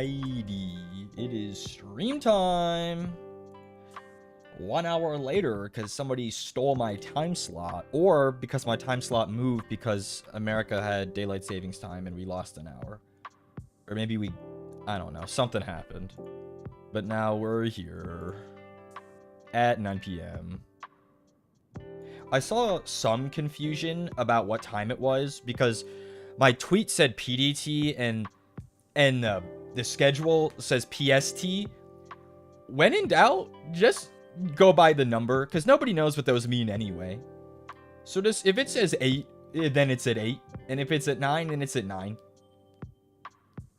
Alrighty, it is stream time. 1 hour later, because somebody stole my time slot, or because my time slot moved because America had daylight savings time and we lost an hour. Or maybe I don't know, something happened. But now we're here at 9 p.m. I saw some confusion about what time it was because my tweet said PDT and the schedule says PST. When in doubt, just go by the number, because nobody knows what those mean anyway. So just, if it says 8, then it's at 8. And if it's at 9, then it's at 9.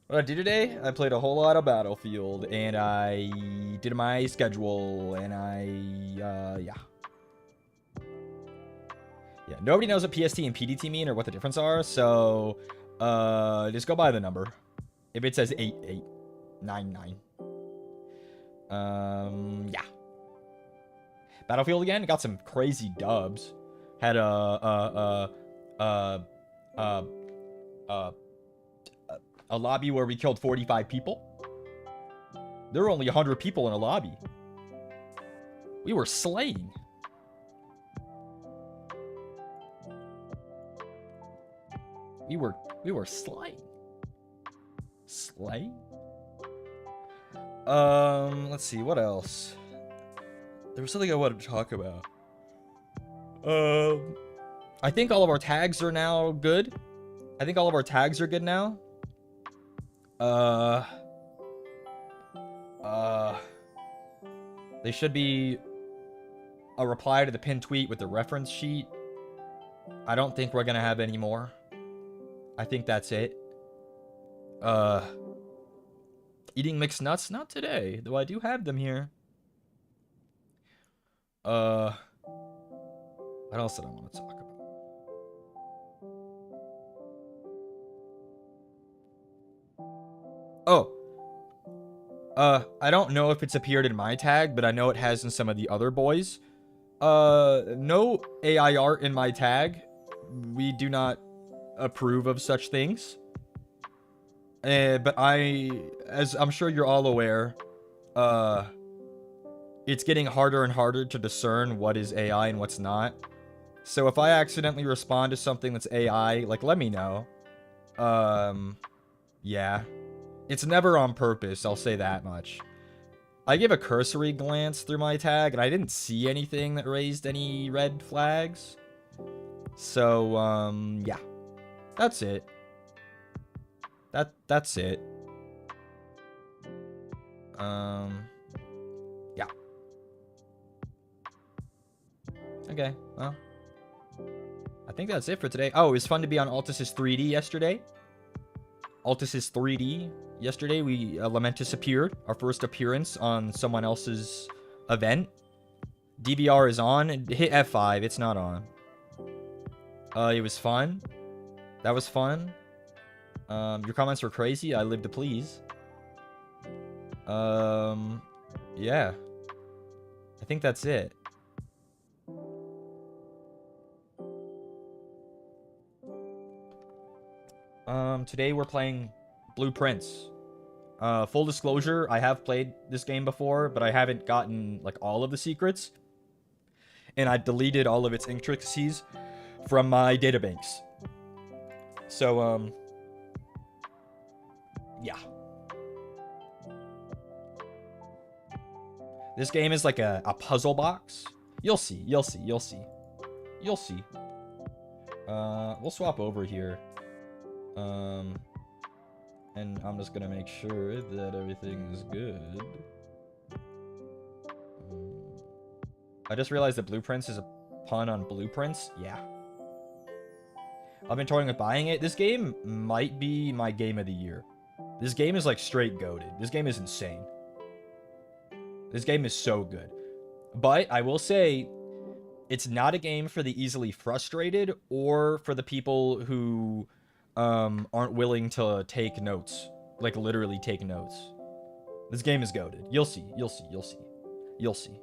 What I did today, I played a whole lot of Battlefield, and I did my schedule, and yeah, nobody knows what PST and PDT mean or what the difference are, so, just go by the number. If it says 8, 8, 9, 9. Yeah. Battlefield again, got some crazy dubs. Had a lobby where we killed 45 people. There were only 100 people in a lobby. We were slain. We were slain. Slain? Let's see, what else? There was something I wanted to talk about. I think all of our tags are now good. I think all of our tags are good now. They should be a reply to the pinned tweet with the reference sheet. I don't think we're gonna have any more. I think that's it. Eating mixed nuts? Not today, though I do have them here. What else did I want to talk about? I don't know if it's appeared in my tag, but I know it has in some of the other boys. No AI art in my tag. We do not approve of such things. But as I'm sure you're all aware, it's getting harder and harder to discern what is AI and what's not. So if I accidentally respond to something that's AI, like, let me know. Yeah. It's never on purpose, I'll say that much. I gave a cursory glance through my tag, and I didn't see anything that raised any red flags. So, yeah. That's it. That's it. Yeah. Okay, well. I think that's it for today. Oh, it was fun to be on Altus's 3D yesterday. Altus's 3D. Yesterday, Lamentus appeared. Our first appearance on someone else's event. DVR is on. Hit F5. It's not on. It was fun. That was fun. Your comments were crazy. I live to please. Yeah. I think that's it. Today we're playing Blueprints. Full disclosure, I have played this game before, but I haven't gotten, like, all of the secrets. And I deleted all of its intricacies from my databanks. So, yeah. This game is like a puzzle box. You'll see, you'll see, you'll see. You'll see. We'll swap over here. And I'm just gonna make sure that everything is good. I just realized that Blueprints is a pun on Blueprints. Yeah. I've been toying with buying it. This game might be my game of the year. This game is like straight goated. This game is insane. This game is so good. But I will say, it's not a game for the easily frustrated or for the people who aren't willing to take notes. Like, literally take notes. This game is goated. You'll see. You'll see. You'll see. You'll see.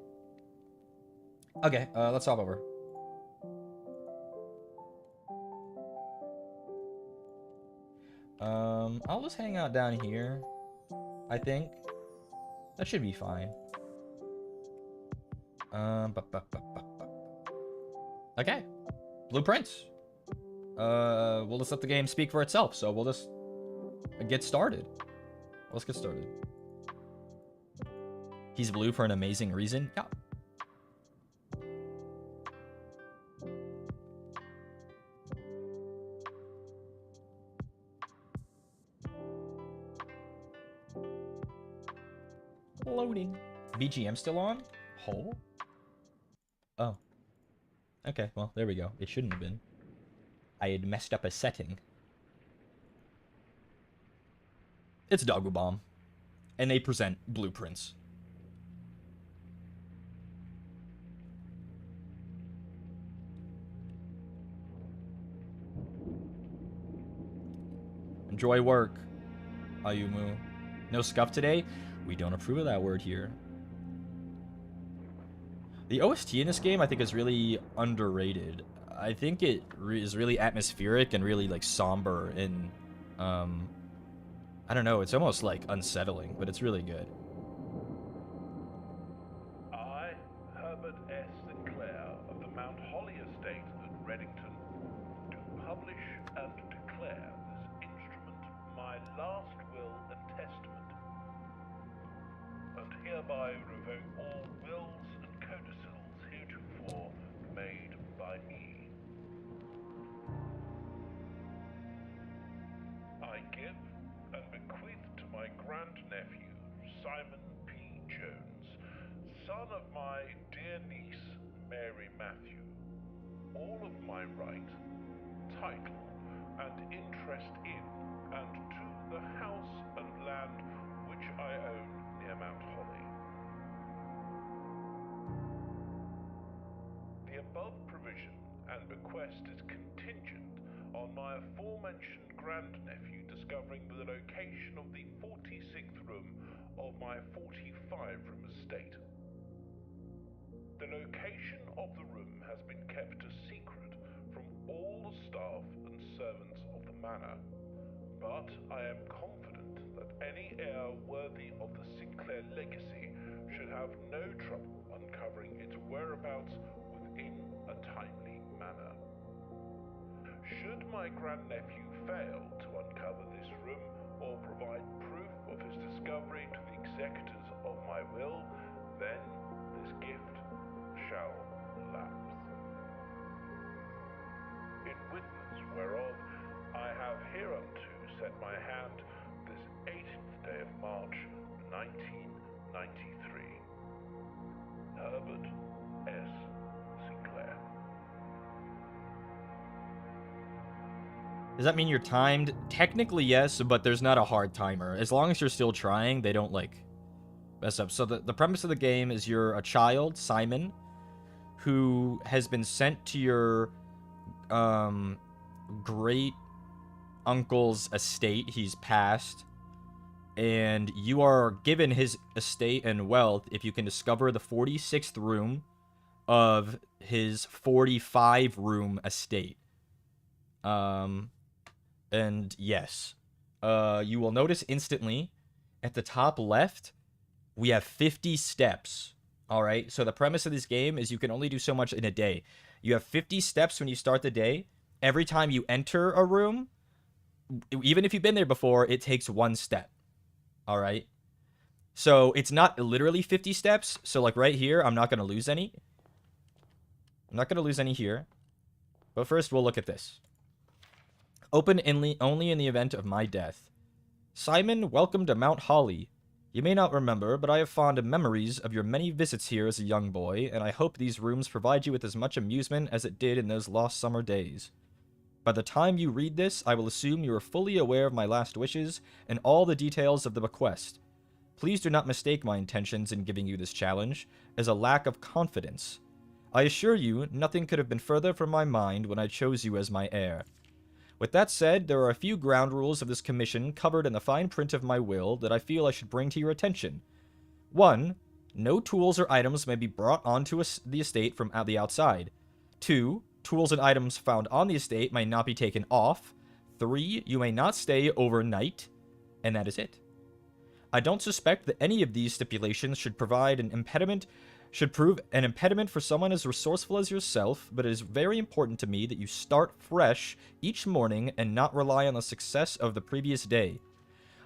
Okay, let's hop over. I'll just hang out down here. I think. That should be fine. Okay. Blueprints. We'll just let the game speak for itself, so we'll just get started. Let's get started. He's blue for an amazing reason. Yeah. Loading. BGM still on? Hole? Oh. Okay, well, there we go. It shouldn't have been. I had messed up a setting. It's Doggo Bomb. And they present blueprints. Enjoy work, Ayumu. No scuff today? We don't approve of that word here. The OST in this game, I think, is really underrated. I think it is really atmospheric and really, like, somber and, I don't know, it's almost, like, unsettling, but it's really good. I, Herbert S. Sinclair of the Mount Holly Estate at Reddington, do publish and declare this instrument my last will and testament, and hereby revoke all wills and codicils heretofore made by me. I give and bequeath to my grandnephew, Simon P. Jones, son of my dear niece, Mary Matthew, all of my right, title, and interest in and to the house and land which I own near Mount Holly. The above provision and bequest is contingent on my aforementioned grandnephew discovering the location of the 46th room of my 45-room estate. The location of the room has been kept a secret from all the staff and servants of the manor, but I am confident that any heir worthy of the Sinclair legacy should have no trouble uncovering its whereabouts within a timely manner. Should my grandnephew fail to uncover this room or provide proof of his discovery to the executors of my will, then this gift shall lapse. In witness whereof I have hereunto set my hand this 18th day of March, 1993. Herbert S. Sinclair. Does that mean you're timed? Technically, yes, but there's not a hard timer. As long as you're still trying, they don't, like, mess up. So the premise of the game is you're a child, Simon, who has been sent to your great uncle's estate. He's passed. And you are given his estate and wealth if you can discover the 46th room of his 45-room estate. And yes, you will notice instantly at the top left, we have 50 steps. All right. So the premise of this game is you can only do so much in a day. You have 50 steps when you start the day. Every time you enter a room, even if you've been there before, it takes one step. All right. So it's not literally 50 steps. So like right here, I'm not going to lose any. I'm not going to lose any here. But first, we'll look at this. Open only in the event of my death. Simon, welcome to Mount Holly. You may not remember, but I have fond memories of your many visits here as a young boy, and I hope these rooms provide you with as much amusement as it did in those lost summer days. By the time you read this, I will assume you are fully aware of my last wishes and all the details of the bequest. Please do not mistake my intentions in giving you this challenge as a lack of confidence. I assure you, nothing could have been further from my mind when I chose you as my heir. With that said, there are a few ground rules of this commission covered in the fine print of my will that I feel I should bring to your attention. 1. No tools or items may be brought onto the estate from the outside. 2. Tools and items found on the estate may not be taken off. 3. You may not stay overnight. And that is it. I don't suspect that any of these stipulations should prove an impediment for someone as resourceful as yourself, but it is very important to me that you start fresh each morning and not rely on the success of the previous day.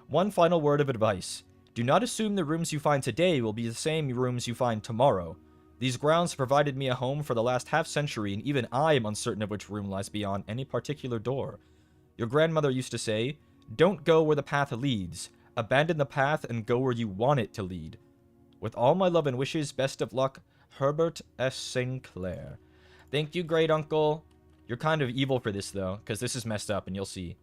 One final word of advice. Do not assume the rooms you find today will be the same rooms you find tomorrow. These grounds provided me a home for the last half-century, and even I am uncertain of which room lies beyond any particular door. Your grandmother used to say, "Don't go where the path leads. Abandon the path and go where you want it to lead." With all my love and wishes, best of luck, Herbert S. Sinclair. Thank you, great uncle. You're kind of evil for this, though, because this is messed up, and you'll see.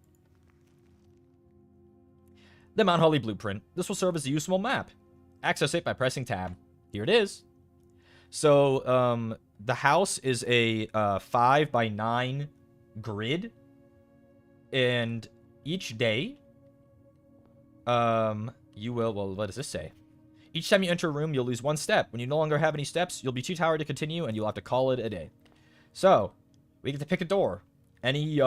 The Mount Holly Blueprint. This will serve as a useful map. Access it by pressing tab. Here it is. So, the house is a 5x9 grid. And each day, you will, well, what does this say? Each time you enter a room, you'll lose 1 step. When you no longer have any steps, you'll be too tired to continue, and you'll have to call it a day. So, we get to pick a door. Any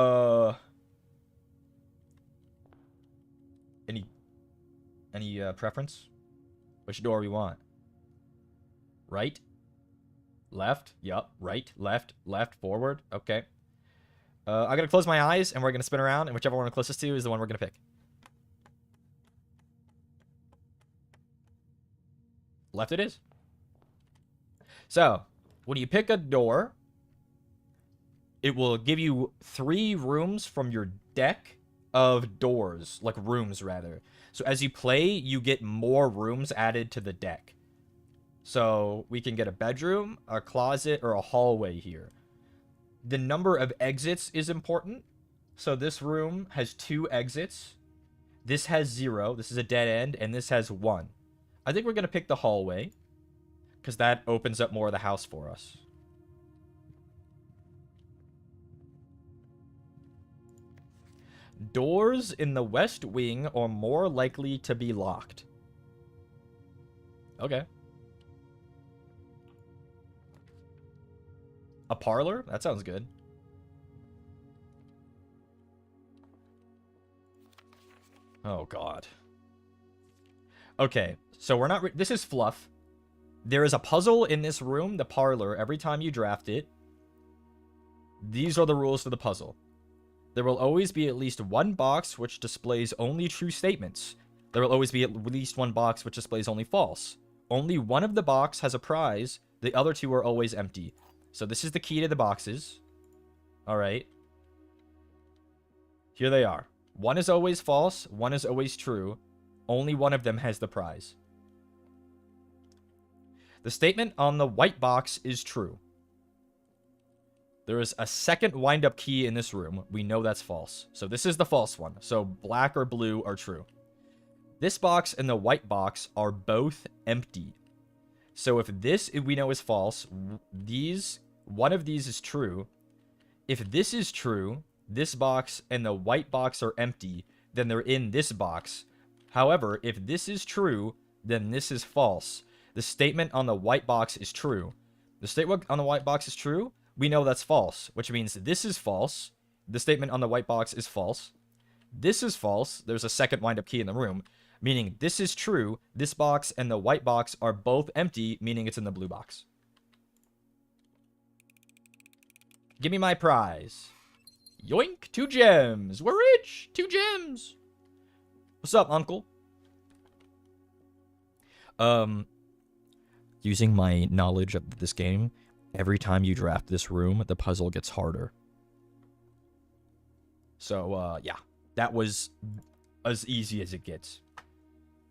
preference? Which door we want? Right? Left? Yup. Right, left, forward. Okay. I'm going to close my eyes, and we're going to spin around, and whichever one we're closest to is the one we're going to pick. Left it is. So, when you pick a door, it will give you 3 rooms from your deck of doors. Like, rooms, rather. So, as you play, you get more rooms added to the deck. So, we can get a bedroom, a closet, or a hallway here. The number of exits is important. So, this room has 2 exits. This has 0. This is a dead end, and this has 1. I think we're going to pick the hallway, because that opens up more of the house for us. Doors in the west wing are more likely to be locked. Okay. A parlor? That sounds good. Oh, God. Okay, so we're not... this is fluff. There is a puzzle in this room, the parlor, every time you draft it. These are the rules for the puzzle. There will always be at least 1 box which displays only true statements. There will always be at least 1 box which displays only false. Only one of the box has a prize. The other 2 are always empty. So this is the key to the boxes. Alright. Here they are. 1 is always false. 1 is always true. Only one of them has the prize. The statement on the white box is true. There is a second wind-up key in this room. We know that's false. So this is the false one. So black or blue are true. This box and the white box are both empty. So if this we know is false, one of these is true. If this is true, this box and the white box are empty, then they're in this box. However, if this is true, then this is false. The statement on the white box is true. The statement on the white box is true. We know that's false, which means this is false. The statement on the white box is false. This is false. There's a second wind-up key in the room, meaning this is true. This box and the white box are both empty, meaning it's in the blue box. Give me my prize. Yoink! 2 gems. We're rich! 2 gems. What's up, uncle? Using my knowledge of this game, every time you draft this room, the puzzle gets harder. So, yeah. That was as easy as it gets.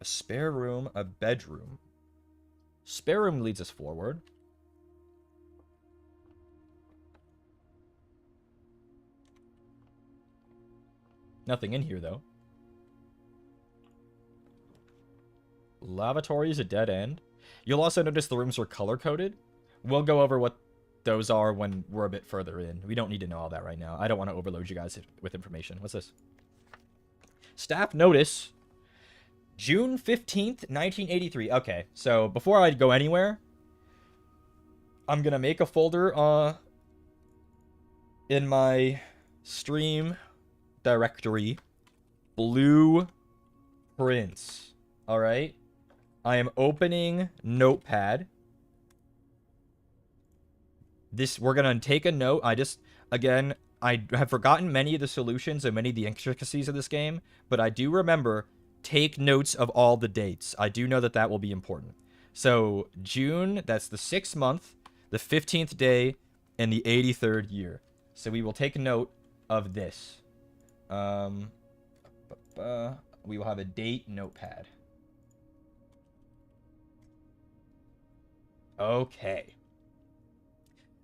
A spare room, a bedroom. Spare room leads us forward. Nothing in here, though. Lavatory is a dead end. You'll also notice the rooms are color-coded. We'll go over what those are when we're a bit further in. We don't need to know all that right now. I don't want to overload you guys with information. What's this? Staff notice. June 15th, 1983. Okay, so before I go anywhere, I'm going to make a folder in my stream directory. Blueprints. All right. I am opening Notepad. We're going to take a note. Again, I have forgotten many of the solutions and many of the intricacies of this game, but I do remember, take notes of all the dates. I do know that that will be important. So June, that's the 6th month, the 15th day, and the 83rd year. So we will take note of this. We will have a date notepad. Okay.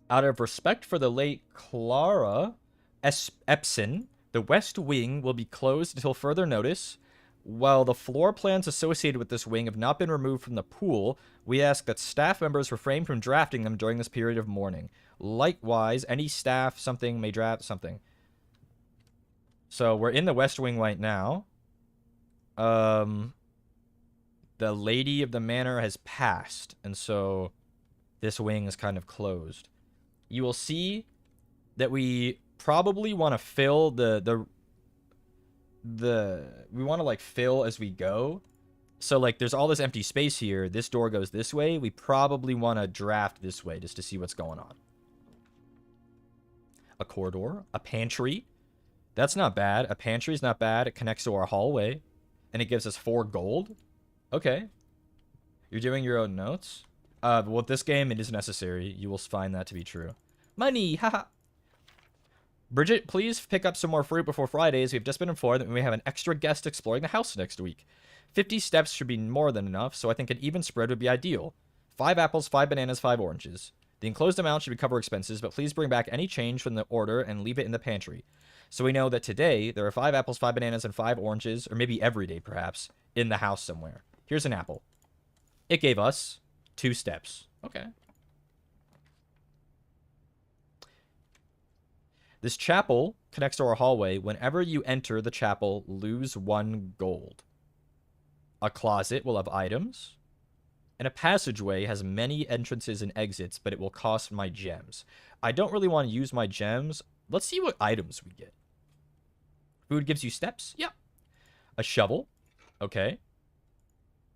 Out of respect for the late Clara Epson, the West Wing will be closed until further notice. While the floor plans associated with this wing have not been removed from the pool, we ask that staff members refrain from drafting them during this period of mourning. Likewise, any staff may draft something. So we're in the West Wing right now. The lady of the manor has passed, and so this wing is kind of closed. You will see that we probably want to fill we want to like fill as we go. So like there's all this empty space here. This door goes this way. We probably want to draft this way just to see what's going on. A corridor, a pantry. That's not bad. A pantry is not bad. It connects to our hallway and it gives us 4 gold. Okay. You're doing your own notes? With this game, it is necessary. You will find that to be true. Money! Haha! Bridget, please pick up some more fruit before Fridays. We've just been informed that we may have an extra guest exploring the house next week. 50 steps should be more than enough, so I think an even spread would be ideal. 5 apples, 5 bananas, 5 oranges. The enclosed amount should cover expenses, but please bring back any change from the order and leave it in the pantry. So we know that today, there are 5 apples, 5 bananas, and 5 oranges, or maybe every day perhaps, in the house somewhere. Here's an apple. It gave us 2 steps. Okay. This chapel connects to our hallway. Whenever you enter the chapel, lose 1 gold. A closet will have items. And a passageway has many entrances and exits, but it will cost my gems. I don't really want to use my gems. Let's see what items we get. Food gives you steps? Yep. A shovel. Okay.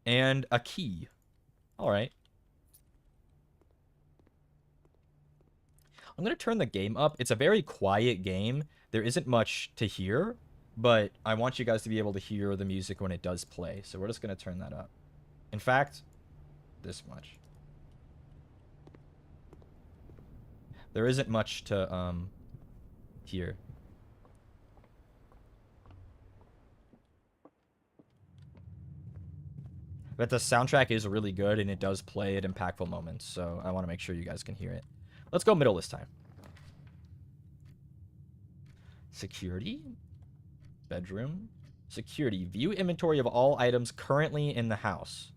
And a key. All right. I'm going to turn the game up. It's a very quiet game. There isn't much to hear, but I want you guys to be able to hear the music when it does play. So we're just going to turn that up. In fact, this much. There isn't much to hear. But the soundtrack is really good, and it does play at impactful moments, so I want to make sure you guys can hear it. Let's go middle this time. Security. Bedroom. Security. View inventory of all items currently in the house.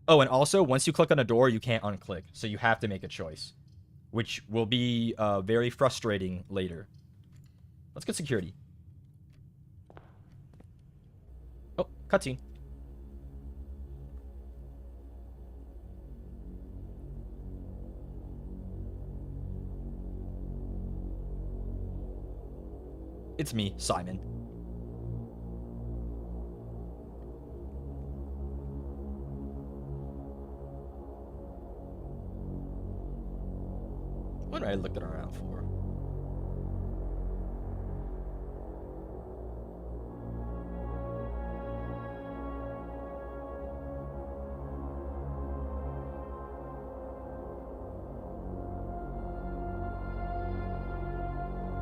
Oh, and also, once you click on a door, you can't unclick, so you have to make a choice, which will be very frustrating later. Let's get security. Oh, cutscene. It's me, Simon. What am I looking around for?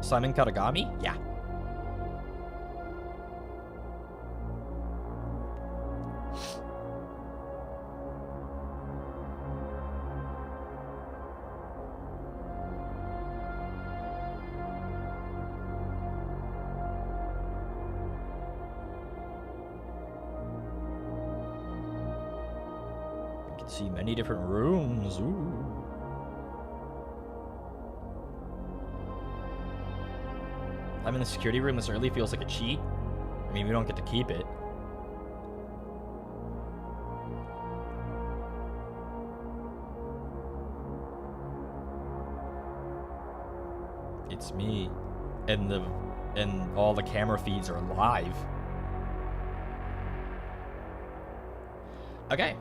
Simon Katagami? Yeah. See many different rooms. Ooh. I'm in the security room this early feels like a cheat. I mean, we don't get to keep it. It's me. And all the camera feeds are live. Okay.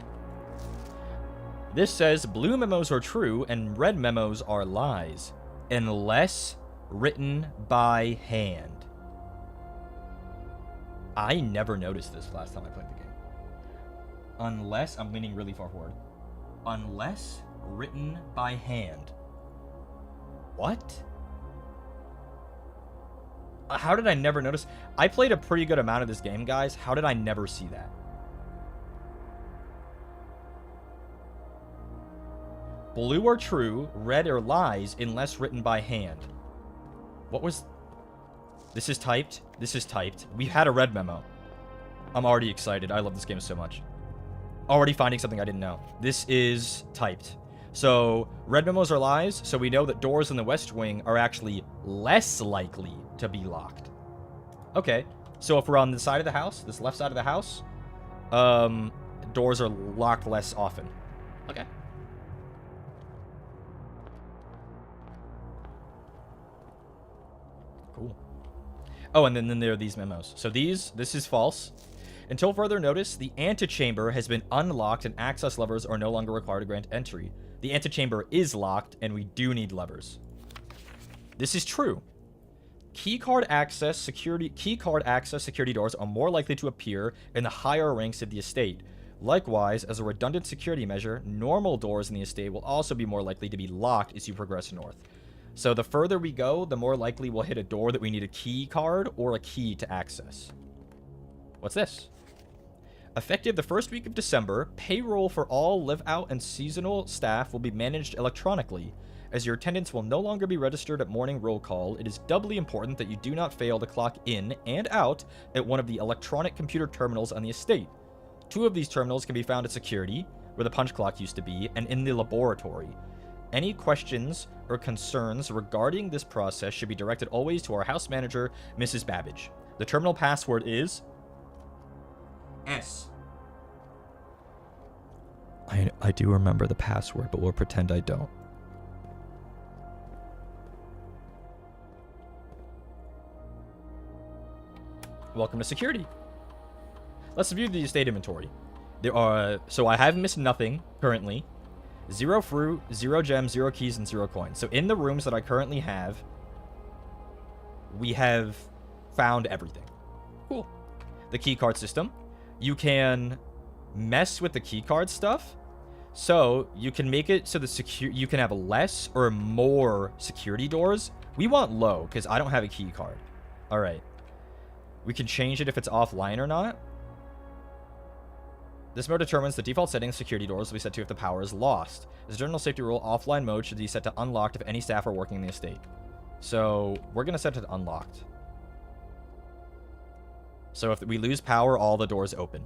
This says blue memos are true and red memos are lies, unless written by hand. I never noticed this last time I played the game. Unless, I'm leaning really far forward. Unless written by hand. What? How did I never notice? I played a pretty good amount of this game, guys. How did I never see that? Blue are true, red are lies, unless written by hand. What was... This is typed. This is typed. We had a red memo. I'm already excited. I love this game so much. Already finding something I didn't know. This is typed. So, red memos are lies, so we know that doors in the West Wing are actually less likely to be locked. Okay, so if we're on the side of the house, this left side of the house, doors are locked less often. Okay. Cool. Oh, and then there are these memos. So this is false. Until further notice, the antechamber has been unlocked and access levers are no longer required to grant entry. The antechamber is locked, and we do need levers. This is true. Keycard access security doors are more likely to appear in the higher ranks of the estate. Likewise, as a redundant security measure, normal doors in the estate will also be more likely to be locked as you progress north. So the further we go, the more likely we'll hit a door that we need a key card or a key to access. What's this? Effective the first week of December, payroll for all live-out and seasonal staff will be managed electronically. As your attendance will no longer be registered at morning roll call, it is doubly important that you do not fail to clock in and out at one of the electronic computer terminals on the estate. 2 of these terminals can be found at security, where the punch clock used to be, and in the laboratory. Any questions or concerns regarding this process should be directed always to our house manager, Mrs. Babbage. The terminal password is... S. I do remember the password, but we'll pretend I don't. Welcome to security. Let's view the estate inventory. There are... So I have missed nothing currently. 0 fruit, 0 gems, 0 keys, and 0 coins. So in the rooms that I currently have, we have found everything. Cool. The keycard system. You can mess with the keycard stuff. So you can make it so you can have less or more security doors. We want low because I don't have a keycard. All right. We can change it if it's offline or not. This mode determines the default settings. Security doors will be set to if the power is lost. As a general safety rule, offline mode should be set to unlocked if any staff are working in the estate. So we're going to set it to unlocked. So if we lose power, all the doors open.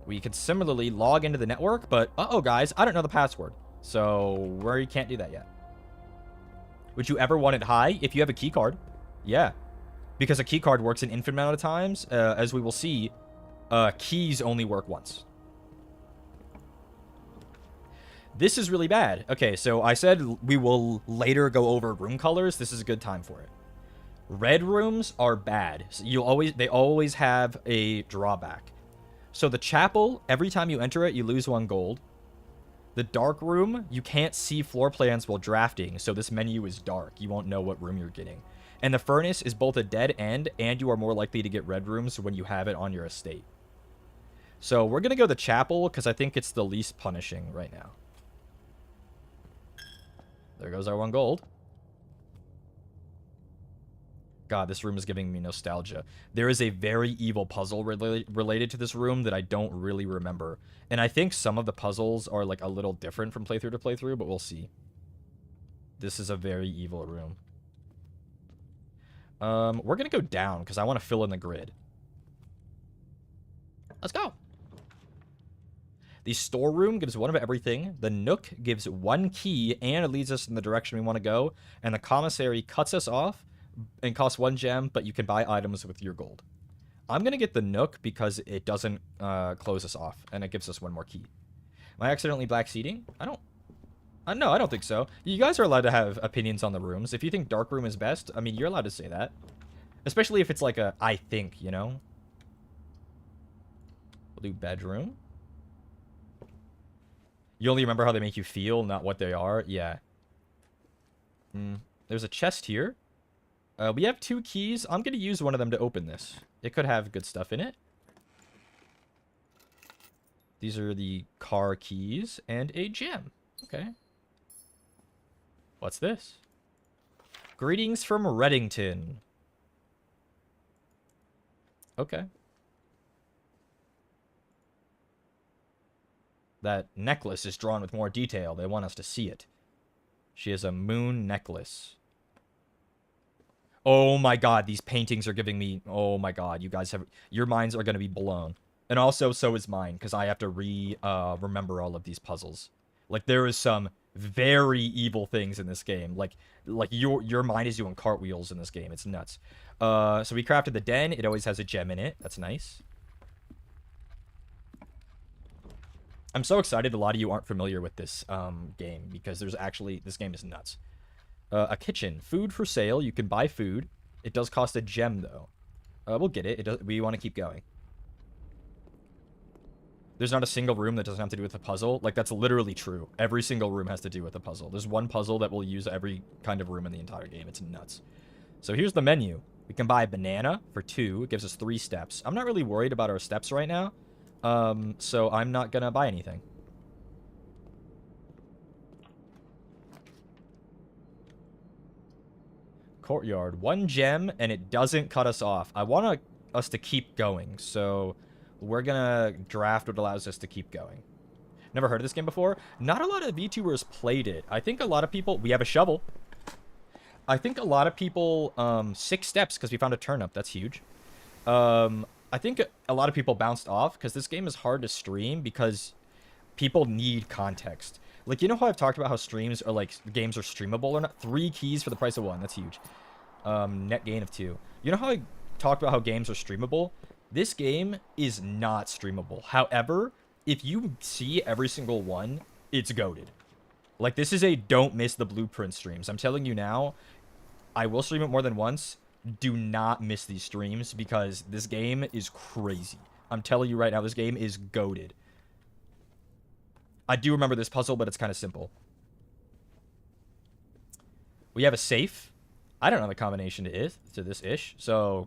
We could similarly log into the network, but uh-oh, guys, I don't know the password. So we can't do that yet. Would you ever want it high if you have a key card? Yeah. Because a key card works an infinite amount of times. As we will see, keys only work once. This is really bad. Okay, so I said we will later go over room colors. This is a good time for it. Red rooms are bad. So they always have a drawback. So the chapel, every time you enter it, you lose 1 gold. The dark room, you can't see floor plans while drafting, so this menu is dark. You won't know what room you're getting. And the furnace is both a dead end, and you are more likely to get red rooms when you have it on your estate. So we're going to go the chapel, because I think it's the least punishing right now. There goes our 1 gold. God, this room is giving me nostalgia. There is a very evil puzzle related to this room that I don't really remember. And I think some of the puzzles are like a little different from playthrough to playthrough, but we'll see. This is a very evil room. We're going to go down because I want to fill in the grid. Let's go. The storeroom gives 1 of everything. The nook gives 1 key and it leads us in the direction we want to go. And the commissary cuts us off and costs 1 gem, but you can buy items with your gold. I'm going to get the nook because it doesn't close us off, and it gives us 1 more key. Am I accidentally backseating? No, I don't think so. You guys are allowed to have opinions on the rooms. If you think dark room is best, I mean, you're allowed to say that. Especially if it's like a, I think, you know? Blue bedroom. You only remember how they make you feel, not what they are? Yeah. There's a chest here. We have 2 keys. I'm going to use one of them to open this. It could have good stuff in it. These are the car keys and a gem. Okay. What's this? Greetings from Reddington. Okay. That necklace is drawn with more detail. They want us to see it. She has a moon necklace. Oh my god, these paintings are giving me... Oh my god, you guys have... Your minds are going to be blown. And also, so is mine, because I have to remember all of these puzzles. Like, there is some very evil things in this game. Like your mind is doing cartwheels in this game. It's nuts. So we crafted the den. It always has a gem in it. That's nice. I'm so excited a lot of you aren't familiar with this game, because there's actually... This game is nuts. A kitchen. Food for sale. You can buy food. It does cost a gem, though. We'll get it. We want to keep going. There's not a single room that doesn't have to do with a puzzle. Like, that's literally true. Every single room has to do with a puzzle. There's one puzzle that will use every kind of room in the entire game. It's nuts. So here's the menu. We can buy a banana for 2. It gives us 3 steps. I'm not really worried about our steps right now. So I'm not gonna buy anything. Courtyard. 1 gem, and it doesn't cut us off. I want us to keep going, so we're gonna draft what allows us to keep going. Never heard of this game before? Not a lot of VTubers played it. I think a lot of people... We have a shovel. I think a lot of people... 6 steps, because we found a turnip. That's huge. I think a lot of people bounced off, because this game is hard to stream, because people need context. Like, you know how I've talked about how streams are, like, games are streamable or not? 3 keys for the price of 1. That's huge. Net gain of 2. You know how I talked about how games are streamable? This game is not streamable. However, if you see every single one, it's goated. Like, this is a don't miss the blueprint streams. I'm telling you now, I will stream it more than once. Do not miss these streams, because this game is crazy. I'm telling you right now, this game is goated. I do remember this puzzle, but it's kind of simple. We have a safe. I don't know the combination to this ish, so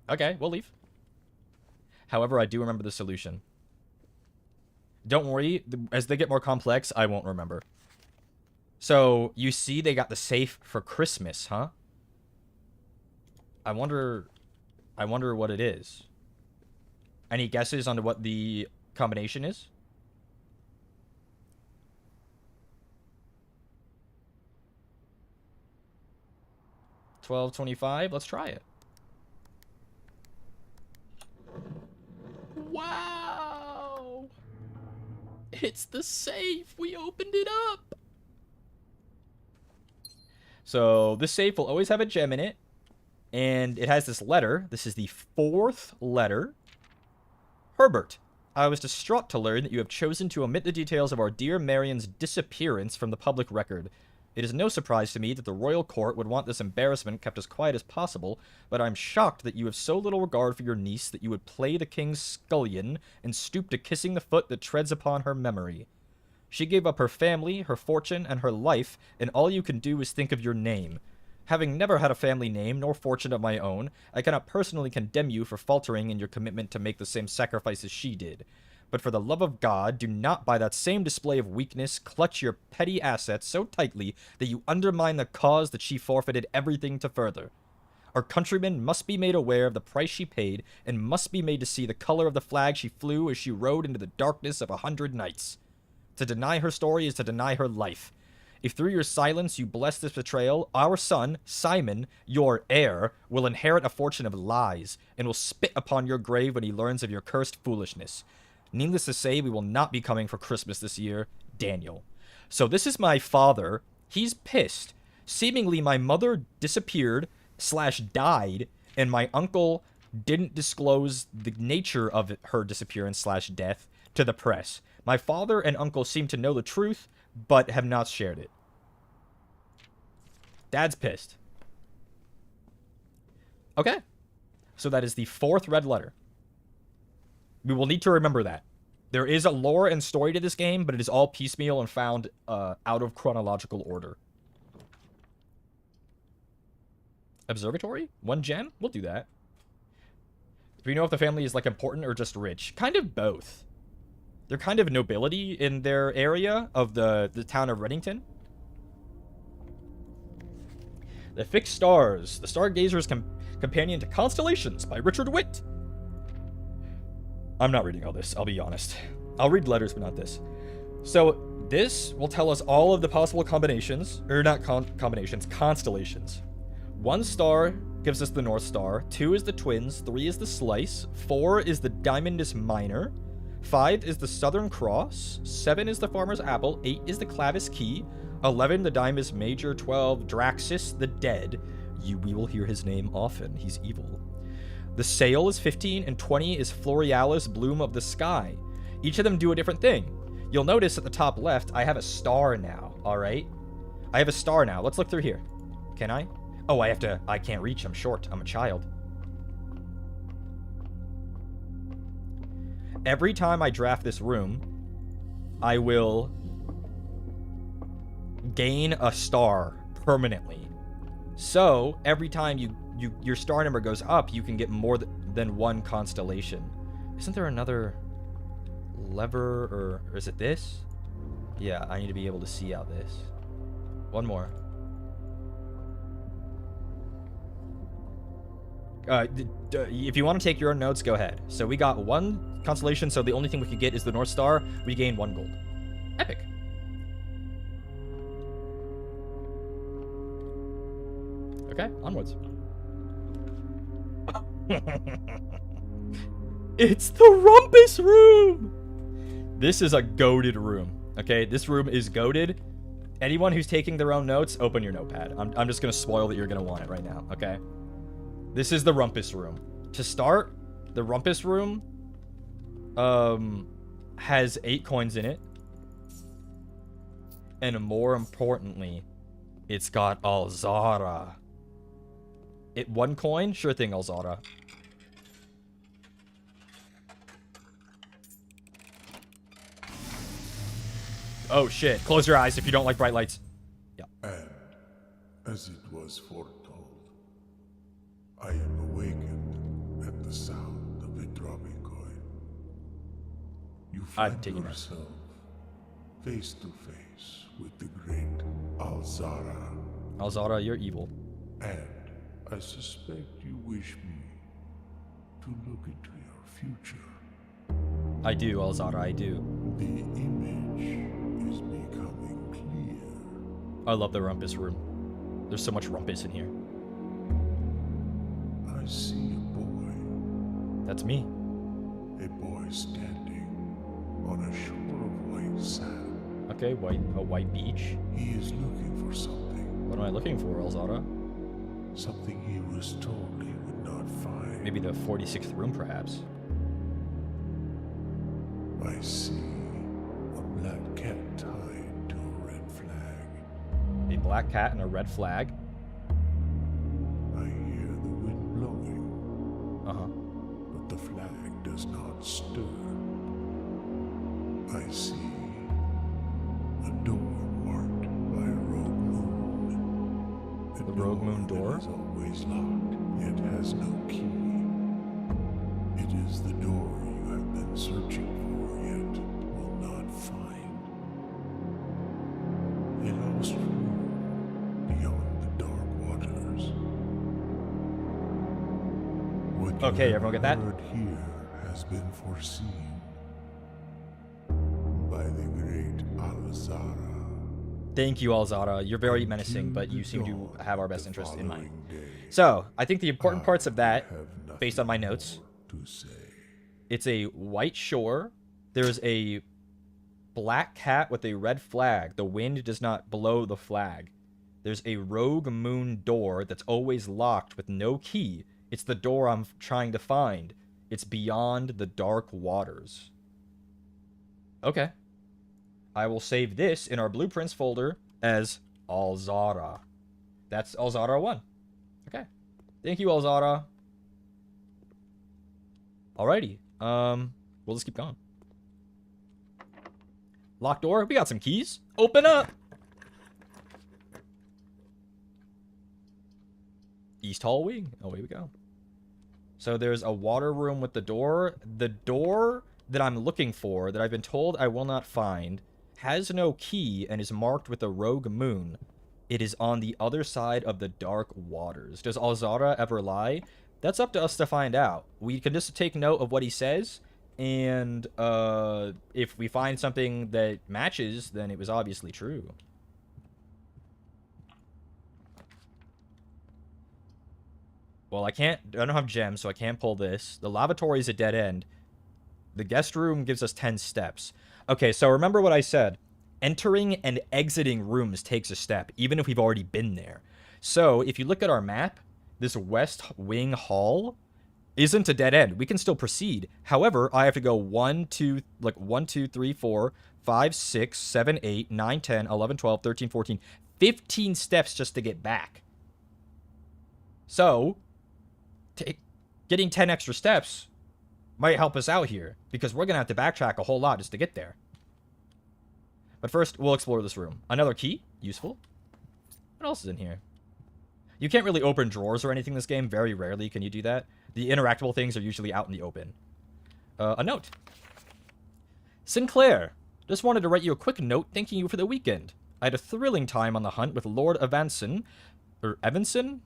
okay, we'll leave. However, I do remember the solution. Don't worry, as they get more complex, I won't remember. So, you see they got the safe for Christmas, huh? I wonder what it is. Any guesses on what the combination is? $12.25. Let's try it. Wow! It's the safe. We opened it up. So this safe will always have a gem in it. And it has this letter. This is the 4th letter. Herbert, I was distraught to learn that you have chosen to omit the details of our dear Marion's disappearance from the public record. It is no surprise to me that the royal court would want this embarrassment kept as quiet as possible, but I'm shocked that you have so little regard for your niece that you would play the king's scullion and stoop to kissing the foot that treads upon her memory. She gave up her family, her fortune, and her life, and all you can do is think of your name. Having never had a family name nor fortune of my own, I cannot personally condemn you for faltering in your commitment to make the same sacrifices she did. But for the love of God, do not by that same display of weakness clutch your petty assets so tightly that you undermine the cause that she forfeited everything to further. Our countrymen must be made aware of the price she paid, and must be made to see the color of the flag she flew as she rode into the darkness of 100 nights. To deny her story is to deny her life. If through your silence you bless this betrayal, our son, Simon, your heir, will inherit a fortune of lies, and will spit upon your grave when he learns of your cursed foolishness. Needless to say, we will not be coming for Christmas this year. Daniel. So this is my father. He's pissed. Seemingly my mother disappeared / died, and my uncle didn't disclose the nature of her disappearance / death to the press. My father and uncle seem to know the truth, but have not shared it. Dad's pissed. Okay. So that is the 4th red letter. We will need to remember that. There is a lore and story to this game, but it is all piecemeal and found out of chronological order. Observatory? 1 gem? We'll do that. Do we know if the family is, like, important or just rich? Kind of both. They're kind of nobility in their area of the town of Reddington. The Fixed Stars. The Stargazer's Companion to Constellations by Richard Witt. I'm not reading all this, I'll be honest. I'll read letters, but not this. So, this will tell us all of the possible combinations. Or not combinations, constellations. 1 star gives us the North Star. 2 is the Twins. 3 is the Slice. 4 is the Diamondus Minor. 5 is the Southern Cross. 7 is the Farmer's Apple. 8 is the Clavis Key. 11, the Dimus Major. 12, Draxus the Dead. We will hear his name often. He's evil. The Sail is 15, and 20 is Florealis Bloom of the Sky. Each of them do a different thing. You'll notice at the top left, I have a star now, alright? I have a star now. Let's look through here. Can I? Oh, I can't reach. I'm short. I'm a child. Every time I draft this room, I will gain a star permanently. So, every time your star number goes up, you can get more than 1 constellation. Isn't there another lever, or is it this? Yeah, I need to be able to see out this. 1 more. If you want to take your own notes, go ahead. So we got 1 constellation, so the only thing we could get is the North Star. We gain 1 gold. Epic. Okay, onwards. It's the Rumpus Room! This is a goated room, okay? This room is goated. Anyone who's taking their own notes, open your notepad. I'm just going to spoil that you're going to want it right now, okay? This is the Rumpus Room. To start, the Rumpus Room has 8 coins in it. And more importantly, it's got Alzara. 1 coin? Sure thing, Alzara. Oh shit. Close your eyes if you don't like bright lights. Yeah. And, as it was foretold, I am awakened at the sound of a dropping coin. You find yourself face to face with the great Alzara. Alzara, you're evil. And I suspect you wish me to look into your future. I do, Alzara, I do. The image is becoming clear. I love the Rumpus Room. There's so much Rumpus in here. I see a boy. That's me. A boy standing on a shore of white sand. Okay, a white beach. He is looking for something. What am I looking for, Alzara? Something he was told he would not find. Maybe the 46th room, perhaps. I see a black cat tied to a red flag. A black cat and a red flag. I hear the wind blowing. Uh-huh. But the flag does not stir. I see a door marked by a rogue moon. The rogue moon door? It is always locked, yet has no key. It is the door you have been searching for, yet will not find. A lost room beyond the dark waters. What Okay, you everyone get have that? heard here has been foreseen by the great Alzara. Thank you, Alzara. You're very menacing, but you seem to have our best interest in mind. So, I think the important parts of that, based on my notes, To say. it's a white shore. There's a black cat with a red flag. The wind does not blow the flag. There's a rogue moon door that's always locked with no key. It's the door I'm trying to find. It's beyond the dark waters. Okay. I will save this in our blueprints folder as Alzara. That's Alzara 1. Okay. Thank you, Alzara. Alrighty. We'll just keep going. Locked door. We got some keys. Open up. East Hall wing. Oh, here we go. So there's a water room with the door. The door that I'm looking for, that I've been told I will not find, has no key and is marked with a rogue moon. It is on the other side of the dark waters. Does Alzara ever lie? That's up to us to find out. We can just take note of what he says, and if we find something that matches, then it was obviously true. Well, I don't have gems, so I can't pull this. The lavatory is a dead end. The guest room gives us 10 steps. Okay, so remember what I said. Entering and exiting rooms takes a step, even if we've already been there. So, if you look at our map, this west wing hall isn't a dead end. We can still proceed. However, I have to go 1, 2, 3, 4, 5, 6, 7, 8, 9, 10, 11, 12, 13, 14, 15 steps just to get back. So, getting 10 extra steps might help us out here, because we're going to have to backtrack a whole lot just to get there. But first, we'll explore this room. Another key. Useful. What else is in here? You can't really open drawers or anything in this game. Very rarely can you do that. The interactable things are usually out in the open. A note. Sinclair. Just wanted to write you a quick note thanking you for the weekend. I had a thrilling time on the hunt with Lord Evanson. Or Evanson?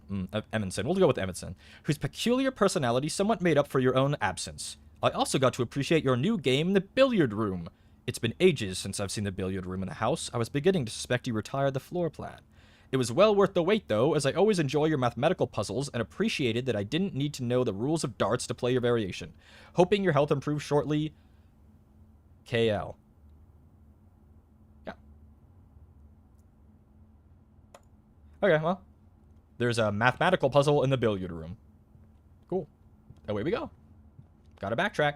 Evanson. We'll go with Evanson. Whose peculiar personality somewhat made up for your own absence. I also got to appreciate your new game, the billiard room. It's been ages since I've seen the billiard room in the house. I was beginning to suspect you retired the floor plan. It was well worth the wait, though, as I always enjoy your mathematical puzzles and appreciated that I didn't need to know the rules of darts to play your variation. Hoping your health improves shortly. KL. Yeah. Okay, well. There's a mathematical puzzle in the billiard room. Cool. Away we go. Gotta backtrack.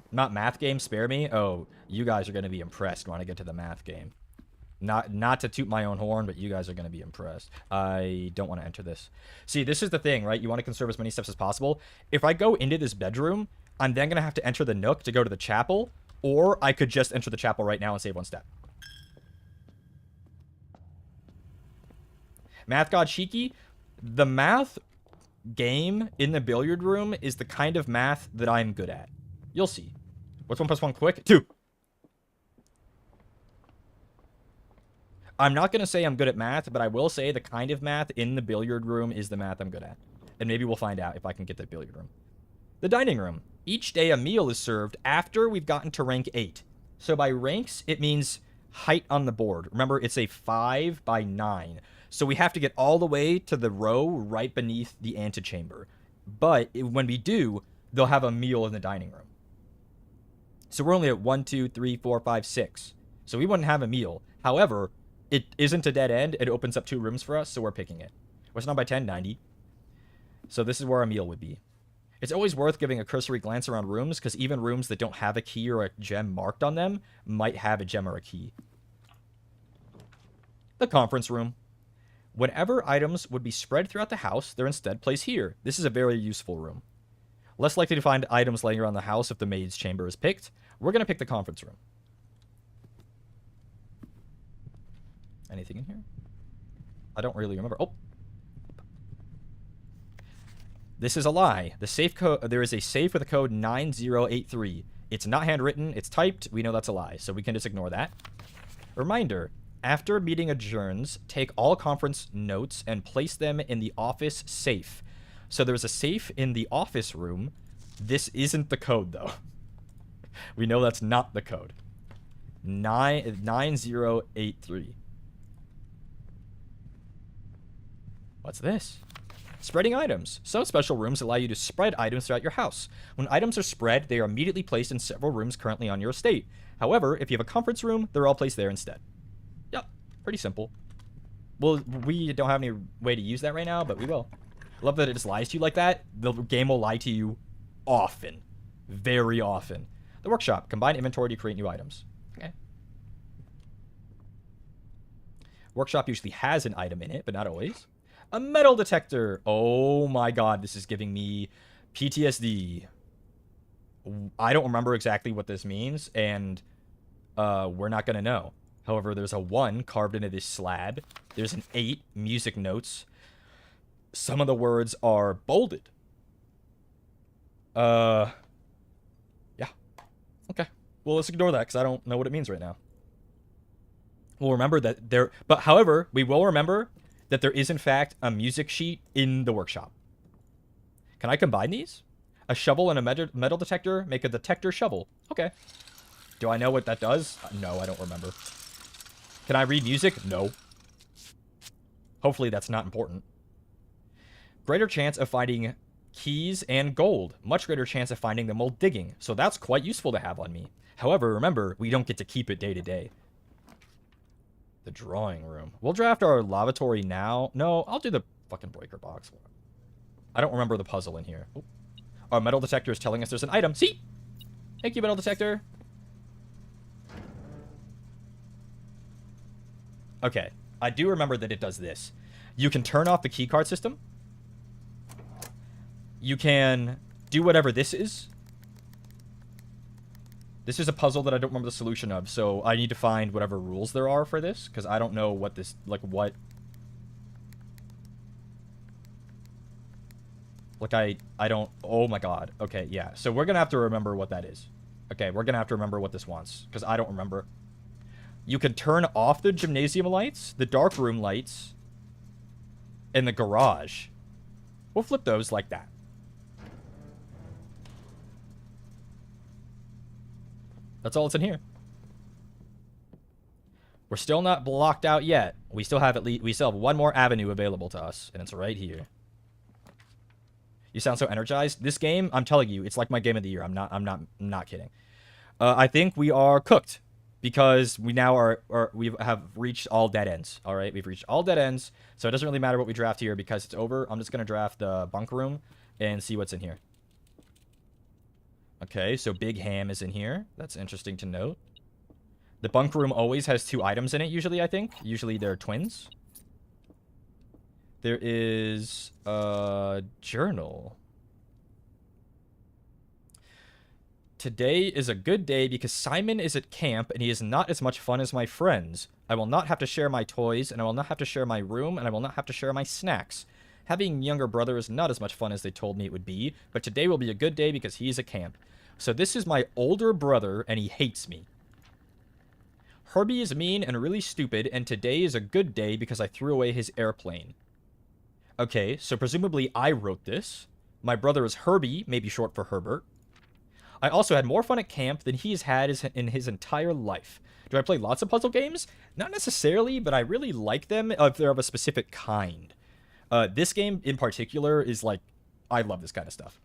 Not math game, spare me? Oh, you guys are going to be impressed when I get to the math game. Not to toot my own horn, but you guys are going to be impressed. I don't want to enter this. See, this is the thing, right? You want to conserve as many steps as possible. If I go into this bedroom, I'm then going to have to enter the nook to go to the chapel, or I could just enter the chapel right now and save 1 step. Math God Shiki, the math game in the billiard room is the kind of math that I'm good at. You'll see. What's 1 plus 1 quick? 2. I'm not going to say I'm good at math, but I will say the kind of math in the billiard room is the math I'm good at. And maybe we'll find out if I can get the billiard room. The dining room. Each day a meal is served after we've gotten to rank 8. So by ranks, it means height on the board. Remember, it's a 5 by 9. So we have to get all the way to the row right beneath the antechamber. But when we do, they'll have a meal in the dining room. So we're only at 1, 2, 3, 4, 5, 6. So we wouldn't have a meal. However, it isn't a dead end. It opens up 2 rooms for us, so we're picking it. What's 9 by 10? 90. So this is where our meal would be. It's always worth giving a cursory glance around rooms, because even rooms that don't have a key or a gem marked on them might have a gem or a key. The conference room. Whenever items would be spread throughout the house, they're instead placed here. This is a very useful room. Less likely to find items laying around the house if the maid's chamber is picked. We're going to pick the conference room. Anything in here? I don't really remember. Oh. This is a lie. The safe code. There is a safe with a code 9083. It's not handwritten. It's typed. We know that's a lie, so we can just ignore that. Reminder. After meeting adjourns, take all conference notes and place them in the office safe. So there's a safe in the office room. This isn't the code, though. We know that's not the code. 9083. What's this? Spreading items. Some special rooms allow you to spread items throughout your house. When items are spread, they are immediately placed in several rooms currently on your estate. However, if you have a conference room, they're all placed there instead. Yep, pretty simple. Well, we don't have any way to use that right now, but we will. I love that it just lies to you like that. The game will lie to you often. Very often. The workshop. Combine inventory to create new items. Okay. Workshop usually has an item in it, but not always. A metal detector. Oh my god, this is giving me PTSD. I don't remember exactly what this means, and we're not going to know. However, there's a 1 carved into this slab. There's an 8, music notes. Some of the words are bolded. Yeah. Okay. Well, let's ignore that, because I don't know what it means right now. We'll remember that there... But, however, we will remember that there is, in fact, a music sheet in the workshop. Can I combine these? A shovel and a metal detector make a detector shovel. Okay. Do I know what that does? No, I don't remember. Can I read music? No. Hopefully that's not important. Greater chance of finding keys and gold. Much greater chance of finding them while digging. So that's quite useful to have on me. However, remember, we don't get to keep it day to day. The drawing room. We'll draft our lavatory now. No, I'll do the fucking breaker box. I don't remember the puzzle in here. Oh. Our metal detector is telling us there's an item. See? Thank you, metal detector. Okay. I do remember that it does this. You can turn off the keycard system. You can do whatever this is. This is a puzzle that I don't remember the solution of, so I need to find whatever rules there are for this, because I don't know what this, like, what... Like, I don't... Oh, my God. Okay, yeah. So we're going to have to remember what that is. Okay, we're going to have to remember what this wants, because I don't remember. You can turn off the gymnasium lights, the dark room lights, and the garage. We'll flip those like that. That's all that's in here. We're still not blocked out yet. We still have one more avenue available to us, and it's right here. You sound so energized. This game, I'm telling you, it's like my game of the year. I'm not kidding. I think we are cooked because we now we have reached all dead ends. All right, we've reached all dead ends, so it doesn't really matter what we draft here because it's over. I'm just gonna draft the bunk room and see what's in here. Okay, so Big Ham is in here. That's interesting to note. The bunk room always has 2 items in it, usually, I think. Usually they're twins. There is a journal. Today is a good day because Simon is at camp and he is not as much fun as my friends. I will not have to share my toys, and I will not have to share my room, and I will not have to share my snacks. Having a younger brother is not as much fun as they told me it would be, but today will be a good day because he's at camp. So this is my older brother, and he hates me. Herbie is mean and really stupid, and today is a good day because I threw away his airplane. Okay, so presumably I wrote this. My brother is Herbie, maybe short for Herbert. I also had more fun at camp than he's had in his entire life. Do I play lots of puzzle games? Not necessarily, but I really like them if they're of a specific kind. This game in particular is like, I love this kind of stuff.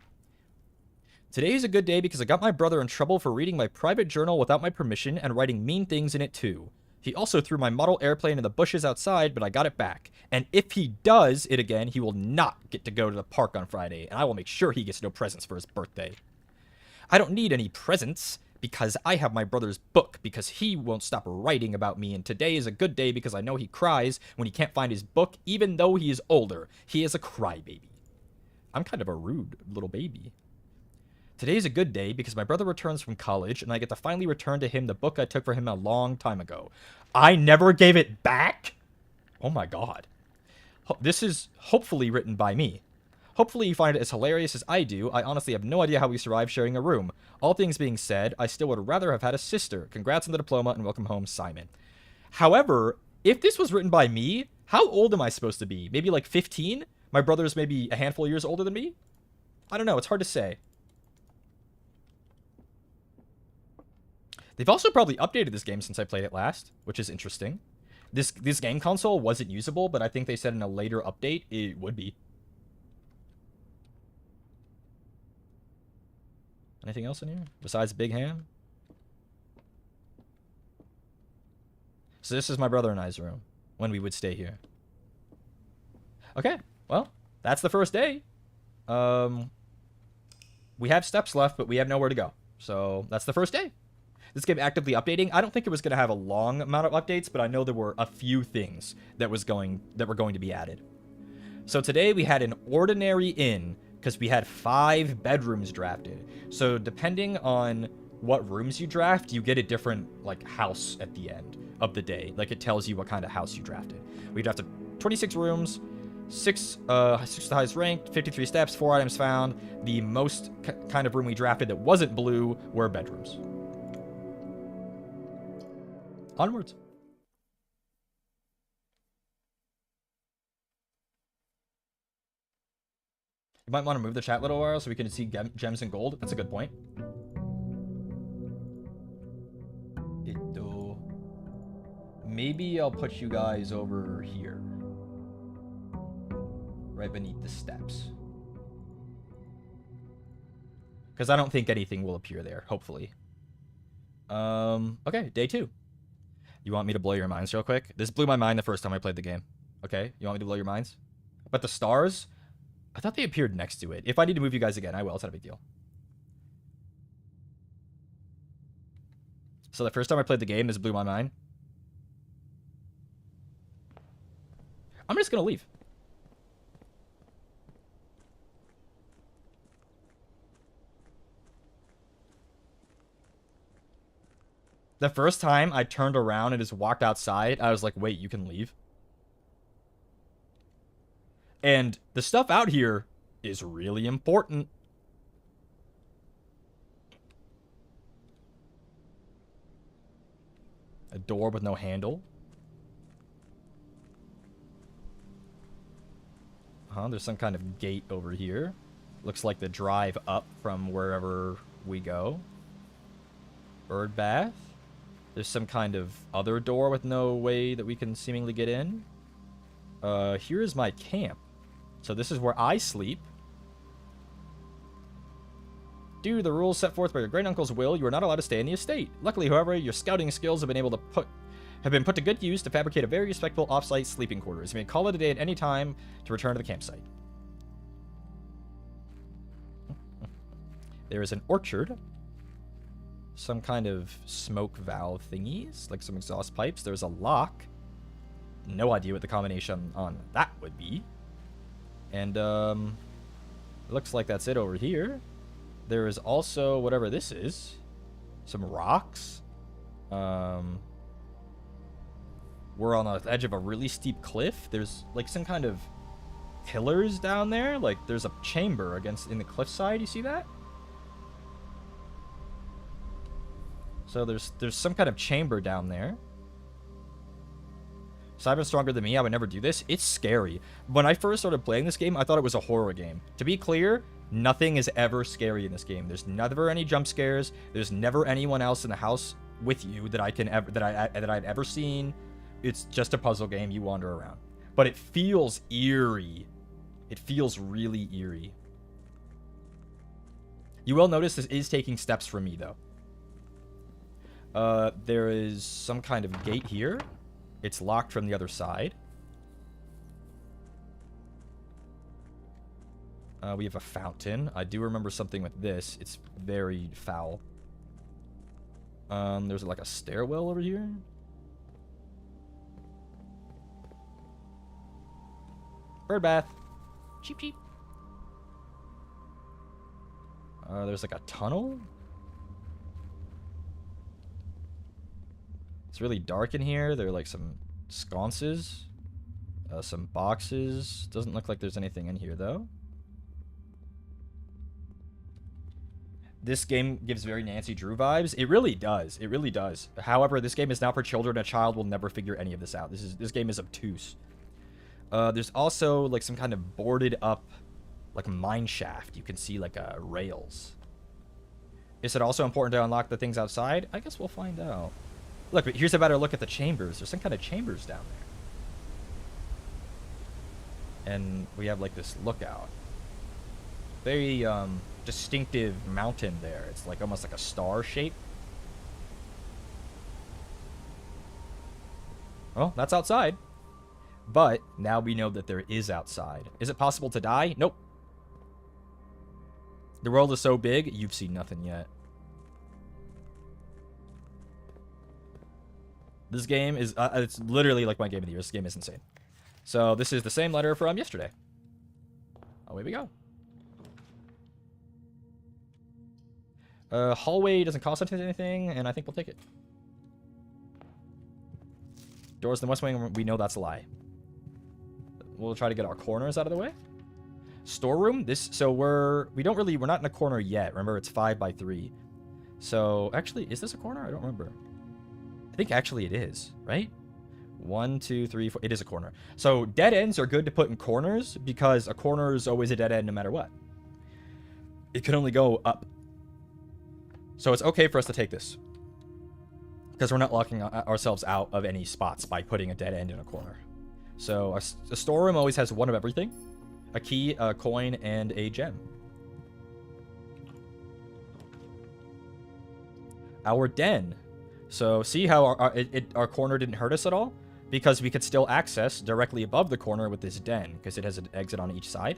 Today is a good day because I got my brother in trouble for reading my private journal without my permission and writing mean things in it too. He also threw my model airplane in the bushes outside, but I got it back. And if he does it again, he will not get to go to the park on Friday, and I will make sure he gets no presents for his birthday. I don't need any presents because I have my brother's book because he won't stop writing about me, and today is a good day because I know he cries when he can't find his book even though he is older. He is a crybaby. I'm kind of a rude little baby. Today is a good day because my brother returns from college and I get to finally return to him the book I took for him a long time ago. I never gave it back? Oh my God. This is hopefully written by me. Hopefully you find it as hilarious as I do. I honestly have no idea how we survived sharing a room. All things being said, I still would rather have had a sister. Congrats on the diploma and welcome home, Simon. However, if this was written by me, how old am I supposed to be? Maybe like 15? My brother's maybe a handful of years older than me? I don't know. It's hard to say. They've also probably updated this game since I played it last, which is interesting. This game console wasn't usable, but I think they said in a later update it would be. Anything else in here besides Big Ham? So this is my brother and I's room when we would stay here. Okay, well, that's the first day. We have steps left, but we have nowhere to go. So that's the first day. this game actively updating. I don't think it was going to have a long amount of updates, but I know there were a few things that were going to be added. So today we had an ordinary inn because we had 5 bedrooms drafted. So depending on what rooms you draft, you get a different like house at the end of the day. Like it tells you what kind of house you drafted. We drafted 26 rooms, 6 the highest ranked, 53 steps, 4 items found. The most kind of room we drafted that wasn't blue were bedrooms. Onwards. You might want to move the chat a little while so we can see gems and gold. That's a good point. Maybe I'll put you guys over here. Right beneath the steps. Because I don't think anything will appear there, hopefully. Okay, day 2. You want me to blow your minds real quick? This blew my mind the first time I played the game. Okay, you want me to blow your minds? But the stars, I thought they appeared next to it. If I need to move you guys again, I will. It's not a big deal. So the first time I played the game, this blew my mind. I'm just going to leave. The first time I turned around and just walked outside, I was like, wait, you can leave? And the stuff out here is really important. A door with no handle. There's some kind of gate over here. Looks like the drive up from wherever we go. Bird bath. There's some kind of other door with no way that we can seemingly get in. Here is my camp. So this is where I sleep. Due to the rules set forth by your great uncle's will, you are not allowed to stay in the estate. Luckily, however, your scouting skills have been put to good use to fabricate a very respectable off-site sleeping quarters. You may call it a day at any time to return to the campsite. There is an orchard. Some kind of smoke valve thingies, like some exhaust pipes. There's a lock. No idea what the combination on that would be. And, it looks like that's it over here. There is also whatever this is. Some rocks. We're on the edge of a really steep cliff. There's like some kind of pillars down there. Like there's a chamber in the cliffside. You see that? So there's some kind of chamber down there. Cyber's stronger than me. I would never do this. It's scary. When I first started playing this game, I thought it was a horror game. To be clear, nothing is ever scary in this game. There's never any jump scares. There's never anyone else in the house with you that I've ever seen. It's just a puzzle game. You wander around. But it feels eerie. It feels really eerie. You will notice this is taking steps from me, though. There is some kind of gate here. It's locked from the other side. We have a fountain. I do remember something with this. It's very foul. There's like a stairwell over here. Bird bath. Cheep, cheep. There's like a tunnel. It's really dark in here. There are like some sconces. Some boxes. Doesn't look like there's anything in here, though. This game gives very Nancy Drew vibes. It really does. It really does. However, this game is not for children. A child will never figure any of this out. This game is obtuse. There's also like some kind of boarded up like mine shaft. You can see like rails. Is it also important to unlock the things outside? I guess we'll find out. Look, but here's a better look at the chambers. There's some kind of chambers down there. And we have like this lookout. Very distinctive mountain there. It's like almost like a star shape. Well, that's outside. But now we know that there is outside. Is it possible to die? Nope. The world is so big, you've seen nothing yet. This game is, it's literally like my game of the year. This game is insane. So this is the same letter from yesterday. Away we go. Hallway doesn't cost us anything, and I think we'll take it. Doors in the West Wing, we know that's a lie. We'll try to get our corners out of the way. Storeroom, so we're not in a corner yet. Remember, it's 5 by 3. So, actually, is this a corner? I don't remember. I think actually it is, right? 1, 2, 3, 4. It is a corner. So, dead ends are good to put in corners because a corner is always a dead end no matter what. It can only go up. So, it's okay for us to take this. Because we're not locking ourselves out of any spots by putting a dead end in a corner. So, a storeroom always has one of everything. A key, a coin, and a gem. Our den. So, see how our corner didn't hurt us at all? Because we could still access directly above the corner with this den, because it has an exit on each side.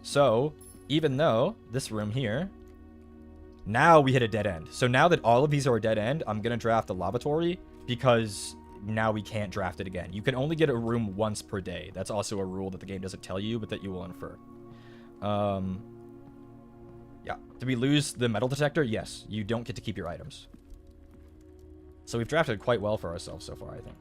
So, even though this room here, now we hit a dead end. So now that all of these are a dead end, I'm going to draft a lavatory, because now we can't draft it again. You can only get a room once per day. That's also a rule that the game doesn't tell you, but that you will infer. Yeah. Did we lose the metal detector? Yes. You don't get to keep your items. So we've drafted quite well for ourselves so far, I think.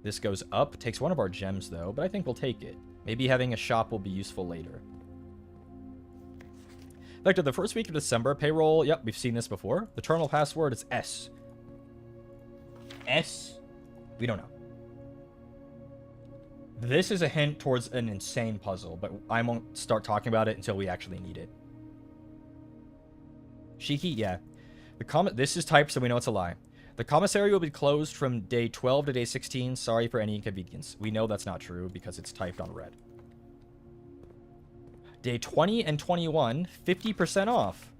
This goes up. Takes one of our gems, though, but I think we'll take it. Maybe having a shop will be useful later. Vector, the first week of December, payroll, yep, we've seen this before. The terminal password is S. S? We don't know. This is a hint towards an insane puzzle, but I won't start talking about it until we actually need it. Shiki, yeah. This is typed, so we know it's a lie. The commissary will be closed from day 12 to day 16. Sorry for any inconvenience. We know that's not true because it's typed on red. Day 20 and 21, 50% off.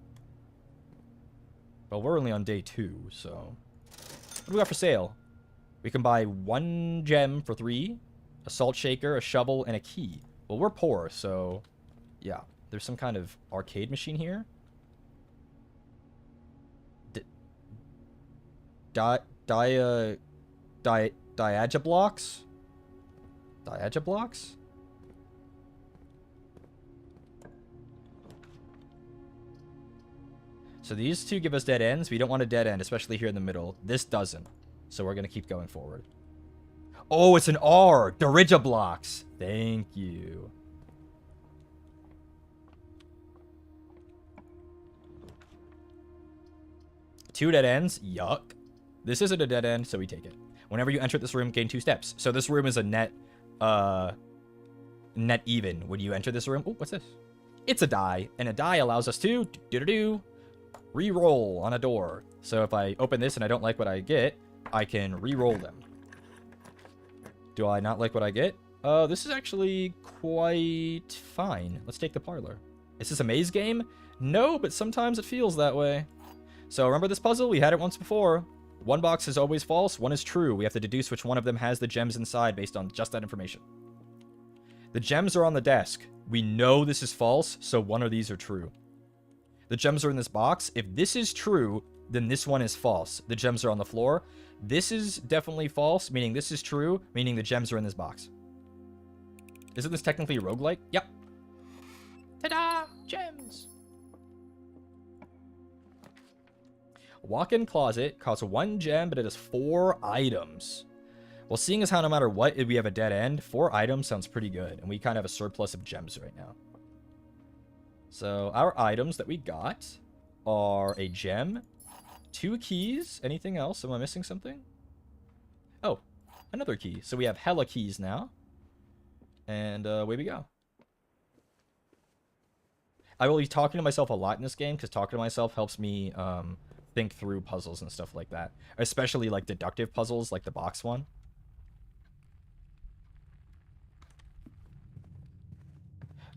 Well, we're only on day 2, so... What do we got for sale? We can buy 1 gem for 3, a salt shaker, a shovel, and a key. Well, we're poor, so... Yeah. There's some kind of arcade machine here. Diajablocks? Diajablocks? So these two give us dead ends. We don't want a dead end, especially here in the middle. This doesn't. So we're going to keep going forward. Oh, it's an R. Dirigiblocks. Thank you. Two dead ends. Yuck. This isn't a dead end, so we take it. Whenever you enter this room, gain 2 steps. So this room is a net even when you enter this room. Oh, what's this? It's a die, and a die allows us to re-roll on a door. So if I open this and I don't like what I get, I can re-roll them. Do I not like what I get? This is actually quite fine. Let's take the parlor. Is this a maze game? No, but sometimes it feels that way. So remember this puzzle? We had it once before. 1 box is always false, 1 is true. We have to deduce which one of them has the gems inside based on just that information. The gems are on the desk. We know this is false, so 1 of these are true. The gems are in this box. If this is true, then this one is false. The gems are on the floor. This is definitely false, meaning this is true, meaning the gems are in this box. Isn't this technically a roguelike? Yep. Ta-da! Gems! Walk-in closet costs 1 gem, but it has 4 items. Well, seeing as how no matter what, we have a dead end, 4 items sounds pretty good. And we kind of have a surplus of gems right now. So our items that we got are a gem, 2 keys. Anything else? Am I missing something? Oh, another key. So we have hella keys now. And away we go. I will be talking to myself a lot in this game because talking to myself helps me think through puzzles and stuff like that. Especially like deductive puzzles like the box one.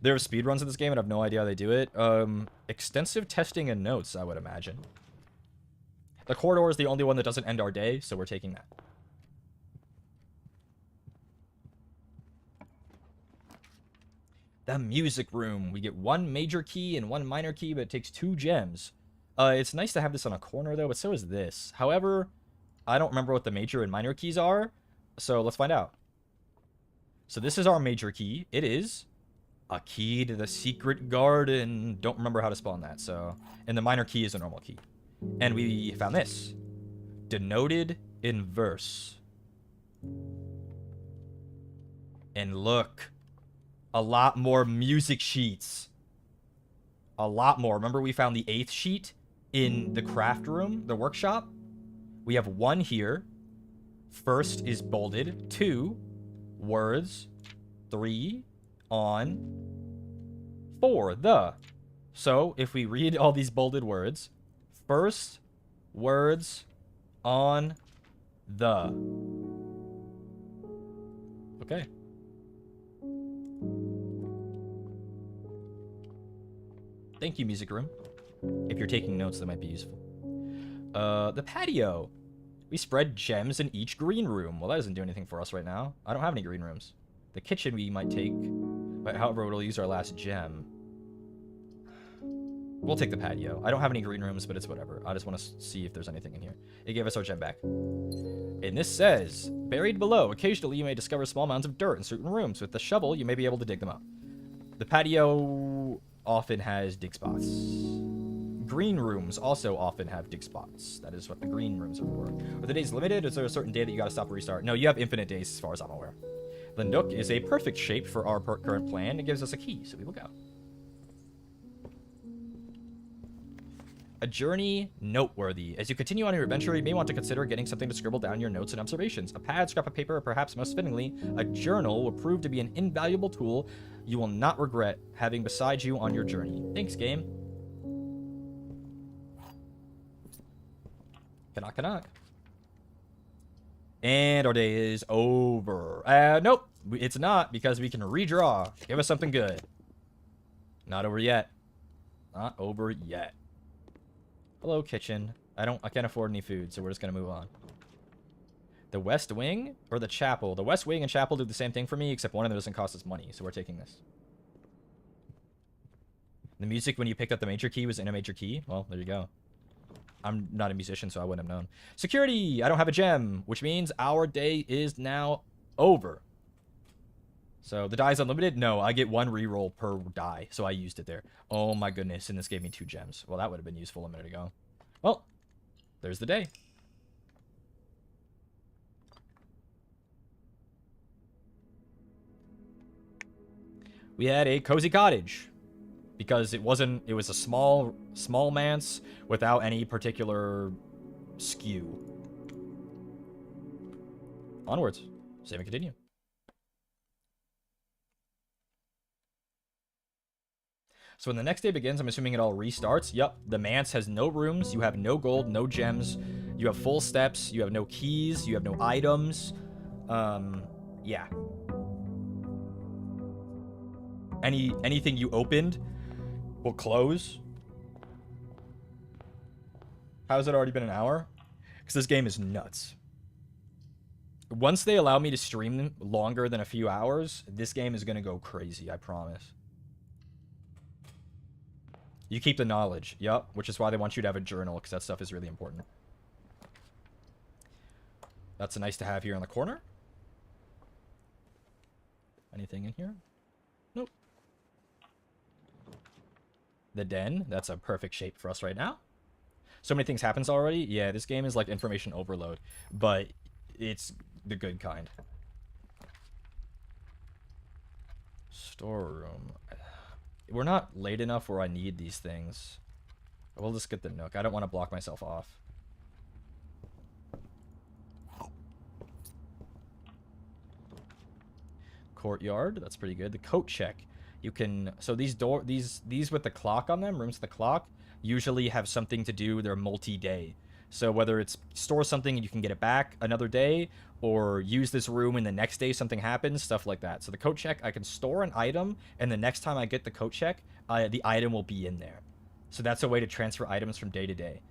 There are speedruns in this game and I have no idea how they do it. Extensive testing and notes, I would imagine. The corridor is the only one that doesn't end our day, so we're taking that. The music room. We get 1 major key and 1 minor key, but it takes 2 gems. It's nice to have this on a corner, though, but so is this. However, I don't remember what the major and minor keys are, so let's find out. So this is our major key. It is a key to the secret garden. Don't remember how to spell that, so... And the minor key is a normal key. And we found this. Denoted in verse. And look. A lot more music sheets. A lot more. Remember we found the 8th sheet in the craft room, the workshop? We have 1 here. First is bolded. 2, words. 3, on. 4, the. So, if we read all these bolded words, first, words, on, the. Okay. Thank you, music room. If you're taking notes, that might be useful. The patio. We spread gems in each green room. Well, that doesn't do anything for us right now. I don't have any green rooms. The kitchen we might take, but however, we'll use our last gem. We'll take the patio. I don't have any green rooms, but it's whatever. I just want to see if there's anything in here. It gave us our gem back. And this says, buried below, occasionally you may discover small mounds of dirt in certain rooms. With the shovel, you may be able to dig them up. The patio often has dig spots. Green rooms also often have dig spots. That is what the green rooms are for. Are the days limited? Is there a certain day that you gotta stop or restart? No, you have infinite days as far as I'm aware. The nook is a perfect shape for our current plan. It gives us a key, so we will go. A journey noteworthy. As you continue on your adventure, you may want to consider getting something to scribble down your notes and observations. A pad, scrap of paper, or perhaps most fittingly, a journal will prove to be an invaluable tool you will not regret having beside you on your journey. Thanks, game. Knock, knock. And our day is over. Nope, it's not, because we can redraw. Give us something good. Not over yet. Not over yet. Hello, kitchen. I can't afford any food, so we're just gonna move on. The West Wing or the Chapel? The West Wing and Chapel do the same thing for me, except one of them doesn't cost us money, so we're taking this. The music when you picked up the major key was in a major key. Well, there you go. I'm not a musician, so I wouldn't have known. Security! I don't have a gem, which means our day is now over. So, the die is unlimited? No, I get 1 reroll per die, so I used it there. Oh my goodness, and this gave me 2 gems. Well, that would have been useful a minute ago. Well, there's the day. We had a cozy cottage. Because it was a small manse without any particular skew. Onwards. Save and continue. So when the next day begins, I'm assuming it all restarts. Yep, the manse has no rooms, you have no gold, no gems, you have full steps, you have no keys, you have no items. Yeah. Anything you opened will close. How has it already been an hour? Because this game is nuts. Once they allow me to stream longer than a few hours, this game is going to go crazy, I promise. You keep the knowledge. Yep, which is why they want you to have a journal, because that stuff is really important. That's nice to have here in the corner. Anything in here? Nope. The den, that's a perfect shape for us right now. So many things happens already. Yeah, this game is like information overload, but it's the good kind. Storeroom. We're not late enough where I need these things. We'll just get the nook. I don't want to block myself off. Courtyard, that's pretty good. The coat check. You can, so these with the clock on them, rooms with the clock, usually have something to do, they're multi-day. So whether it's store something and you can get it back another day, or use this room and the next day something happens, stuff like that. So the coat check, I can store an item, and the next time I get the coat check, the item will be in there. So that's a way to transfer items from day to day.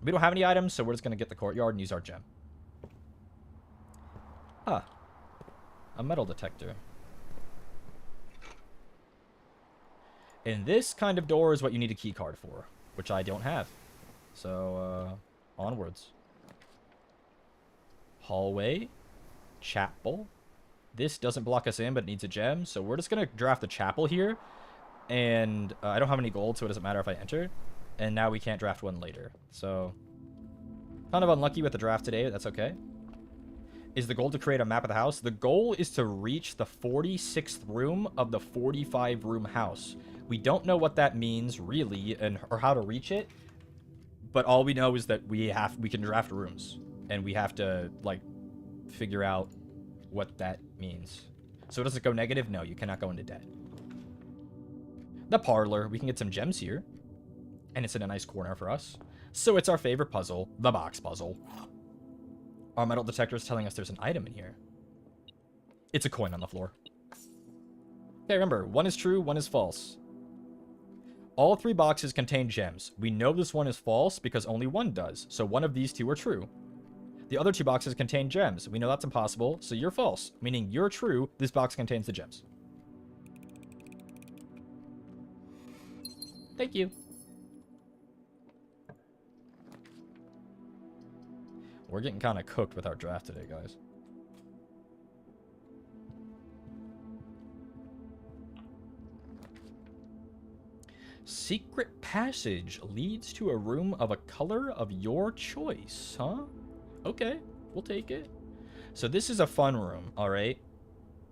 We don't have any items, so we're just going to get the courtyard and use our gem. Huh. A metal detector. And this kind of door is what you need a key card for, which I don't have. So, onwards. Hallway. Chapel. This doesn't block us in, but it needs a gem. So we're just going to draft the chapel here. And I don't have any gold, so it doesn't matter if I enter. And now we can't draft one later. So, kind of unlucky with the draft today. That's okay. Is the goal to create a map of the house? The goal is to reach the 46th room of the 45-room house. We don't know what that means, really, or how to reach it. But all we know is that we can draft rooms. And we have to, like, figure out what that means. So does it go negative? No, you cannot go into debt. The parlor. We can get some gems here. And it's in a nice corner for us. So it's our favorite puzzle, the box puzzle. Our metal detector is telling us there's an item in here. It's a coin on the floor. Okay, remember, one is true, one is false. All 3 boxes contain gems. We know this one is false because only one does, so one of these 2 are true. The other 2 boxes contain gems. We know that's impossible, so you're false, meaning you're true, this box contains the gems. Thank you. We're getting kind of cooked with our draft today, guys. Secret passage leads to a room of a color of your choice, huh? Okay, we'll take it. So this is a fun room, all right?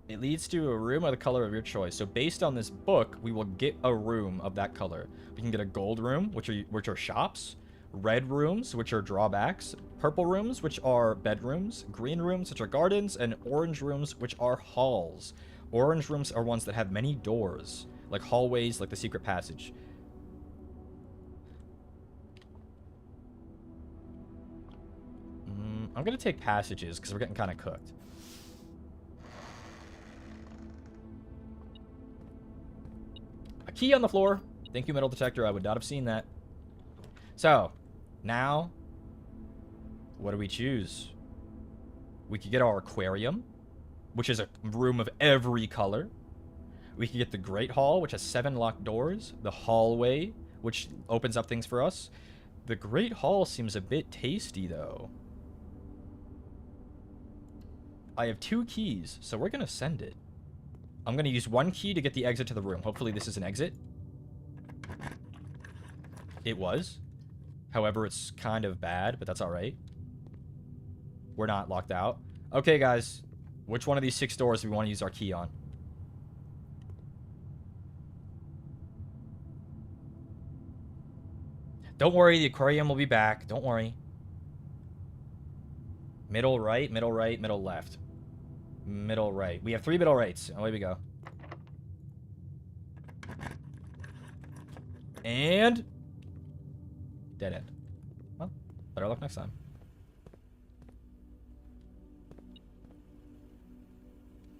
It leads to a room of the color of your choice. So based on this book, we will get a room of that color. We can get a gold room, which are shops. Red rooms, which are drawbacks, purple rooms, which are bedrooms, green rooms, which are gardens, and orange rooms, which are halls. Orange rooms are ones that have many doors, like hallways, like the secret passage. I'm going to take passages, because we're getting kind of cooked. A key on the floor. Thank you, metal detector. I would not have seen that. So, now, what do we choose? We could get our aquarium, which is a room of every color. We could get the Great Hall, which has 7 locked doors. The hallway, which opens up things for us. The Great Hall seems a bit tasty, though. I have 2 keys, so we're going to send it. I'm going to use 1 key to get the exit to the room. Hopefully this is an exit. It was. However, it's kind of bad, but that's alright. We're not locked out. Okay, guys. Which one of these 6 doors do we want to use our key on? Don't worry, the aquarium will be back. Don't worry. Middle right, middle right, middle left. Middle right. We have 3 middle rights. Away we go. And... dead end. Well, better luck next time.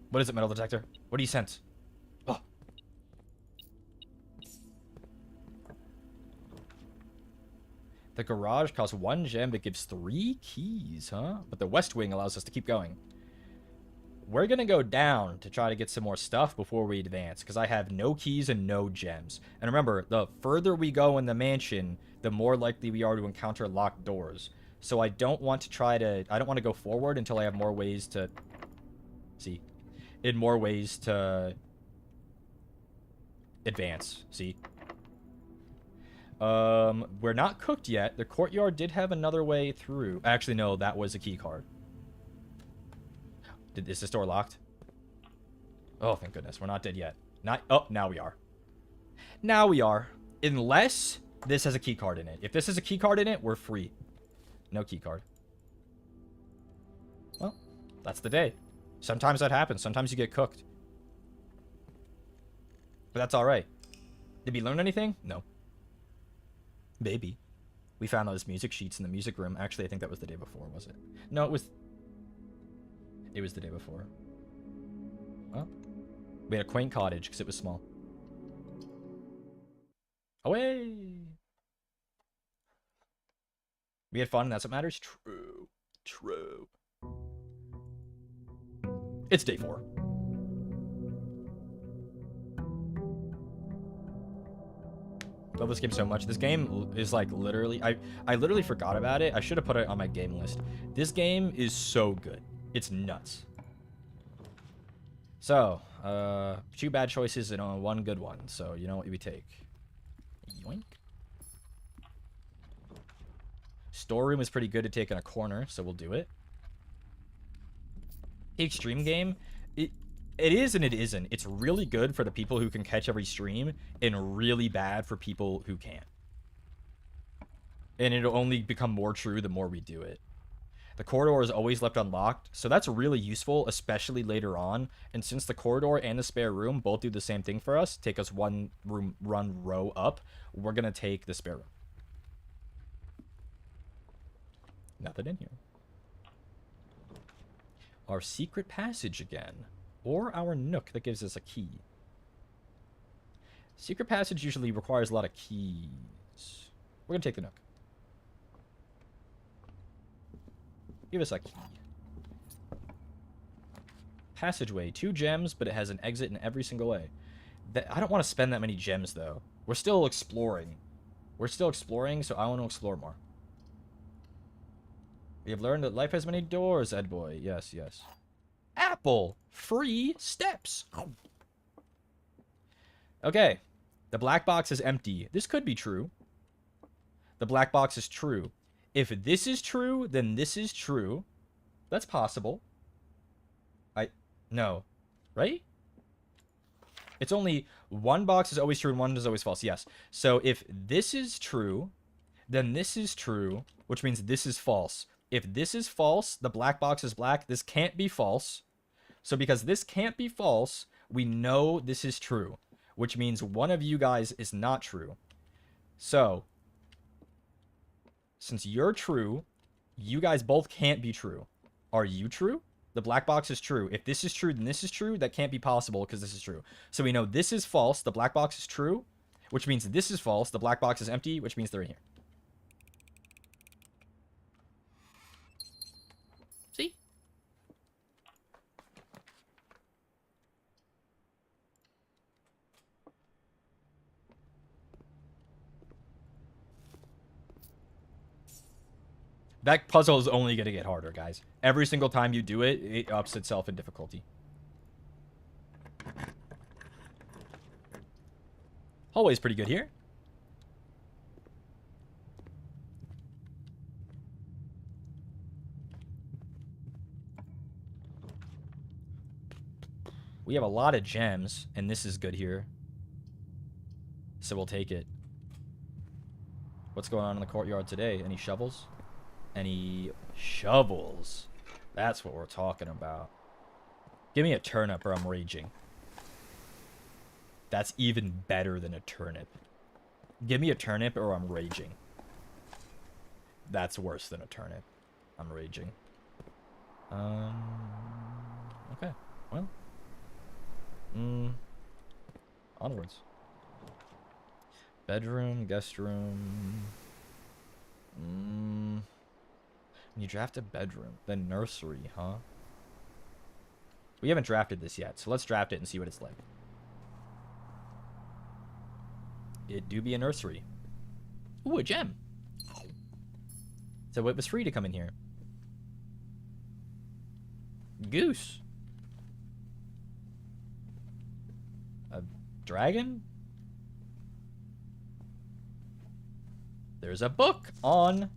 What is it, metal detector? What do you sense? Oh. The garage costs 1 gem but gives 3 keys, huh? But the west wing allows us to keep going. We're going to go down to try to get some more stuff before we advance, because I have no keys and no gems. And remember, the further we go in the mansion, the more likely we are to encounter locked doors. So I don't want to go forward until I have more ways to... see? In more ways to... advance. See? We're not cooked yet. The courtyard did have another way through. Actually, no, that was a key card. Is this door locked? Oh, thank goodness. We're not dead yet. Oh, now we are. Now we are. Unless this has a key card in it. If this has a key card in it, we're free. No key card. Well, that's the day. Sometimes that happens. Sometimes you get cooked. But that's alright. Did we learn anything? No. Maybe. We found those music sheets in the music room. Actually, I think that was the day before, was it? No, it was... it was the day before. Well, we had a quaint cottage because it was small. Away! We had fun, and that's what matters? True. True. It's day 4. Love this game so much. This game is like literally, I literally forgot about it. I should have put it on my game list. This game is so good. It's nuts. So, 2 bad choices and 1 good one. So, you know what we take? Yoink. Storeroom is pretty good to take in a corner, so we'll do it. The extreme game, it is and it isn't. It's really good for the people who can catch every stream and really bad for people who can't. And it'll only become more true the more we do it. The corridor is always left unlocked, so that's really useful, especially later on. And since the corridor and the spare room both do the same thing for us, take us 1 row up, we're going to take the spare room. Nothing in here. Our secret passage again. Or our nook that gives us a key. Secret passage usually requires a lot of keys. We're going to take the nook. Give us a key. Passageway. 2 gems, but it has an exit in every single way. I don't want to spend that many gems, though. We're still exploring. So I want to explore more. We have learned that life has many doors, Ed boy. Yes, yes. Apple! Free steps! Okay. The black box is empty. This could be true. The black box is true. If this is true, then this is true. That's possible. No. Right? It's only 1 box is always true and 1 is always false. Yes. So if this is true, then this is true, which means this is false. If this is false, the black box is black. This can't be false. So because this can't be false, we know this is true, which means one of you guys is not true. So, since you're true, you guys both can't be true. Are you true? The black box is true. If this is true, then this is true. That can't be possible because this is true. So we know this is false. The black box is true, which means this is false. The black box is empty, which means they're in here. See? That puzzle is only going to get harder, guys. Every single time you do it, it ups itself in difficulty. Hallway's pretty good here. We have a lot of gems, and this is good here. So we'll take it. What's going on in the courtyard today? Any shovels? Any shovels? That's what we're talking about. Give me a turnip or I'm raging. That's even better than a turnip. Give me a turnip or I'm raging. That's worse than a turnip. I'm raging. Okay. Well. Onwards. Bedroom, guest room. You draft a bedroom. Then nursery, huh? We haven't drafted this yet, so let's draft it and see what it's like. It do be a nursery. Ooh, a gem. So it was free to come in here. Goose. A dragon? There's a book on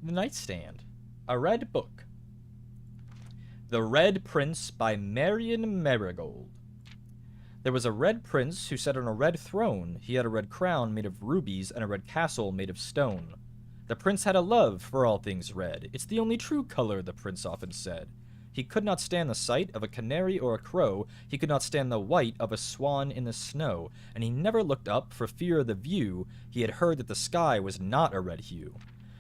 the nightstand. A red book. The Red Prince by Marion Marigold. There was a red prince who sat on a red throne. He had a red crown made of rubies and a red castle made of stone. The prince had a love for all things red. It's the only true color, the prince often said. He could not stand the sight of a canary or a crow. He could not stand the white of a swan in the snow. And he never looked up for fear of the view. He had heard that the sky was not a red hue.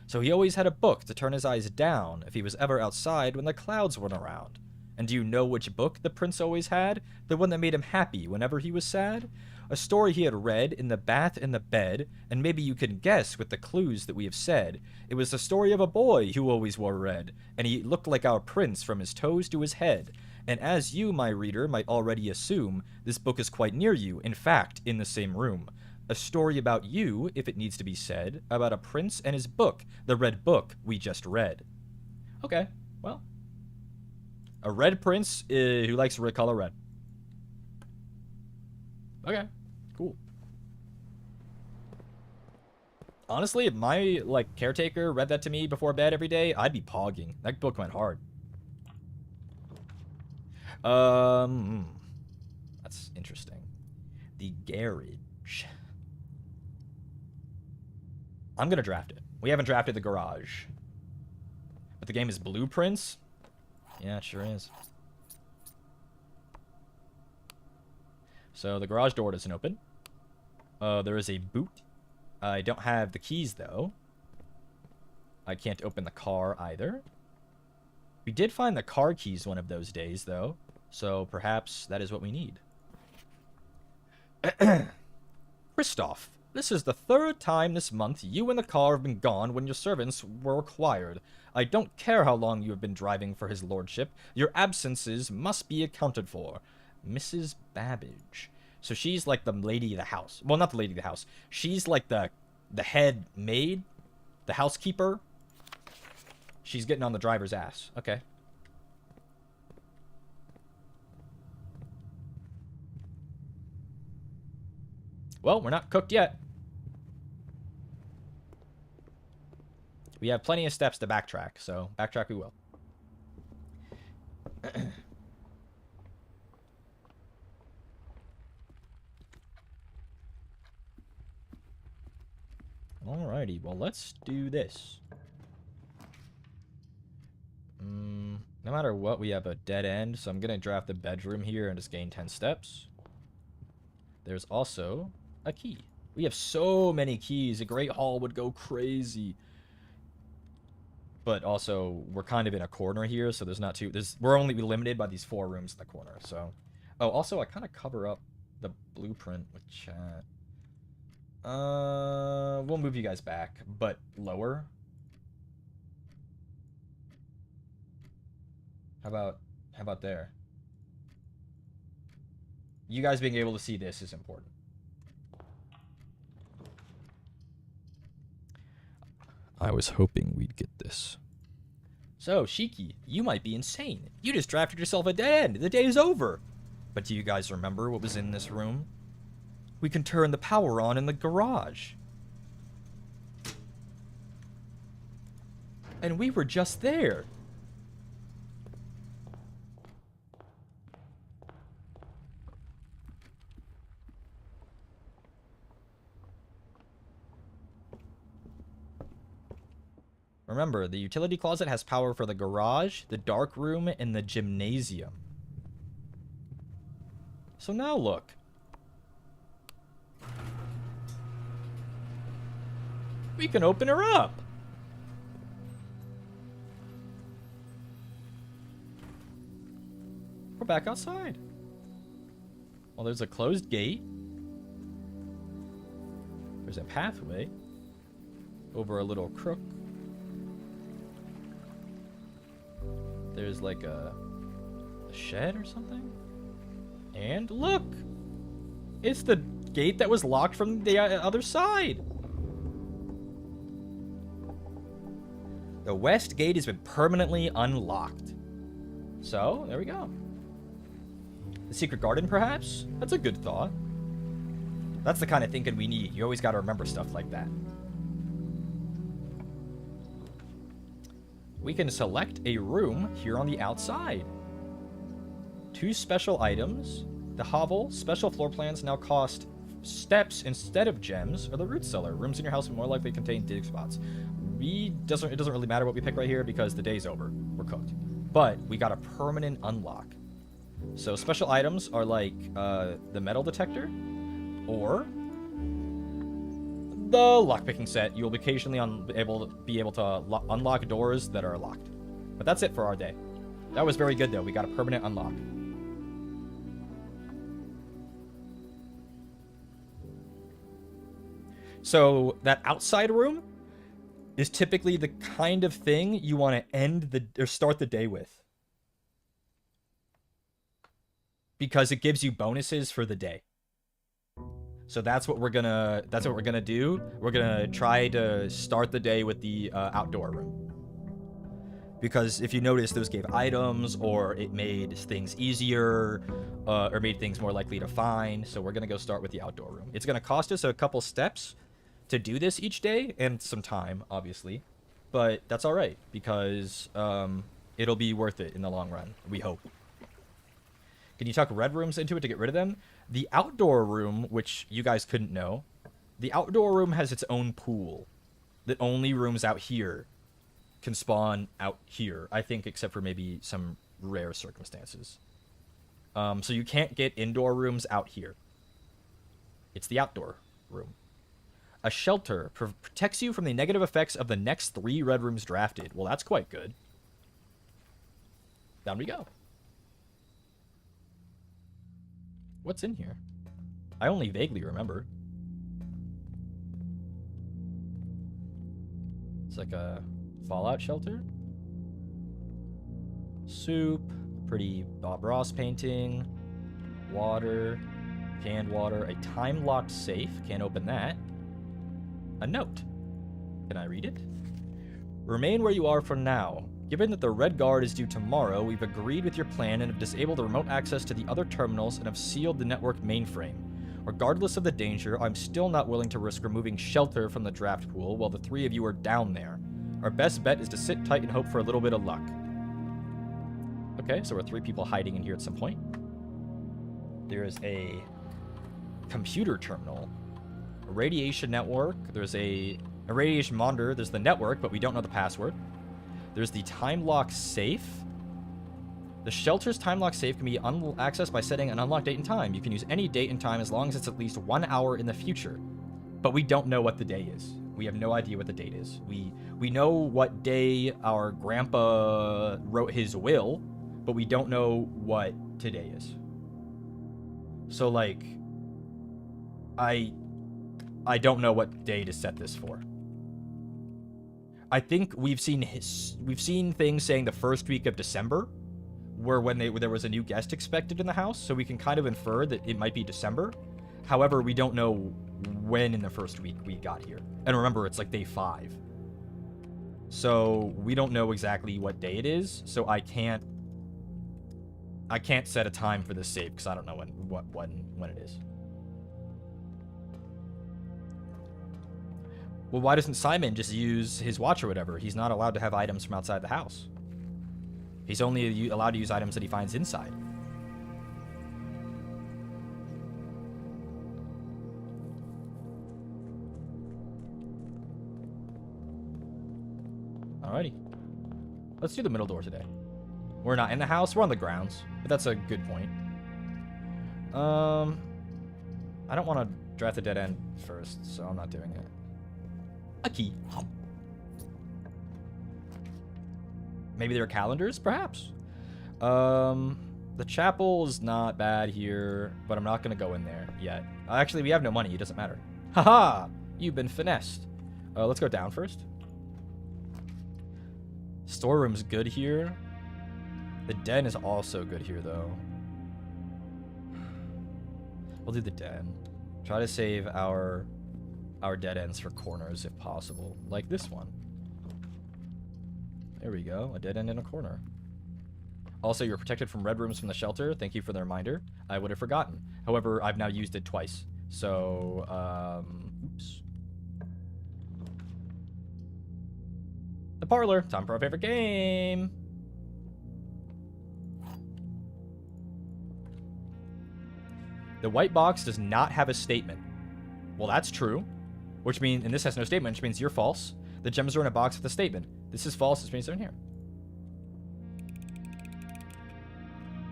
So he always had a book to turn his eyes down if he was ever outside when the clouds weren't around. And do you know which book the prince always had? The one that made him happy whenever he was sad? A story he had read in the bath and the bed, and maybe you can guess with the clues that we have said. It was the story of a boy who always wore red, and he looked like our prince from his toes to his head. And as you, my reader, might already assume, this book is quite near you, in fact, in the same room. A story about you, if it needs to be said, about a prince and his book, the red book we just read. Okay, well. A red prince who likes to color red. Okay, cool. Honestly, if my, like, caretaker read that to me before bed every day, I'd be pogging. That book went hard. That's interesting. The garage. I'm gonna draft it. We haven't drafted the garage. But the game is blueprints? Yeah, it sure is. So the garage door doesn't open. There is a boot. I don't have the keys, though. I can't open the car, either. We did find the car keys one of those days, though. So perhaps that is what we need. Christoph, this is the 3rd time this month you and the car have been gone when your servants were required. I don't care how long you have been driving for his lordship. Your absences must be accounted for. Mrs. Babbage. So she's like the lady of the house. Well, not the lady of the house. She's like the head maid, the housekeeper. She's getting on the driver's ass. Okay. Well, we're not cooked yet. We have plenty of steps to backtrack, so backtrack we will. Alrighty, well, let's do this. No matter what, we have a dead end, so I'm going to draft the bedroom here and just gain 10 steps. There's also a key. We have so many keys. A Great Hall would go crazy. But also, we're kind of in a corner here, so there's not too... we're only limited by these 4 rooms in the corner, so... Oh, also, I kind of cover up the blueprint with chat. We'll move you guys back, but lower. How about there? You guys being able to see this is important. I was hoping we'd get this. So, Shiki, you might be insane. You just drafted yourself a dead end. The day is over. But do you guys remember what was in this room? We can turn the power on in the garage. And we were just there. Remember, the utility closet has power for the garage, the dark room, and the gymnasium. So now look. We can open her up. We're back outside. Well, there's a closed gate. There's a pathway over a little crook. There's like a shed or something. And look! It's the gate that was locked from the other side. The west gate has been permanently unlocked. So, there we go. The secret garden, perhaps? That's a good thought. That's the kind of thinking we need. You always gotta remember stuff like that. We can select a room here on the outside. 2 special items. The hovel, special floor plans now cost steps instead of gems, or the root cellar. Rooms in your house will more likely contain dig spots. It doesn't really matter what we pick right here because the day's over. We're cooked. But we got a permanent unlock. So special items are like the metal detector or the lockpicking set. You will occasionally be able to unlock doors that are locked. But that's it for our day. That was very good though. We got a permanent unlock. So that outside room is typically the kind of thing you want to start the day with. Because it gives you bonuses for the day. So that's what we're gonna do. We're gonna try to start the day with the outdoor room. Because if you notice, those gave items, or it made things easier, or made things more likely to find. So we're gonna go start with the outdoor room. It's gonna cost us a couple steps to do this each day, and some time, obviously. But that's all right, because it'll be worth it in the long run, we hope. Can you tuck red rooms into it to get rid of them? The outdoor room, which you guys couldn't know, the outdoor room has its own pool that only rooms out here can spawn out here, I think, except for maybe some rare circumstances. So you can't get indoor rooms out here. It's the outdoor room. A shelter protects you from the negative effects of the next 3 red rooms drafted. Well, that's quite good. Down we go. What's in here? I only vaguely remember. It's like a Fallout shelter. Soup. Pretty Bob Ross painting. Water. Canned water. A time-locked safe. Can't open that. A note. Can I read it? Remain where you are for now. Given that the Red Guard is due tomorrow, we've agreed with your plan and have disabled the remote access to the other terminals and have sealed the network mainframe. Regardless of the danger, I'm still not willing to risk removing shelter from the draft pool while the 3 of you are down there. Our best bet is to sit tight and hope for a little bit of luck. Okay, so we're 3 people hiding in here at some point. There is a computer terminal. A radiation network. There's a radiation monitor. There's the network, but we don't know the password. There's the time lock safe. The shelter's time lock safe can be accessed by setting an unlocked date and time. You can use any date and time as long as it's at least 1 hour in the future. But we don't know what the day is. We have no idea what the date is. We know what day our grandpa wrote his will, but we don't know what today is. So, like, I don't know what day to set this for. I think we've seen things saying the first week of December, where there was a new guest expected in the house, so we can kind of infer that it might be December. However, we don't know when in the first week we got here. And remember, it's like day 5. So we don't know exactly what day it is, so I can't set a time for this save because I don't know when it is. Well, why doesn't Simon just use his watch or whatever? He's not allowed to have items from outside the house. He's only allowed to use items that he finds inside. Alrighty. Let's do the middle door today. We're not in the house, we're on the grounds. But that's a good point. I don't want to draft the dead end first, so I'm not doing it. A key. Maybe there are calendars, perhaps. The chapel is not bad here, but I'm not going to go in there yet. Actually, we have no money. It doesn't matter. Haha! You've been finessed. Let's go down first. Storeroom's good here. The den is also good here, though. We'll do the den. Try to save our dead ends for corners if possible, like this one. There we go, a dead end in a corner. Also, you're protected from red rooms from the shelter. Thank you for the reminder. I would have forgotten. However, I've now used it twice. So, oops. The parlor. Time for our favorite game. The white box does not have a statement. Well, that's true. Which means, and this has no statement, which means you're false. The gems are in a box with a statement. This is false, which means they're in here.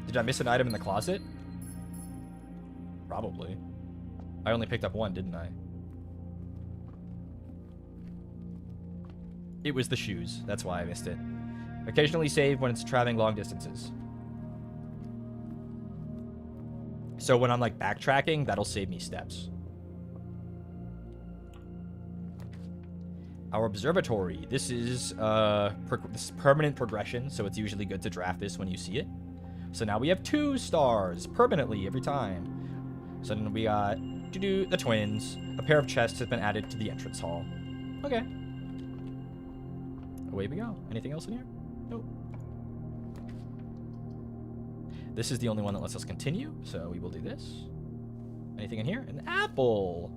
Did I miss an item in the closet? Probably. I only picked up one, didn't I? It was the shoes. That's why I missed it. Occasionally save when it's traveling long distances. So when I'm like backtracking, that'll save me steps. Our observatory. This is permanent progression, so it's usually good to draft this when you see it. So now we have 2 stars permanently every time. So then we got The twins. A pair of chests has been added to the entrance hall. Okay. Away we go. Anything else in here? Nope. This is the only one that lets us continue, so we will do this. Anything in here? An apple!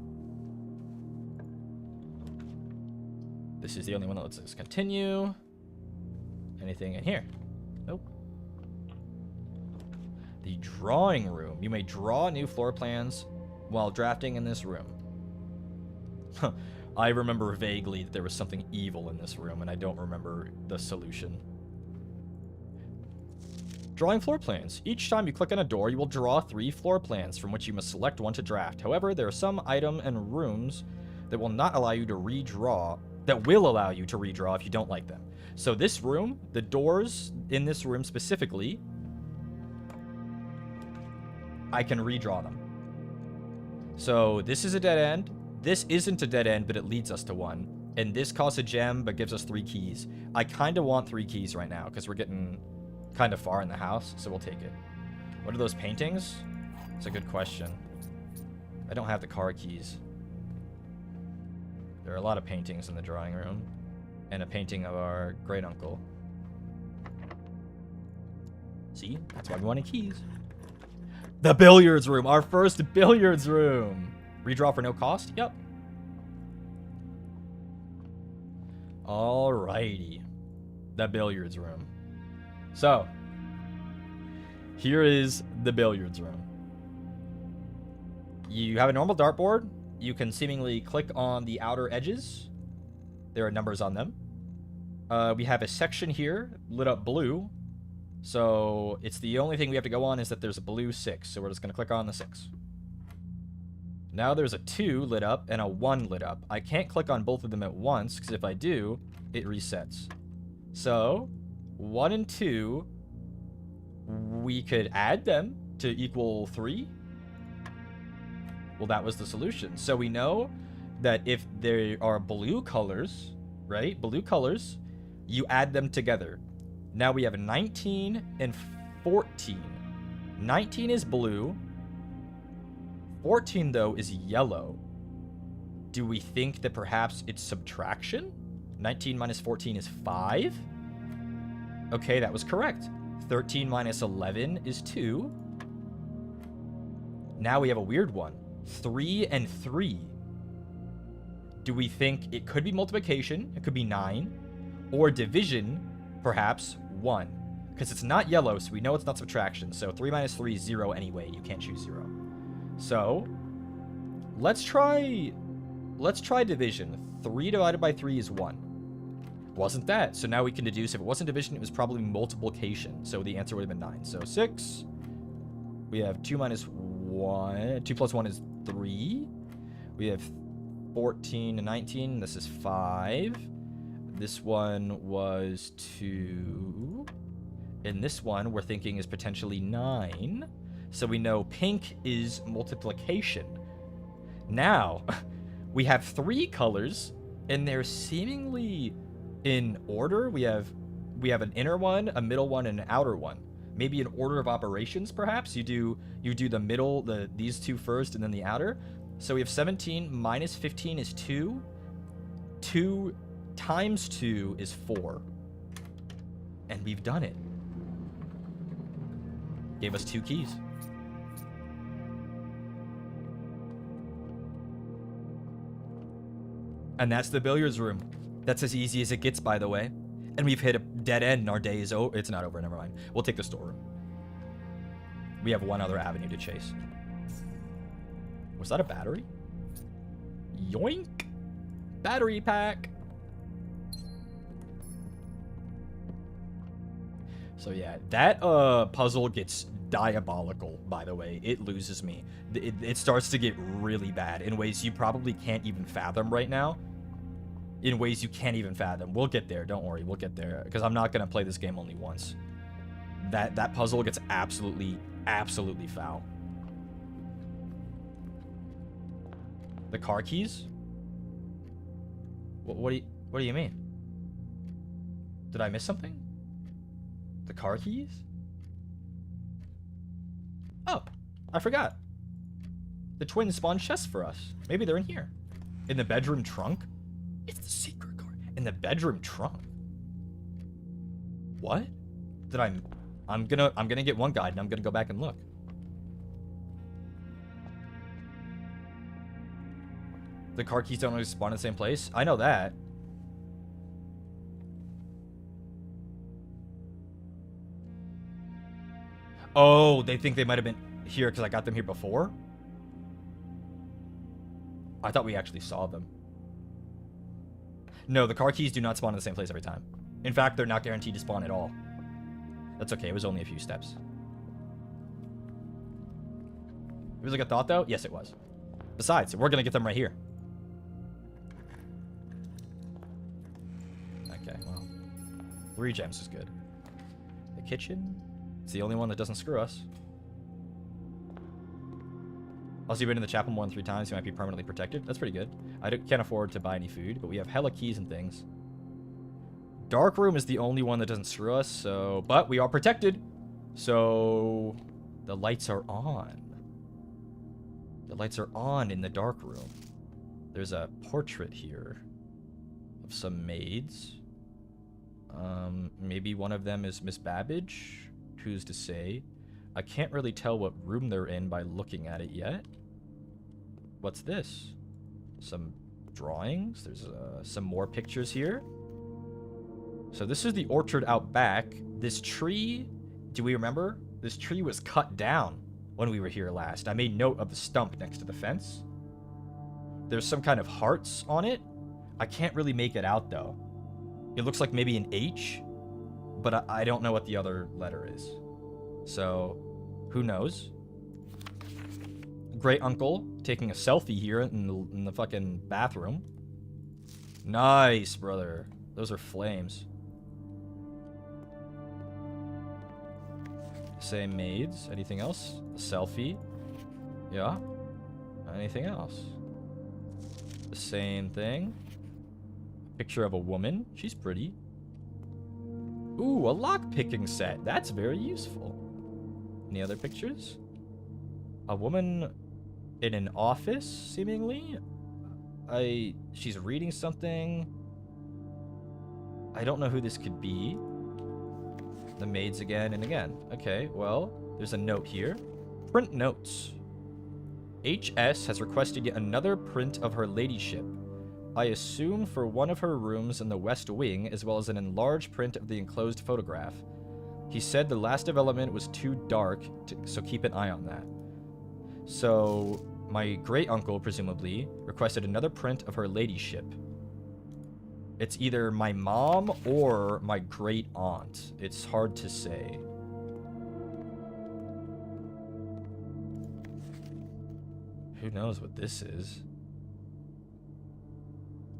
This is the only one that lets us continue. Anything in here? Nope. The drawing room. You may draw new floor plans while drafting in this room. I remember vaguely that there was something evil in this room, and I don't remember the solution. Drawing floor plans. Each time you click on a door, you will draw 3 floor plans from which you must select one to draft. However, there are some item and rooms that will not allow you to redraw, that will allow you to redraw if you don't like them. So this room, the doors in this room specifically, I can redraw them. So this is a dead end. This isn't a dead end, but it leads us to one. And this costs a gem, but gives us 3 keys. I kind of want 3 keys right now, because we're getting kind of far in the house, so we'll take it. What are those paintings? It's a good question. I don't have the car keys. There are a lot of paintings in the drawing room. And a painting of our great-uncle. See? That's why we wanted keys. The billiards room! Our first billiards room! Redraw for no cost? Yep. Alrighty. The billiards room. So, here is the billiards room. You have a normal dartboard. You can seemingly click on the outer edges. There are numbers on them. We have a section here lit up blue. So, it's the only thing we have to go on is that there's a blue 6. So, we're just going to click on the 6. Now there's a 2 lit up and a 1 lit up. I can't click on both of them at once, because if I do, it resets. So, 1 and 2, we could add them to equal 3. Well, that was the solution. So we know that if there are blue colors, right? Blue colors, you add them together. Now we have 19 and 14. 19 is blue. 14, though, is yellow. Do we think that perhaps it's subtraction? 19 minus 14 is 5? Okay, that was correct. 13 minus 11 is 2. Now we have a weird one. 3 and 3. Do we think it could be multiplication? It could be 9. Or division, perhaps 1. Because it's not yellow, so we know it's not subtraction. So 3 minus 3 is 0 anyway. You can't choose 0. So, let's try division. 3 divided by 3 is 1. Wasn't that? So now we can deduce if it wasn't division, it was probably multiplication. So the answer would have been 9. So 6. We have 2 minus 1. 2 plus 1 is 3. We have 14 and 19. This is 5. This one was 2. And this one we're thinking is potentially 9. So we know pink is multiplication. Now, we have 3 colors, and they're seemingly in order. We have an inner one, a middle one, and an outer one. Maybe an order of operations, perhaps. You do the middle, these 2 first, and then the outer. So we have 17 minus 15 is 2. 2 times 2 is 4. And we've done it. Gave us 2 keys. And that's the billiards room. That's as easy as it gets, by the way. And we've hit a dead end and our day is over. It's not over, never mind. We'll take the storeroom. We have one other avenue to chase. Was that a battery? Yoink! Battery pack! So yeah, that puzzle gets diabolical, by the way. It loses me. It starts to get really bad in ways you probably can't even fathom right now. In ways you can't even fathom. We'll get there, don't worry, we'll get there. Because I'm not going to play this game only once. That puzzle gets absolutely foul. The car keys? What do you mean? Did I miss something? The car keys? Oh, I forgot. The twins spawned chests for us. Maybe they're in here. In the bedroom trunk? It's the secret card. In the bedroom trunk. What? Did I'm gonna get one guide and I'm gonna go back and look. The car keys don't always spawn in the same place. I know that. Oh, they think they might have been here because I got them here before? I thought we actually saw them. No, the car keys do not spawn in the same place every time. In fact, they're not guaranteed to spawn at all. That's okay, it was only a few steps. It was like a thought, though? Yes, it was. Besides, we're gonna get them right here. Okay, well. 3 gems is good. The kitchen? It's the only one that doesn't screw us. Also, you've been in the chapel more than 3 times, you might be permanently protected. That's pretty good. Can't afford to buy any food, but we have hella keys and things. Dark room is the only one that doesn't screw us, so... But we are protected! So... The lights are on. The lights are on in the dark room. There's a portrait here of some maids. Maybe one of them is Miss Babbage? Who's to say? I can't really tell what room they're in by looking at it yet. What's this? Some drawings? There's some more pictures here. So this is the orchard out back. This tree, do we remember? This tree was cut down when we were here last. I made note of the stump next to the fence. There's some kind of hearts on it. I can't really make it out though. It looks like maybe an H, but I don't know what the other letter is. So, who knows? Great uncle taking a selfie here in the fucking bathroom. Nice, brother. Those are flames. Same maids. Anything else? A selfie. Yeah. Anything else? The same thing. Picture of a woman. She's pretty. Ooh, a lock-picking set. That's very useful. Any other pictures? A woman in an office, seemingly? She's reading something. I don't know who this could be. The maids again and again. Okay, well, there's a note here. Print notes. HS has requested yet another print of her ladyship. I assume for one of her rooms in the west wing, as well as an enlarged print of the enclosed photograph. He said the last development was too dark, so keep an eye on that. So, my great-uncle, presumably, requested another print of her ladyship. It's either my mom or my great-aunt. It's hard to say. Who knows what this is?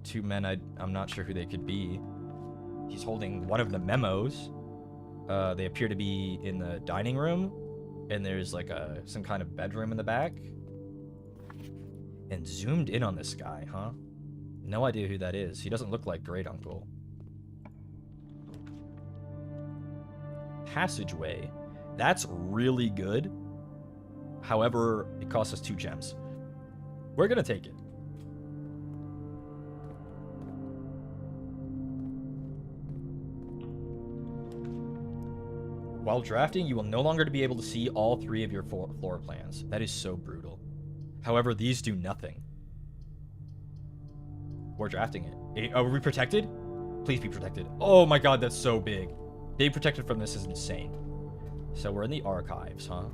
2 men, I'm not sure who they could be. He's holding one of the memos. They appear to be in the dining room, and there's like some kind of bedroom in the back. And zoomed in on this guy, huh? No idea who that is. He doesn't look like great uncle. Passageway. That's really good. However, it costs us 2 gems. We're gonna take it. While drafting, you will no longer be able to see all 3 of your floor plans. That is so brutal. However, these do nothing. We're drafting it. Are we protected? Please be protected. Oh my god, that's so big. Being protected from this is insane. So we're in the archives, huh?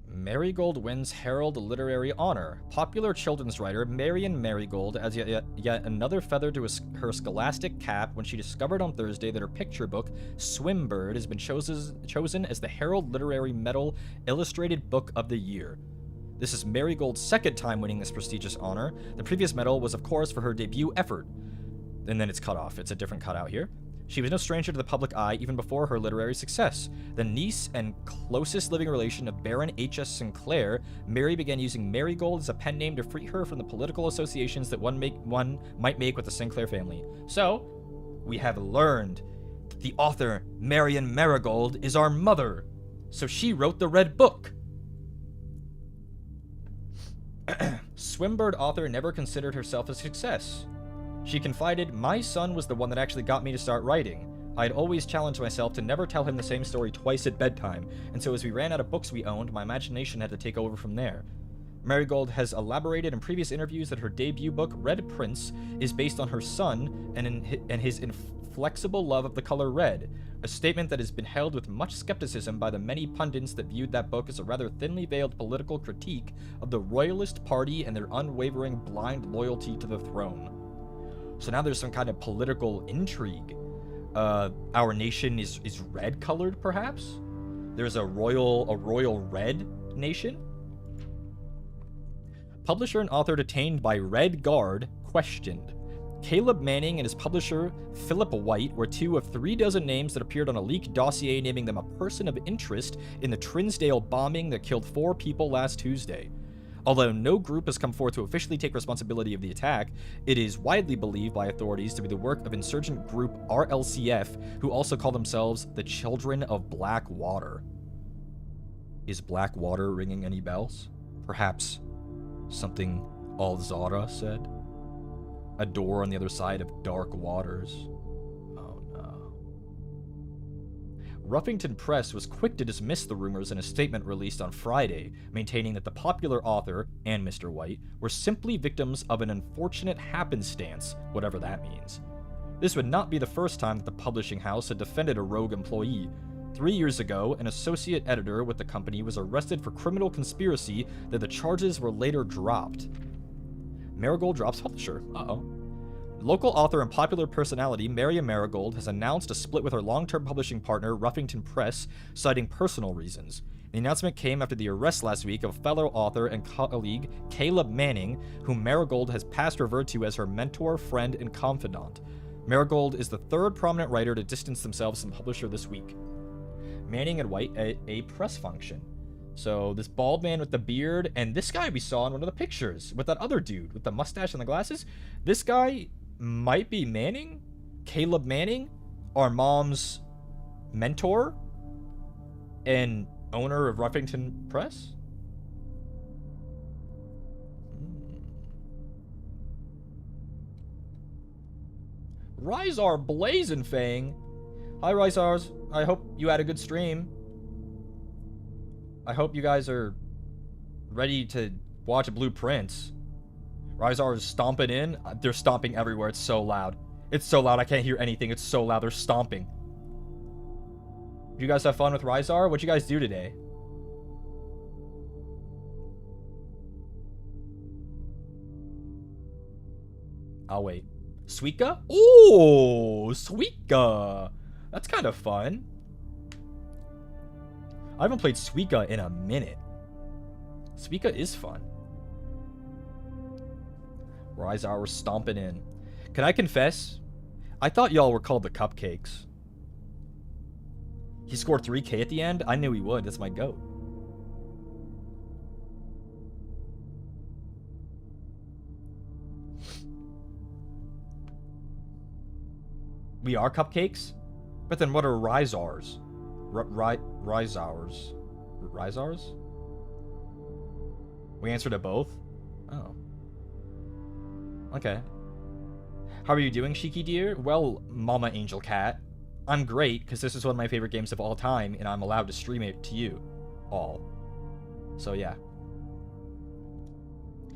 Marigold wins Herald Literary Honor. Popular children's writer Marion Marigold adds yet another feather to her scholastic cap when she discovered on Thursday that her picture book, Swimbird, has been chosen as the Herald Literary Medal Illustrated Book of the Year. This is Marigold's 2nd time winning this prestigious honor. The previous medal was, of course, for her debut effort. And then it's cut off. It's a different cutout here. She was no stranger to the public eye even before her literary success. The niece and closest living relation of Baron H.S. Sinclair, Mary began using Marigold as a pen name to free her from the political associations that one might make with the Sinclair family. So, we have learned that the author, Marion Marigold, is our mother. So she wrote the Red Book. Swinburne author never considered herself a success. She confided, "My son was the one that actually got me to start writing. I had always challenged myself to never tell him the same story twice at bedtime, and so as we ran out of books we owned, my imagination had to take over from there." Marigold has elaborated in previous interviews that her debut book, Red Prince, is based on her son and his inflexible love of the color red, a statement that has been held with much skepticism by the many pundits that viewed that book as a rather thinly veiled political critique of the Royalist Party and their unwavering blind loyalty to the throne. So now there's some kind of political intrigue. Our nation is red-colored, perhaps? There's a royal red nation? Publisher and author detained by Red Guard questioned. Caleb Manning and his publisher, Philip White, were 2 of 3 dozen names that appeared on a leaked dossier naming them a person of interest in the Trinsdale bombing that killed 4 people last Tuesday. Although no group has come forth to officially take responsibility of the attack, it is widely believed by authorities to be the work of insurgent group RLCF, who also call themselves the Children of Black Water. Is Black Water ringing any bells? Perhaps something Alzara said? A door on the other side of dark waters. Oh no. Ruffington Press was quick to dismiss the rumors in a statement released on Friday, maintaining that the popular author, and Mr. White, were simply victims of an unfortunate happenstance, whatever that means. This would not be the first time that the publishing house had defended a rogue employee. 3 years ago, an associate editor with the company was arrested for criminal conspiracy, though the charges were later dropped. Marigold drops publisher. Uh-oh. Local author and popular personality Marion Marigold has announced a split with her long-term publishing partner, Ruffington Press, citing personal reasons. The announcement came after the arrest last week of fellow author and colleague Caleb Manning, whom Marigold has past referred to as her mentor, friend, and confidant. Marigold is the 3rd prominent writer to distance themselves from publisher this week. Manning and White at a press function. So this bald man with the beard, and this guy we saw in one of the pictures with that other dude with the mustache and the glasses. This guy might be Manning? Caleb Manning? Our mom's mentor? And owner of Ruffington Press? Rizar Blazenfang. Hi, Rizars. I hope you had a good stream. I hope you guys are ready to watch Blue Prince. Rizar is stomping in. They're stomping everywhere. It's so loud. It's so loud. I can't hear anything. It's so loud. They're stomping. Did you guys have fun with Rizar? What'd you guys do today? I'll wait. Suika? Ooh, Suika. That's kind of fun. I haven't played Suika in a minute. Suika is fun. Rizar, we're stomping in. Can I confess? I thought y'all were called the Cupcakes. He scored 3K at the end? I knew he would. That's my goat. We are Cupcakes? But then what are Rizars? Rizars? Rizars? We answered to both? Oh. Okay. How are you doing, Shiki dear? Well, Mama Angel Cat, I'm great, because this is one of my favorite games of all time, and I'm allowed to stream it to you all. So, yeah.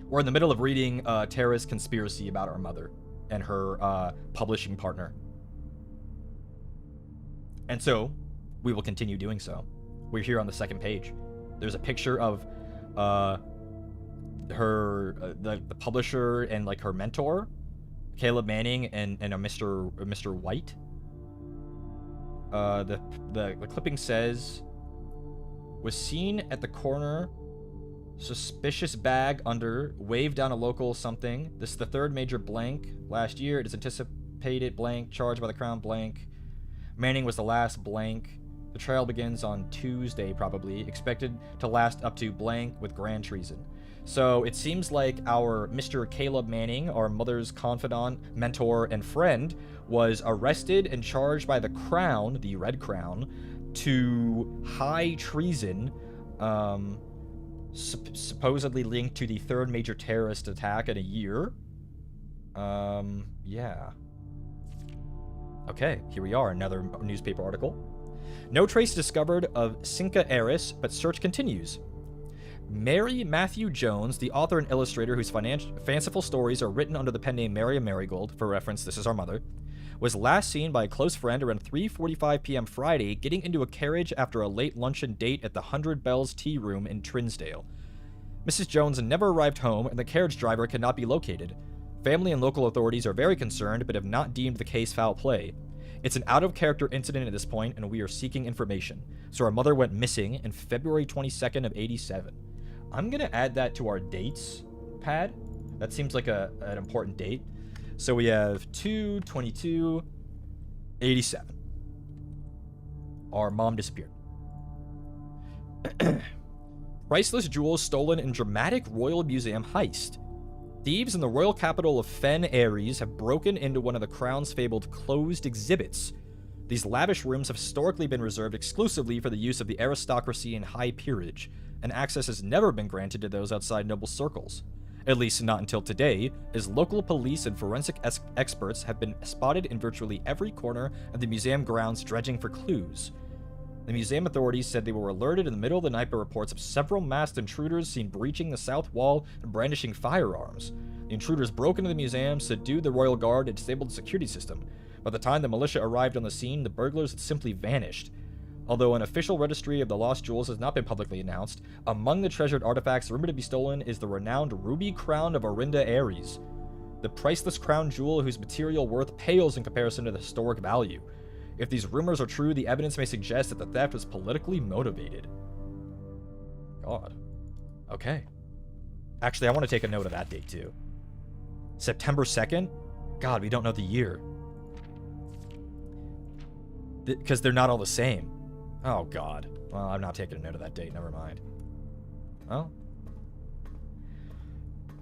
We're in the middle of reading Tara's conspiracy about our mother and her publishing partner. And so, we will continue doing so. We're here on the 2nd page. There's a picture of the publisher and like her mentor, Caleb Manning, and a Mr. White. The clipping says, was seen at the corner, suspicious bag under, waved down a local something. This is the 3rd major blank last year. It is anticipated blank, charged by the Crown blank. Manning was the last blank. The trial begins on Tuesday, probably. Expected to last up to blank with grand treason. So it seems like our Mr. Caleb Manning, our mother's confidant, mentor, and friend, was arrested and charged by the Crown, the Red Crown, to high treason, supposedly linked to the third major terrorist attack in a year. Yeah. Okay, here we are, another newspaper article. No trace discovered of Cinca heiress, but search continues. Mary Matthew Jones, the author and illustrator whose fanciful stories are written under the pen name Mary Marigold, for reference, this is our mother, was last seen by a close friend around 3:45 p.m. Friday, getting into a carriage after a late luncheon date at the 100 Bells Tea Room in Trinsdale. Mrs. Jones never arrived home, and the carriage driver cannot be located. Family and local authorities are very concerned, but have not deemed the case foul play. It's an out-of-character incident at this point, and we are seeking information. So our mother went missing in February 22nd of 87. I'm going to add that to our dates pad. That seems like an important date. So we have 2/22/87. Our mom disappeared. Priceless jewels stolen in dramatic Royal Museum heist. Thieves in the royal capital of Fen Ares have broken into one of the Crown's fabled closed exhibits. These lavish rooms have historically been reserved exclusively for the use of the aristocracy and high peerage, and access has never been granted to those outside noble circles. At least not until today, as local police and forensic experts have been spotted in virtually every corner of the museum grounds dredging for clues. The museum authorities said they were alerted in the middle of the night by reports of several masked intruders seen breaching the south wall and brandishing firearms. The intruders broke into the museum, subdued the royal guard, and disabled the security system. By the time the militia arrived on the scene, the burglars had simply vanished. Although an official registry of the lost jewels has not been publicly announced, among the treasured artifacts rumored to be stolen is the renowned ruby crown of Orinda Ares, the priceless crown jewel whose material worth pales in comparison to the historic value. If these rumors are true, the evidence may suggest that the theft was politically motivated. God. Okay. Actually, I want to take a note of that date, too. September 2nd? God, we don't know the year. Because they're not all the same. Oh, God. Well, I'm not taking a note of that date. Never mind. Well.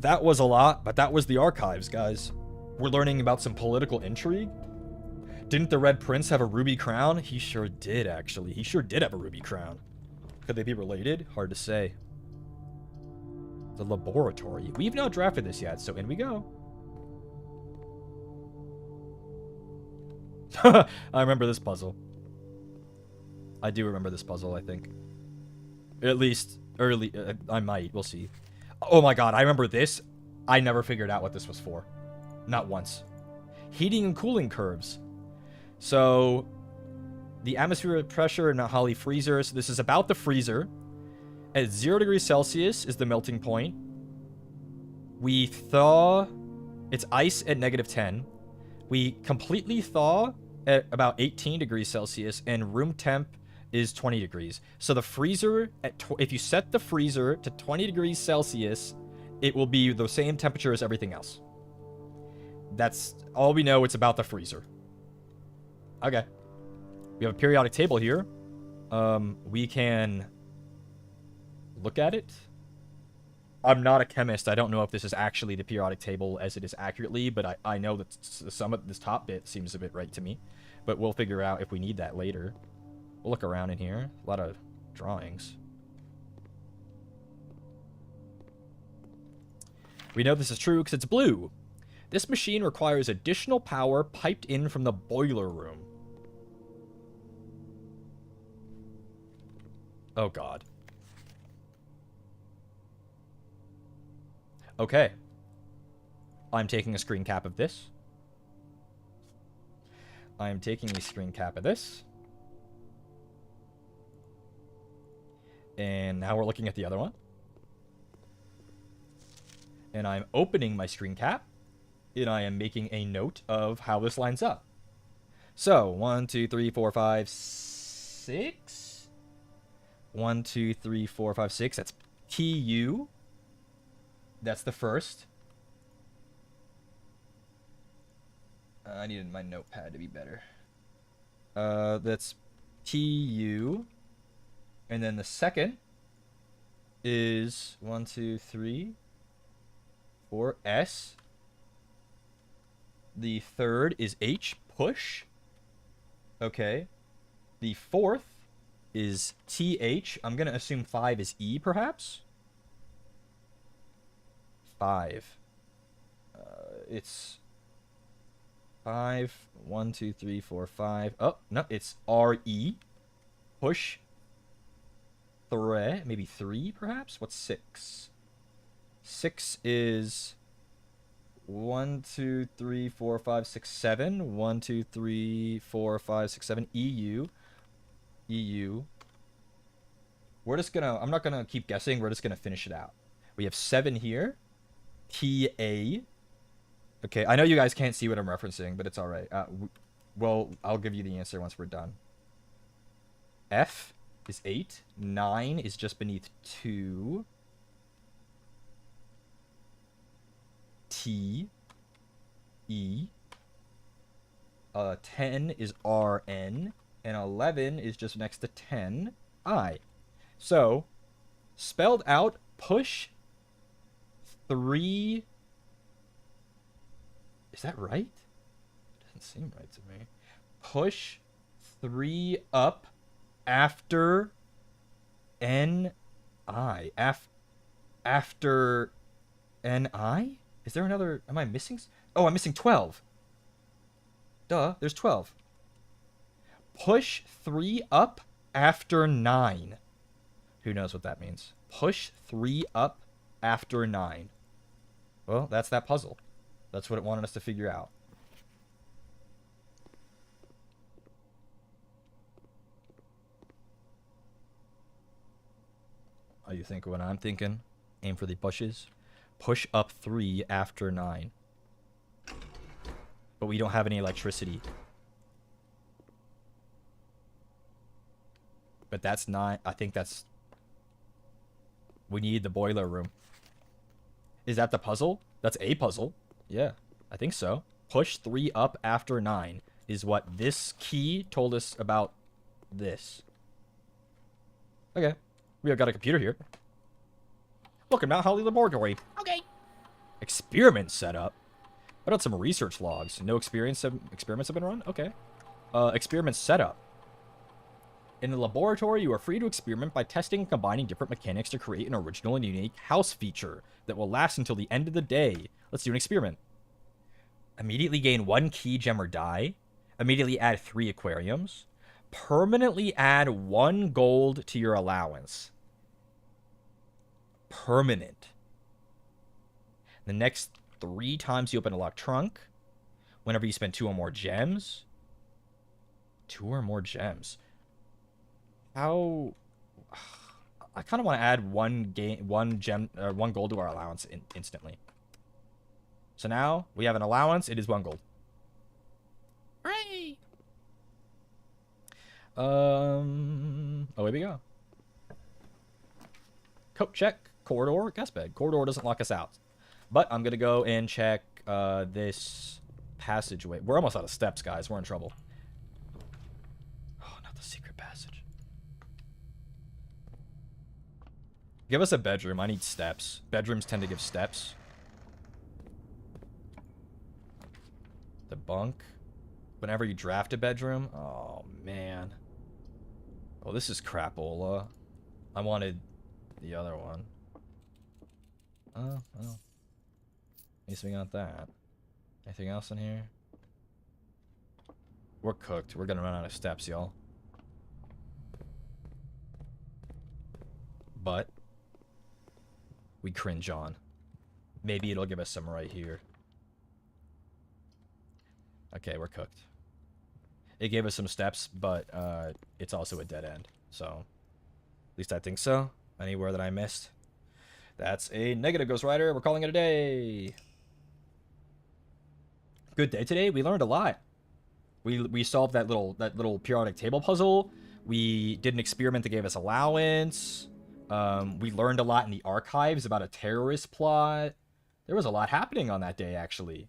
That was a lot, but that was the archives, guys. We're learning about some political intrigue. Didn't the Red Prince have a ruby crown? He sure did, actually. He sure did have a ruby crown. Could they be related? Hard to say. The laboratory. We've not drafted this yet, so in we go. I remember this puzzle. I do remember this puzzle, I think. At least, early, I might. We'll see. Oh my god, I remember this. I never figured out what this was for. Not once. Heating and cooling curves. So, the atmospheric pressure in a Holly freezer. So this is about the freezer. At 0 degrees Celsius is the melting point. We thaw. It's ice at -10. We completely thaw at about 18 degrees Celsius, and room temp is 20 degrees. So the freezer, if you set the freezer to 20 degrees Celsius, it will be the same temperature as everything else. That's all we know. It's about the freezer. Okay. We have a periodic table here. We can look at it. I'm not a chemist. I don't know if this is actually the periodic table as it is accurately, but I know that some of this top bit seems a bit right to me. But we'll figure out if we need that later. We'll look around in here. A lot of drawings. We know this is true because it's blue. This machine requires additional power piped in from the boiler room. Oh, God. Okay. I'm taking a screen cap of this. I'm taking a screen cap of this. And now we're looking at the other one. And I'm opening my screen cap. And I am making a note of how this lines up. So, 1, 2, 3, 4, 5, 6. 1, 2, 3, 4, 5, 6. That's key U. That's the first. I needed my notepad to be better. That's TU. And then the second is 1, 2, 3, 4, S. The third is H, push. Okay. The fourth is TH. I'm going to assume 5 is E, perhaps? 5. It's 5. 1, 2, 3, 4, 5. Oh, no, it's RE. Push. 3. Maybe 3, perhaps? What's 6? 6 is 1, 2, 3, 4, 5, 6, 7. 1, 2, 3, 4, 5, 6, 7. EU. EU. We're just gonna, I'm not gonna keep guessing, we're just gonna finish it out. We have 7 here. TA. Okay, I know you guys can't see what I'm referencing, but it's alright. Well, I'll give you the answer once we're done. F is 8. 9 is just beneath 2. T. E. 10 is RN. And 11 is just next to 10. I. So, spelled out, push 3. Is that right? Doesn't seem right to me. Push 3 up after NI. After NI? Is there another? Am I missing? Oh, I'm missing 12. Duh, there's 12. Push 3 up after 9. Who knows what that means? Push 3 up after 9. Well, that's that puzzle. That's what it wanted us to figure out. Oh, you think what I'm thinking? Aim for the pushes. Push up 3 after 9. But we don't have any electricity. But that's not... I think that's... We need the boiler room. Is that the puzzle? That's a puzzle. Yeah, I think so. Push 3 up after 9 is what this key told us about this. Okay. We have got a computer here. Welcome to Holly Laboratory. Okay. Experiment setup. What about some research logs? No experiments have been run? Okay. Experiment setup. In the laboratory, you are free to experiment by testing and combining different mechanics to create an original and unique house feature that will last until the end of the day. Let's do an experiment. Immediately gain 1 key gem or die. Immediately add 3 aquariums. Permanently add 1 gold to your allowance. Permanent. The next 3 times you open a locked trunk. Whenever you spend 2 or more gems. 2 or more gems. How... I kind of want to add 1 gold to our allowance instantly. So now we have an allowance. It is 1 gold. Hooray! Away we go. Coat check. Corridor. Guest bed. Corridor doesn't lock us out. But I'm going to go and check this passageway. We're almost out of steps, guys. We're in trouble. Oh, not the secret passage. Give us a bedroom. I need steps. Bedrooms tend to give steps. The bunk. Whenever you draft a bedroom. Oh, man. Oh, this is crapola. I wanted the other one. Oh, well. At least we got that. Anything else in here? We're cooked. We're gonna run out of steps, y'all. But we cringe on. Maybe it'll give us some right here. Okay, we're cooked. It gave us some steps, but it's also a dead end. So, at least I think so. Anywhere that I missed. That's a negative, Ghost Rider. We're calling it a day. Good day today. We learned a lot. We solved that little periodic table puzzle. We did an experiment that gave us allowance. We learned a lot in the archives about a terrorist plot. There was a lot happening on that day, actually.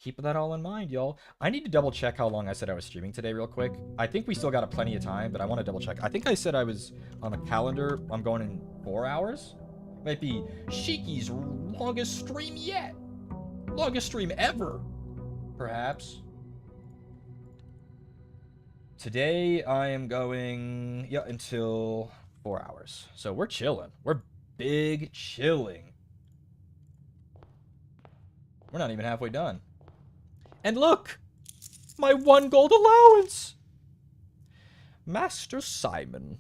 Keep that all in mind, y'all. I need to double check how long I said I was streaming today real quick. I think we still got plenty of time, but I want to double check. I think I said I was on the calendar. I'm going in 4 hours. Might be Shiki's longest stream yet. Longest stream ever, perhaps. Today I am going, yeah, until 4 hours. So we're chilling. We're big chilling. We're not even halfway done. And look! My 1 gold allowance! Master Simon.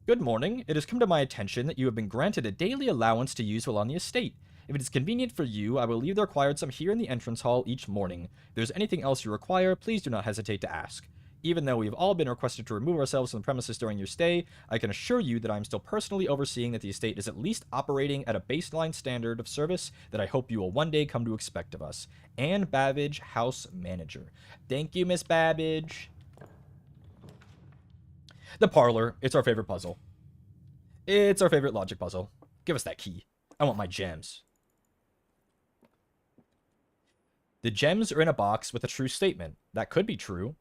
Good morning. It has come to my attention that you have been granted a daily allowance to use while on the estate. If it is convenient for you, I will leave the required sum here in the entrance hall each morning. If there is anything else you require, please do not hesitate to ask. Even though we have all been requested to remove ourselves from the premises during your stay, I can assure you that I am still personally overseeing that the estate is at least operating at a baseline standard of service that I hope you will one day come to expect of us. Anne Babbage, House Manager. Thank you, Miss Babbage. The parlor. It's our favorite puzzle. It's our favorite logic puzzle. Give us that key. I want my gems. The gems are in a box with a true statement. That could be true.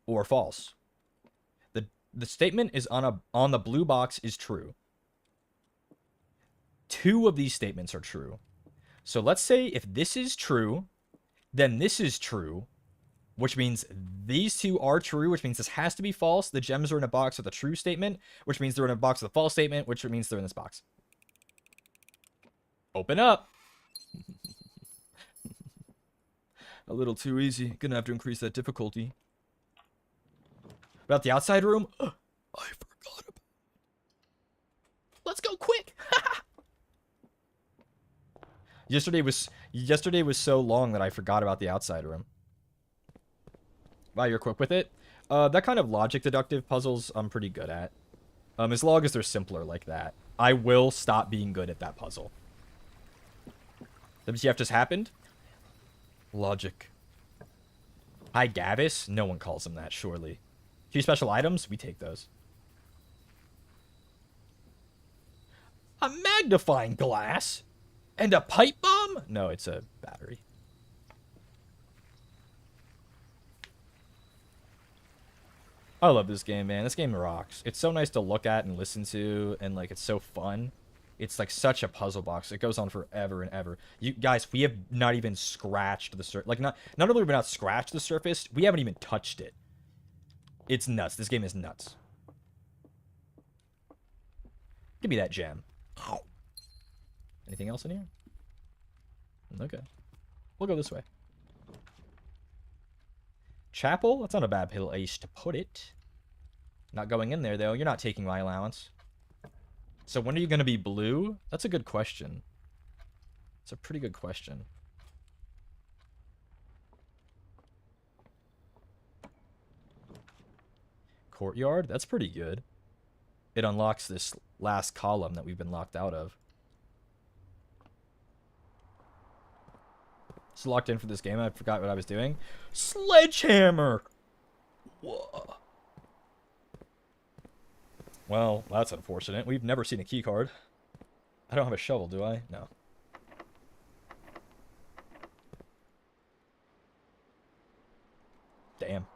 Or false. The statement is on the blue box is true. 2 of these statements are true. So let's say if this is true, then this is true, which means these 2 are true, which means this has to be false. The gems are in a box with a true statement, which means they're in a box with a false statement, which means they're in this box. Open up. A little too easy. Gonna have to increase that difficulty. About the outside room? I forgot about it. Let's go quick. Yesterday was so long that I forgot about the outside room. Wow, you're quick with it? That kind of logic deductive puzzles I'm pretty good at. As long as they're simpler like that. I will stop being good at that puzzle. WTF just happened? Logic. Hi, Gavis? No one calls him that, surely. 2 special items? We take those. A magnifying glass? And a pipe bomb? No, it's a battery. I love this game, man. This game rocks. It's so nice to look at and listen to, and, like, it's so fun. It's, like, such a puzzle box. It goes on forever and ever. You guys, we have not even scratched the surface. Like, not only have we not scratched the surface, we haven't even touched it. It's nuts. This game is nuts. Give me that gem. Ow. Anything else in here? Okay. We'll go this way. Chapel? That's not a bad place to put it. Not going in there, though. You're not taking my allowance. So when are you going to be blue? That's a good question. It's a pretty good question. Courtyard? That's pretty good. It unlocks this last column that we've been locked out of. It's locked in for this game. I forgot what I was doing. Sledgehammer! Whoa. Well, that's unfortunate. We've never seen a key card. I don't have a shovel, do I? No. Damn.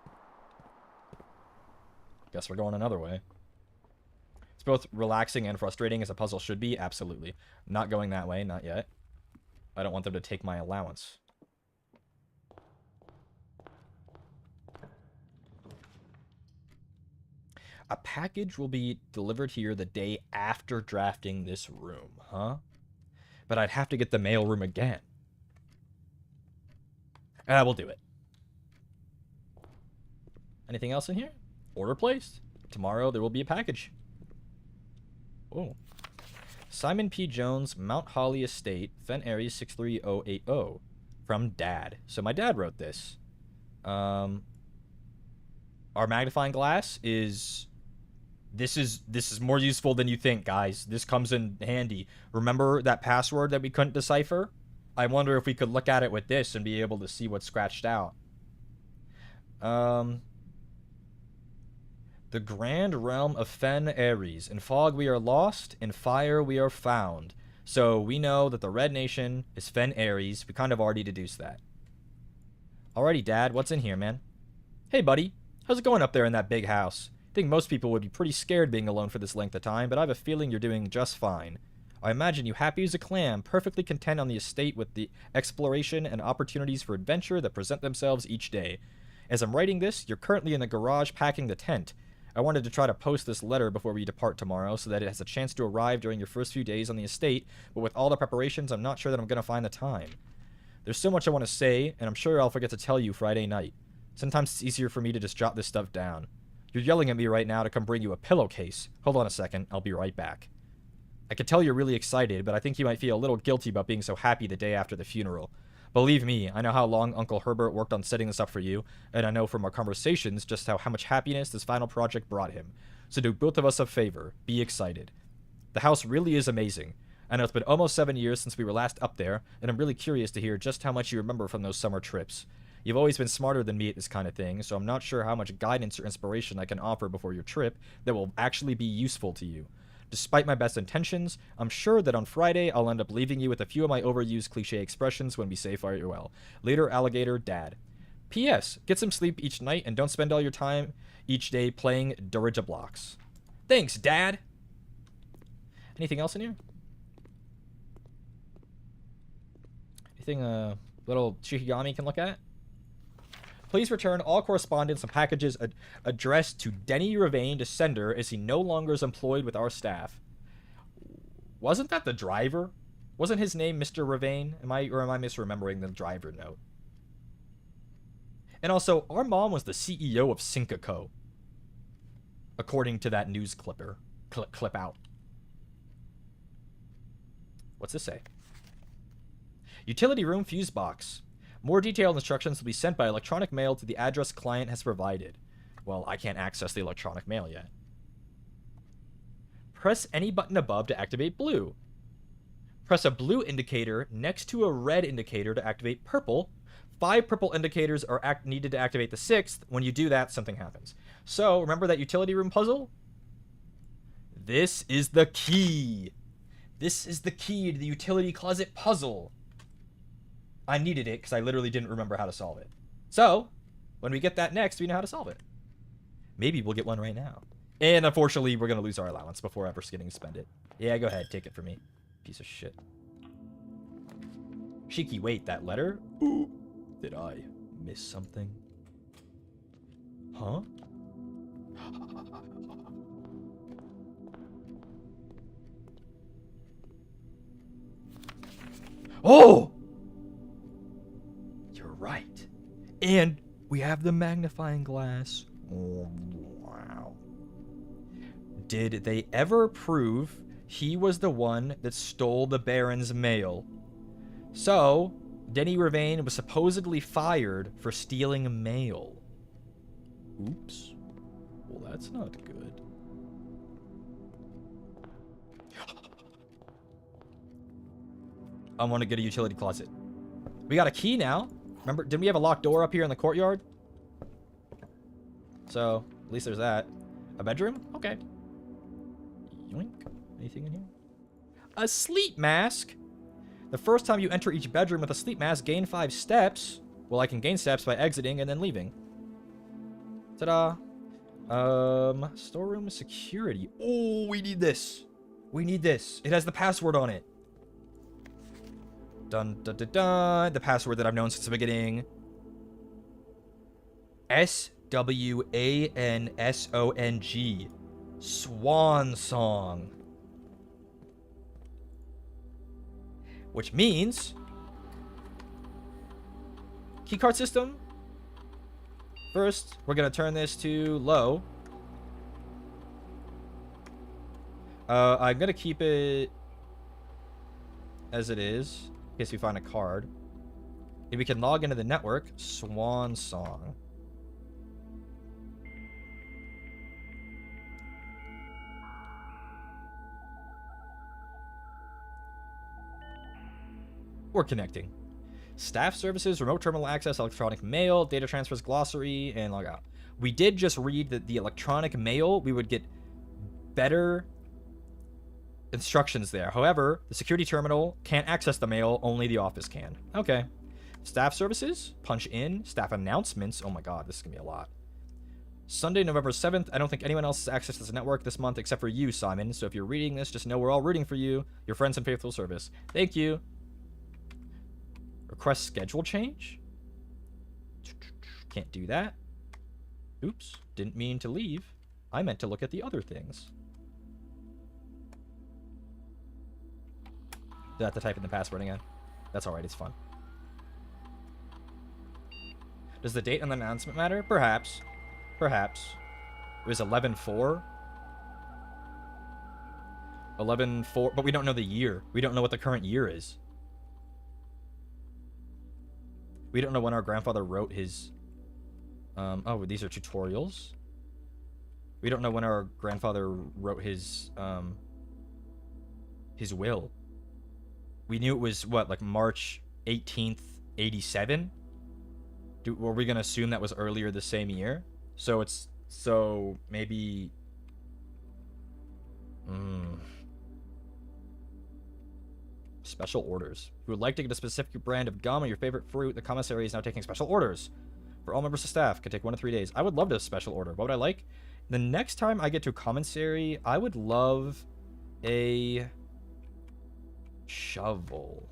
Guess we're going another way. It's both relaxing and frustrating as a puzzle should be. Absolutely. Not going that way. Not yet. I don't want them to take my allowance. A package will be delivered here the day after drafting this room, huh? But I'd have to get the mail room again. We'll do it. Anything else in here? Order placed. Tomorrow there will be a package. Oh. Simon P. Jones, Mount Holly Estate, Fen Aries 63080. From Dad. So my dad wrote this. Our magnifying glass is... This is more useful than you think, guys. This comes in handy. Remember that password that we couldn't decipher? I wonder if we could look at it with this and be able to see what's scratched out. The grand realm of Fen Aries. In fog we are lost, in fire we are found. So we know that the Red Nation is Fen Aries. We kind of already deduced that. Alrighty, Dad, what's in here, man? Hey, buddy. How's it going up there in that big house? I think most people would be pretty scared being alone for this length of time, but I have a feeling you're doing just fine. I imagine you happy as a clam, perfectly content on the estate with the exploration and opportunities for adventure that present themselves each day. As I'm writing this, you're currently in the garage packing the tent. I wanted to try to post this letter before we depart tomorrow so that it has a chance to arrive during your first few days on the estate, but with all the preparations, I'm not sure that I'm going to find the time. There's so much I want to say, and I'm sure I'll forget to tell you Friday night. Sometimes it's easier for me to just jot this stuff down. You're yelling at me right now to come bring you a pillowcase. Hold on a second, I'll be right back. I could tell you're really excited, but I think you might feel a little guilty about being so happy the day after the funeral. Believe me, I know how long Uncle Herbert worked on setting this up for you, and I know from our conversations just how much happiness this final project brought him. So do both of us a favor, be excited. The house really is amazing. I know it's been almost 7 years since we were last up there, and I'm really curious to hear just how much you remember from those summer trips. You've always been smarter than me at this kind of thing, so I'm not sure how much guidance or inspiration I can offer before your trip that will actually be useful to you. Despite my best intentions, I'm sure that on Friday I'll end up leaving you with a few of my overused cliche expressions when we say farewell. Later, alligator, Dad. P.S. Get some sleep each night and don't spend all your time each day playing dirigiblocks. Thanks, Dad! Anything else in here? Anything little Shikigami can look at? Please return all correspondence and packages addressed to Denny Ravane to sender as he no longer is employed with our staff. Wasn't that the driver? Wasn't his name Mr. Ravane? Am I misremembering the driver note? And also, our mom was the CEO of Syncaco, according to that news clip out. What's this say? Utility room fuse box. More detailed instructions will be sent by electronic mail to the address client has provided. Well, I can't access the electronic mail yet. Press any button above to activate blue. Press a blue indicator next to a red indicator to activate purple. 5 purple indicators are needed to activate the 6th. When you do that, something happens. So, remember that utility room puzzle? This is the key. This is the key to the utility closet puzzle. I needed it because I literally didn't remember how to solve it. So, when we get that next, we know how to solve it. Maybe we'll get one right now. And unfortunately, we're going to lose our allowance before ever getting to spend it. Yeah, go ahead. Take it from me. Piece of shit. Shiki, wait, that letter? Ooh, did I miss something? Huh? Oh! Right. And we have the magnifying glass. Oh, wow. Did they ever prove he was the one that stole the Baron's mail? So, Denny Ravane was supposedly fired for stealing mail. Oops. Well, that's not good. I want to get a utility closet. We got a key now. Remember, didn't we have a locked door up here in the courtyard? So, at least there's that. A bedroom? Okay. Yoink. Anything in here? A sleep mask? The first time you enter each bedroom with a sleep mask, gain 5 steps. Well, I can gain steps by exiting and then leaving. Ta-da. Storeroom security. Oh, we need this. We need this. It has the password on it. Dun, dun, dun, dun. The password that I've known since the beginning. SWANSONG. Swan Song. Which means... keycard system. First, we're going to turn this to low. I'm going to keep it as it is. In case we find a card. And we can log into the network. Swan Song. We're connecting. Staff services, remote terminal access, electronic mail, data transfers, glossary, and log out. We did just read that the electronic mail, we would get better instructions there. However, the security terminal can't access the mail, only the office can. Okay. Staff services, punch in. Staff announcements. Oh my god, this is gonna be a lot. Sunday, November 7th. I don't think anyone else has access to this network this month except for you, Simon. So if you're reading this, just know we're all rooting for you. Your friends and faithful service. Thank you. Request schedule change? Can't do that. Oops. Didn't mean to leave. I meant to look at the other things. Do I have to type in the password again? That's alright, it's fun. Does the date on the announcement matter? Perhaps. Perhaps. It was 11/4. 11/4, but we don't know the year. We don't know what the current year is. We don't know when our grandfather wrote his... oh, these are tutorials. We don't know when our grandfather wrote his will. We knew it was, what, like March 18th, 87? Were we going to assume that was earlier the same year? So it's... So, maybe... Special orders. If you would like to get a specific brand of gum or your favorite fruit, the commissary is now taking special orders. For all members of staff, can take 1 to 3 days. I would love to special order. What would I like? The next time I get to commissary, I would love a shovel.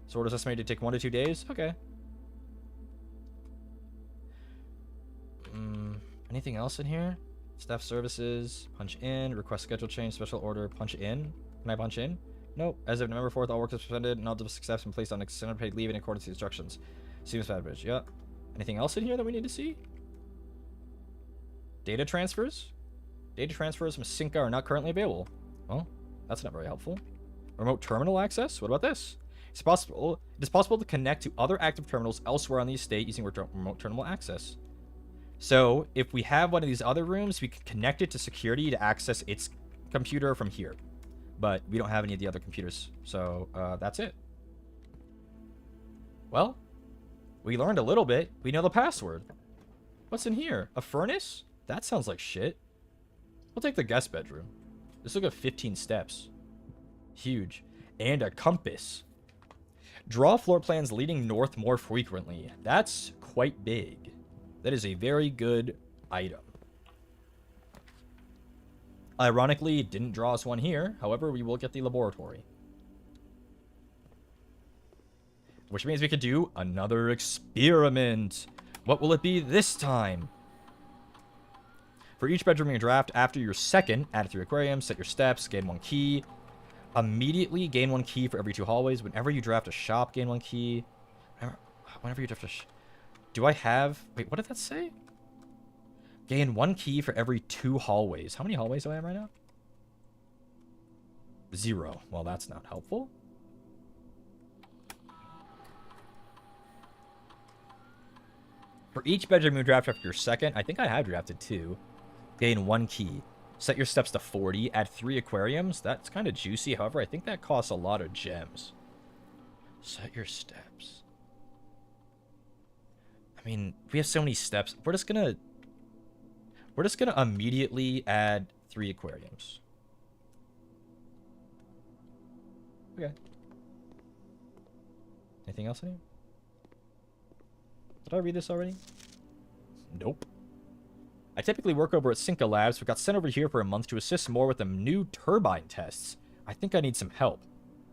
So orders estimated to take 1 to 2 days? Okay. Anything else in here? Staff services, punch in, request schedule change, special order, punch in. Can I punch in? Nope. As of November 4th, all work is suspended and all success been placed on extended paid leave in accordance with the instructions. Seems bad, bitch. Yep. Anything else in here that we need to see? Data transfers? Data transfers from Cinca are not currently available. Well, that's not very helpful. Remote terminal access? What about this? It is possible to connect to other active terminals elsewhere on the estate using remote terminal access. So, if we have one of these other rooms, we can connect it to security to access its computer from here. But we don't have any of the other computers. So, that's it. Well, we learned a little bit. We know the password. What's in here? A furnace? That sounds like shit. We'll take the guest bedroom. This will go 15 steps. Huge. And a compass. Draw floor plans leading north more frequently. That's quite big. That is a very good item. Ironically, it didn't draw us one here. However, we will get the laboratory. Which means we could do another experiment. What will it be this time? For each bedroom you draft after your second, add 3 aquariums, set your steps, gain 1 key. Immediately gain 1 key for every 2 hallways. Whenever you draft a shop, gain 1 key. Whenever you draft a... Do I have... Wait, what did that say? Gain 1 key for every 2 hallways. How many hallways do I have right now? 0. Well, that's not helpful. For each bedroom you draft after your second, I think I have drafted 2. Gain 1 key. Set your steps to 40. Add 3 aquariums. That's kind of juicy. However, I think that costs a lot of gems. Set your steps. I mean, we have so many steps. We're just gonna immediately add 3 aquariums. Okay. Anything else in here? Did I read this already? Nope. I typically work over at Cinca Labs, but got sent over here for a month to assist more with the new turbine tests. I think I need some help.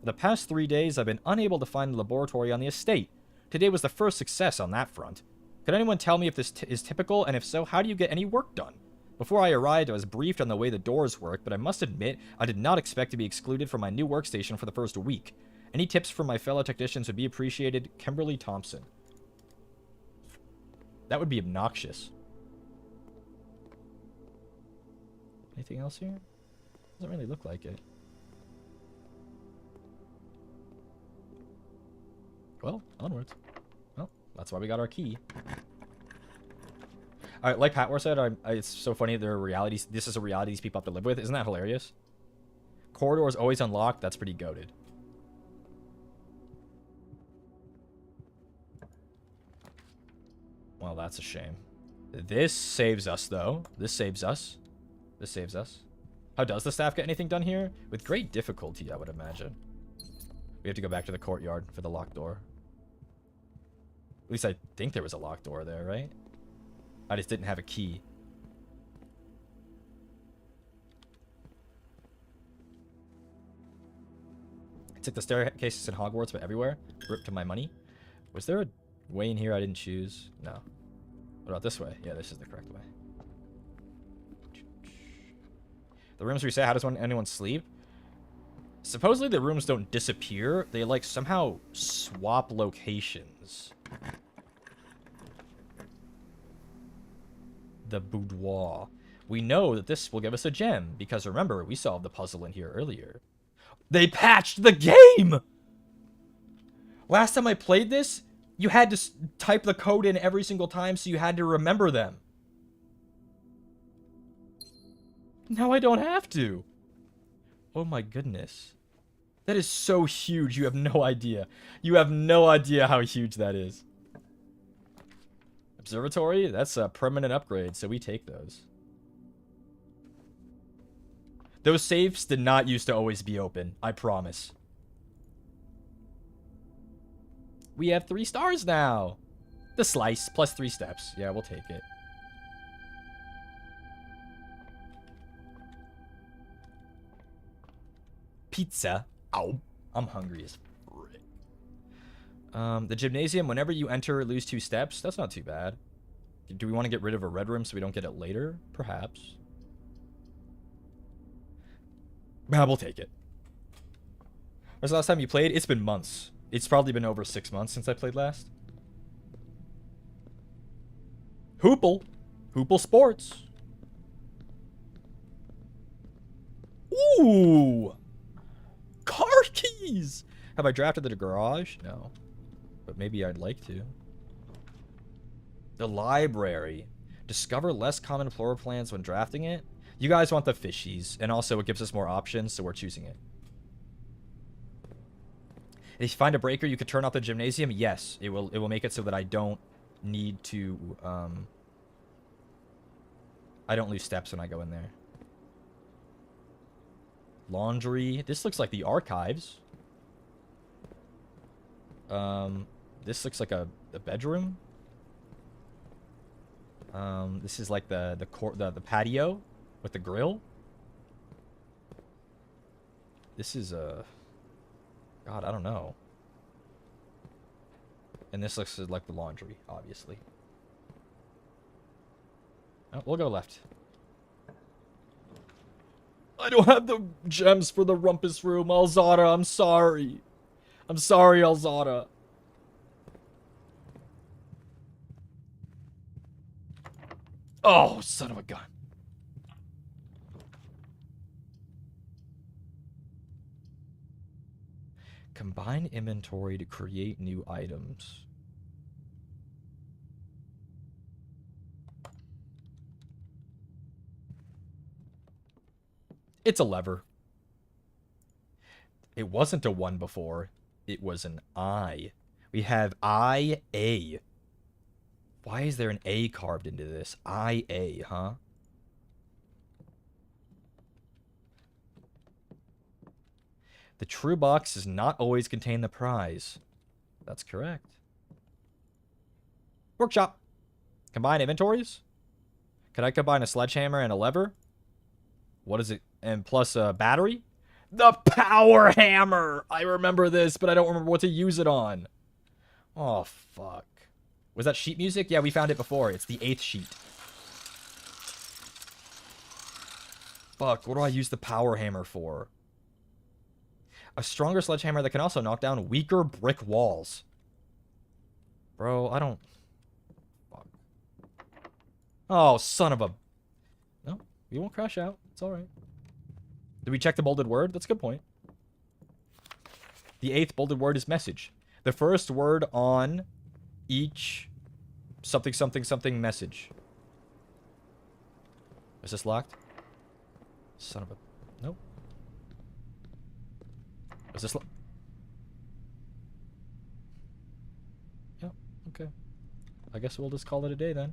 For the past 3 days, I've been unable to find the laboratory on the estate. Today was the first success on that front. Could anyone tell me if this is typical, and if so, how do you get any work done? Before I arrived, I was briefed on the way the doors work, but I must admit, I did not expect to be excluded from my new workstation for the first week. Any tips from my fellow technicians would be appreciated. Kimberly Thompson. That would be obnoxious. Anything else here? Doesn't really look like it. Well, onwards. Well, that's why we got our key. Alright, like Patwar said, it's so funny there are realities. This is a reality these people have to live with. Isn't that hilarious? Corridors always unlocked. That's pretty goated. Well, that's a shame. This saves us, though. This saves us. This saves us. How does the staff get anything done here? With great difficulty, I would imagine. We have to go back to the courtyard for the locked door. At least I think there was a locked door there, right? I just didn't have a key. It's like the staircases in Hogwarts, but everywhere. Ripped to my money. Was there a way in here I didn't choose? No. What about this way? Yeah, this is the correct way. The rooms reset. How does anyone sleep? Supposedly the rooms don't disappear. They, like, somehow swap locations. The boudoir. We know that this will give us a gem, because remember, we solved the puzzle in here earlier. They patched the game! Last time I played this, you had to type the code in every single time, so you had to remember them. Now I don't have to. Oh my goodness. That is so huge, you have no idea. You have no idea how huge that is. Observatory? That's a permanent upgrade, so we take those. Those safes did not used to always be open, I promise. We have 3 stars now. The slice, plus 3 steps. Yeah, we'll take it. Pizza. Ow. I'm hungry as frick. The gymnasium, whenever you enter, lose 2 steps. That's not too bad. Do we want to get rid of a red room so we don't get it later? Perhaps. We'll take it. When's the last time you played? It's been months. It's probably been over 6 months since I played last. Hoople. Hoople Sports. Ooh. Car keys. Have I drafted the garage? No. But maybe I'd like to. The library. Discover less common floor plans when drafting it. You guys want the fishies, and also it gives us more options, so we're choosing it. If you find a breaker, you could turn off the gymnasium. Yes, it will make it so that I don't need to I don't lose steps when I go in there. Laundry. This looks like the archives. This looks like a bedroom. This is like the patio with the grill. This is a God, I don't know. And this looks like the laundry, obviously. Oh, we'll go left. I don't have the gems for the rumpus room, Alzara. I'm sorry. I'm sorry, Alzara. Oh, son of a gun. Combine inventory to create new items. It's a lever. It wasn't a 1 before. It was an I. We have IA. Why is there an A carved into this? IA, huh? The true box does not always contain the prize. That's correct. Workshop. Combine inventories. Can I combine a sledgehammer and a lever? What is it? And plus a battery? The power hammer! I remember this, but I don't remember what to use it on. Oh, fuck. Was that sheet music? Yeah, we found it before. It's the 8th sheet. Fuck, what do I use the power hammer for? A stronger sledgehammer that can also knock down weaker brick walls. Bro, I don't... Fuck. Oh, son of a... No, we won't crash out. It's alright. Did we check the bolded word? That's a good point. The 8th bolded word is message. The first word on each something something something message. Is this locked? Son of a... Nope. Is this locked? Yeah, okay. I guess we'll just call it a day then.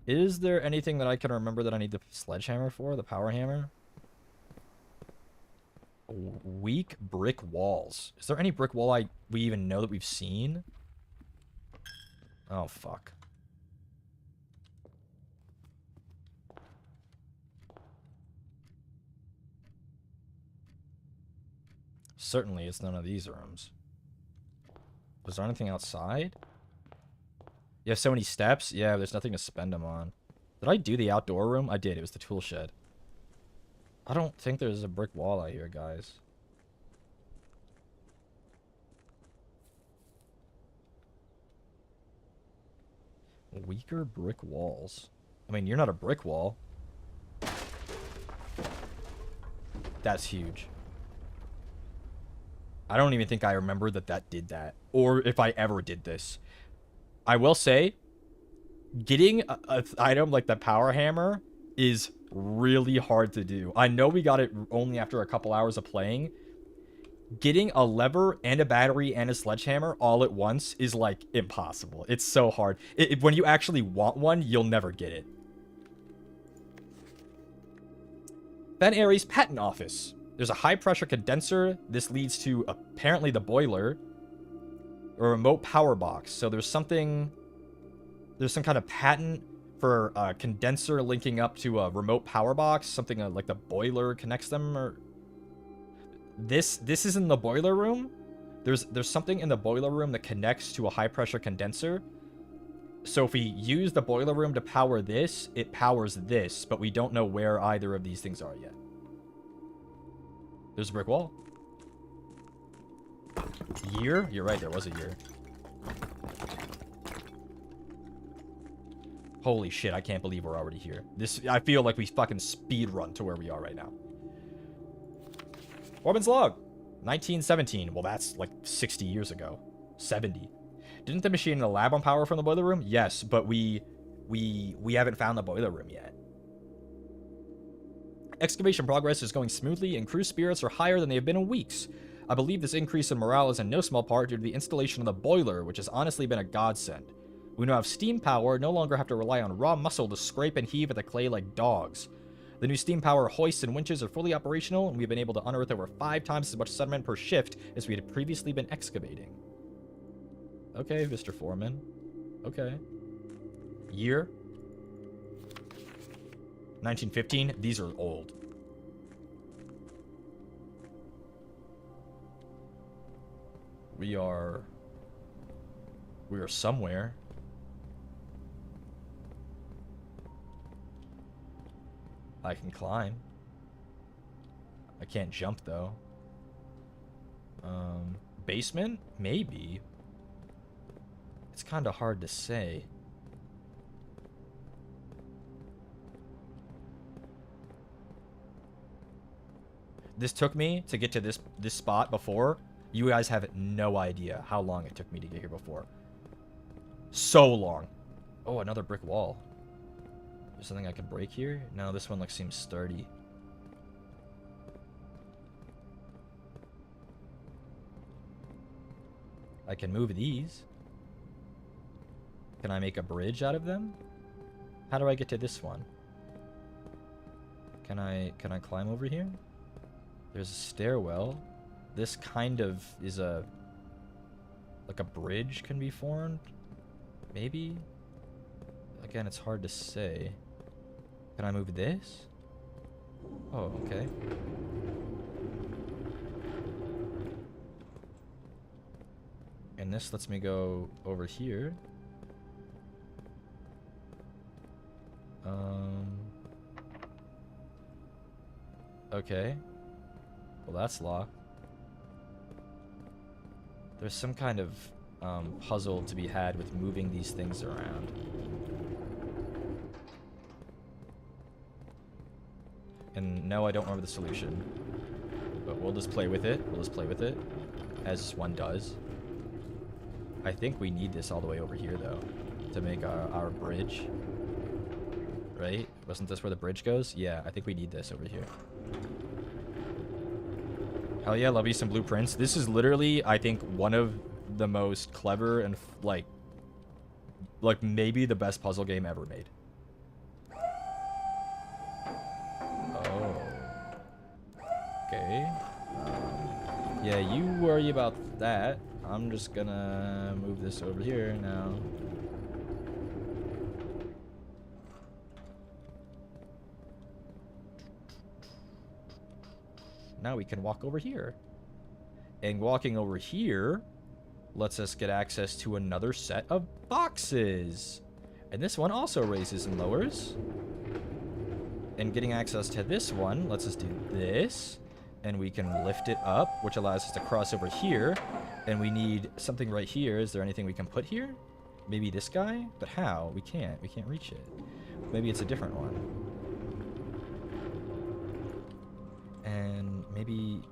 Is there anything that I can remember that I need the sledgehammer for? The power hammer? Weak brick walls. Is there any brick wall we even know that we've seen? Oh, fuck. Certainly, it's none of these rooms. Was there anything outside? You have so many steps? Yeah, there's nothing to spend them on. Did I do the outdoor room? I did. It was the tool shed. I don't think there's a brick wall out here, guys. Weaker brick walls. I mean, you're not a brick wall. That's huge. I don't even think I remember that did that. Or if I ever did this. I will say, getting an item like the power hammer is really hard to do. I know we got it only after a couple hours of playing. Getting a lever and a battery and a sledgehammer all at once is like impossible. It's so hard. When you actually want one, you'll never get it. Ben Aries Patent Office. There's a high pressure condenser. This leads to apparently the boiler. A remote power box. So there's some kind of patent for a condenser linking up to a remote power box. Something like the boiler connects them, or this is in the boiler room. There's something in the boiler room that connects to a high pressure condenser. So if we use the boiler room to power this, it powers this, but we don't know where either of these things are yet. There's a brick wall. Year? You're right, there was a year. Holy shit, I can't believe we're already here. I feel like we fucking speed run to where we are right now. Orban's log. 1917. Well, that's like 60 years ago. 70. Didn't the machine in the lab on power from the boiler room? Yes, but we haven't found the boiler room yet. Excavation progress is going smoothly, and crew spirits are higher than they have been in weeks. I believe this increase in morale is in no small part due to the installation of the boiler, which has honestly been a godsend. We now have steam power, no longer have to rely on raw muscle to scrape and heave at the clay like dogs. The new steam power hoists and winches are fully operational, and we've been able to unearth over 5 times as much sediment per shift as we had previously been excavating. Okay, Mr. Foreman. Okay. Year? 1915? These are old. We are somewhere. I can climb. I can't jump though. Basement? Maybe. It's kind of hard to say. This took me to get to this spot before. You guys have no idea how long it took me to get here before. So long. Oh, another brick wall. There's something I can break here? No, this one seems sturdy. I can move these. Can I make a bridge out of them? How do I get to this one? Can I climb over here? There's a stairwell. This kind of is like a bridge can be formed. Maybe? Again, it's hard to say. Can I move this? Oh, okay. And this lets me go over here. Okay. Well, that's locked. There's some kind of puzzle to be had with moving these things around. And no, I don't remember the solution. But we'll just play with it. We'll just play with it. As one does. I think we need this all the way over here, though. To make our bridge. Right? Wasn't this where the bridge goes? Yeah, I think we need this over here. Hell yeah, love you some blueprints. This is literally, I think, one of the most clever and, like maybe the best puzzle game ever made. Oh. Okay. Yeah, you worry about that. I'm just gonna move this over here now. Now we can walk over here. And walking over here lets us get access to another set of boxes. And this one also raises and lowers. And getting access to this one lets us do this. And we can lift it up, which allows us to cross over here. And we need something right here. Is there anything we can put here? Maybe this guy? But how? We can't. We can't reach it. Maybe it's a different one. And maybe...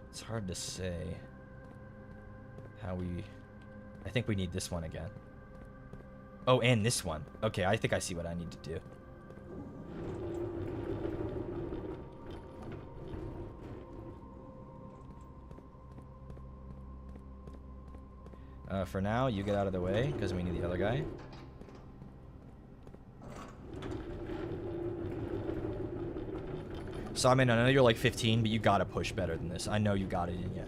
it's hard to say how we... I think we need this one again. Oh, and this one. Okay, I think I see what I need to do. For now, you get out of the way, because we need the other guy. So, I mean, I know you're like 15, but you gotta push better than this. I know you got it in you.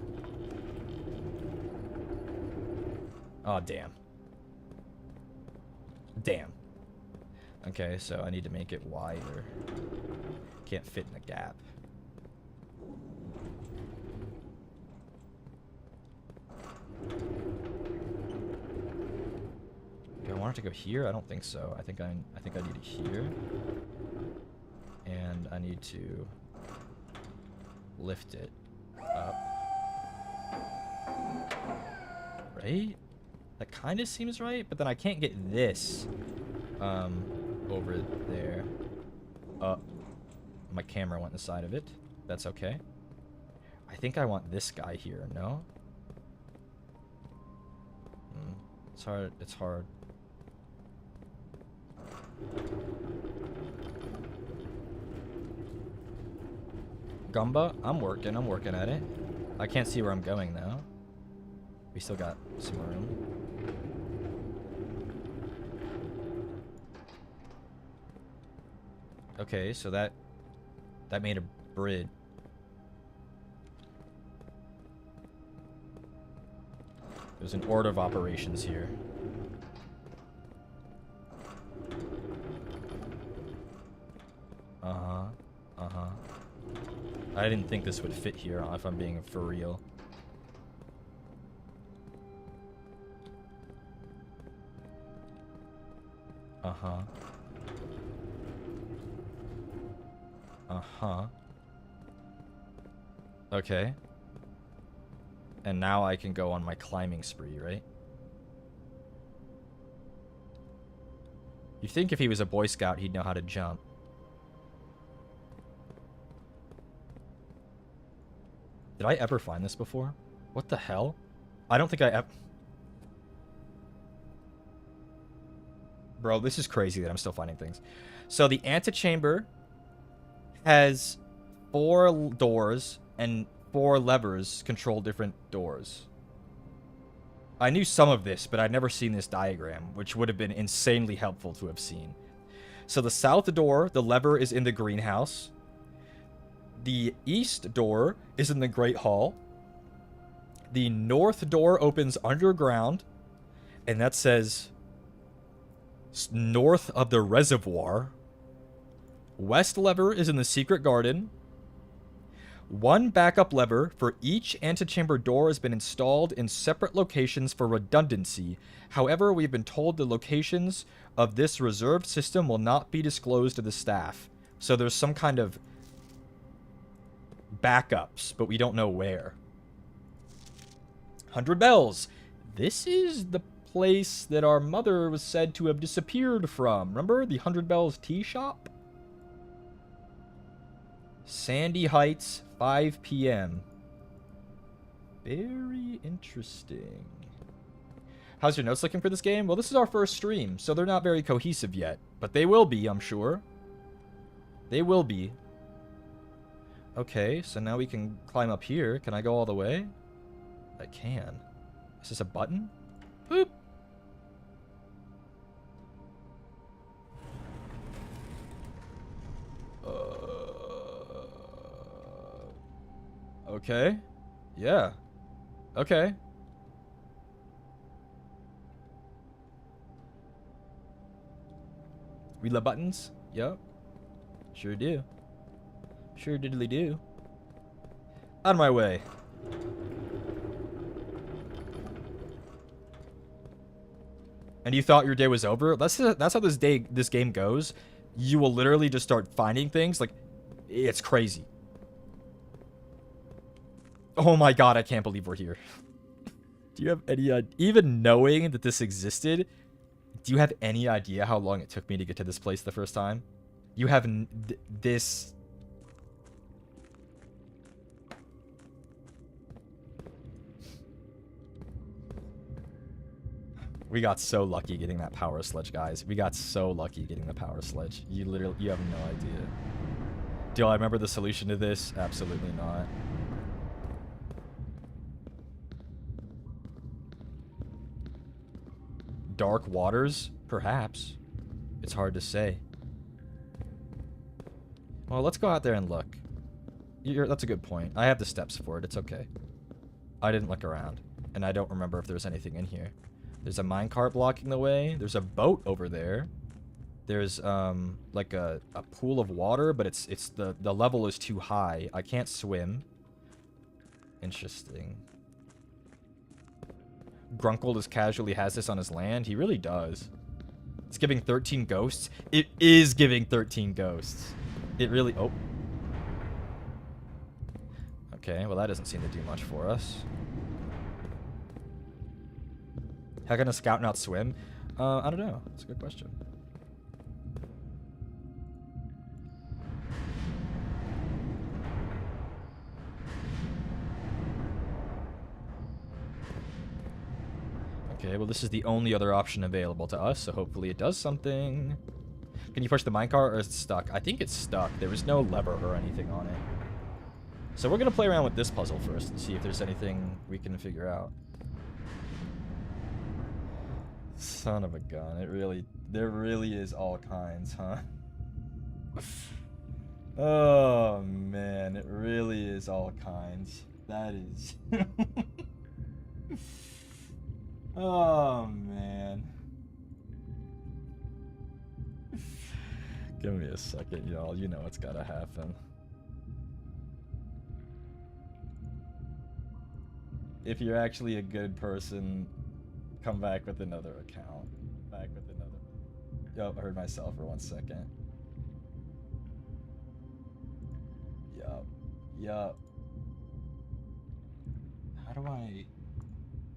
Oh, damn. Damn. Okay, so I need to make it wider. Can't fit in the gap. Do I want it to go here? I don't think so. I think I need it here. And I need to lift it up. Right? That kind of seems right, but then I can't get this over there. My camera went inside of it. That's okay. I think I want this guy here, no? It's hard. It's hard. Gumba, I'm working at it. I can't see where I'm going though. We still got some room. Okay, so that made a bridge. There's an order of operations here. I didn't think this would fit here, if I'm being for real. Okay. And now I can go on my climbing spree, right? You'd think if he was a Boy Scout, he'd know how to jump. Did I ever find this before? What the hell? I don't think I ever... Bro, this is crazy that I'm still finding things. So the antechamber has 4 doors and 4 levers control different doors. I knew some of this, but I'd never seen this diagram, which would have been insanely helpful to have seen. So the south door, the lever is in the greenhouse. The east door is in the Great Hall. The north door opens underground, and that says north of the reservoir. West lever is in the secret garden. 1 backup lever for each antechamber door has been installed in separate locations for redundancy. However, we've been told the locations of this reserved system will not be disclosed to the staff. So there's some kind of backups, but we don't know where. 100 bells. This is the place that our mother was said to have disappeared from. Remember the 100 bells tea shop? Sandy Heights, 5 p.m. Very interesting. How's your notes looking for this game? Well, this is our first stream, so they're not very cohesive yet. But they will be, I'm sure. They will be. Okay, so now we can climb up here. Can I go all the way? I can. Is this a button? Boop. Okay. Yeah. Okay. We love buttons? Yep. Sure do. Sure diddly do. Out of my way. And you thought your day was over? That's how this game goes. You will literally just start finding things. Like, it's crazy. Oh my god, I can't believe we're here. Do you have any even knowing that this existed, do you have any idea how long it took me to get to this place the first time? You have this... We got so lucky getting that power sledge, guys. We got so lucky getting the power sledge. You have no idea. Do I remember the solution to this? Absolutely not. Dark waters? Perhaps. It's hard to say. Well, let's go out there and look. That's a good point. I have the steps for it. It's okay. I didn't look around. And I don't remember if there's anything in here. There's a minecart blocking the way. There's a boat over there. There's, like a pool of water, but the level is too high. I can't swim. Interesting. Grunkle just casually has this on his land. He really does. It's giving 13 ghosts. It is giving 13 ghosts. It really... Oh. Okay, well that doesn't seem to do much for us. How can a scout not swim? I don't know. That's a good question. Okay, well this is the only other option available to us, so hopefully it does something. Can you push the minecart, or is it stuck? I think it's stuck. There was no lever or anything on it. So we're going to play around with this puzzle first and see if there's anything we can figure out. Son of a gun. There really is all kinds, huh? Oh, man. It really is all kinds. That is... Oh, man. Give me a second, y'all. You know what's gotta happen. If you're actually a good person, come back with another account. Yup, I heard myself for 1 second. Yup. How do I...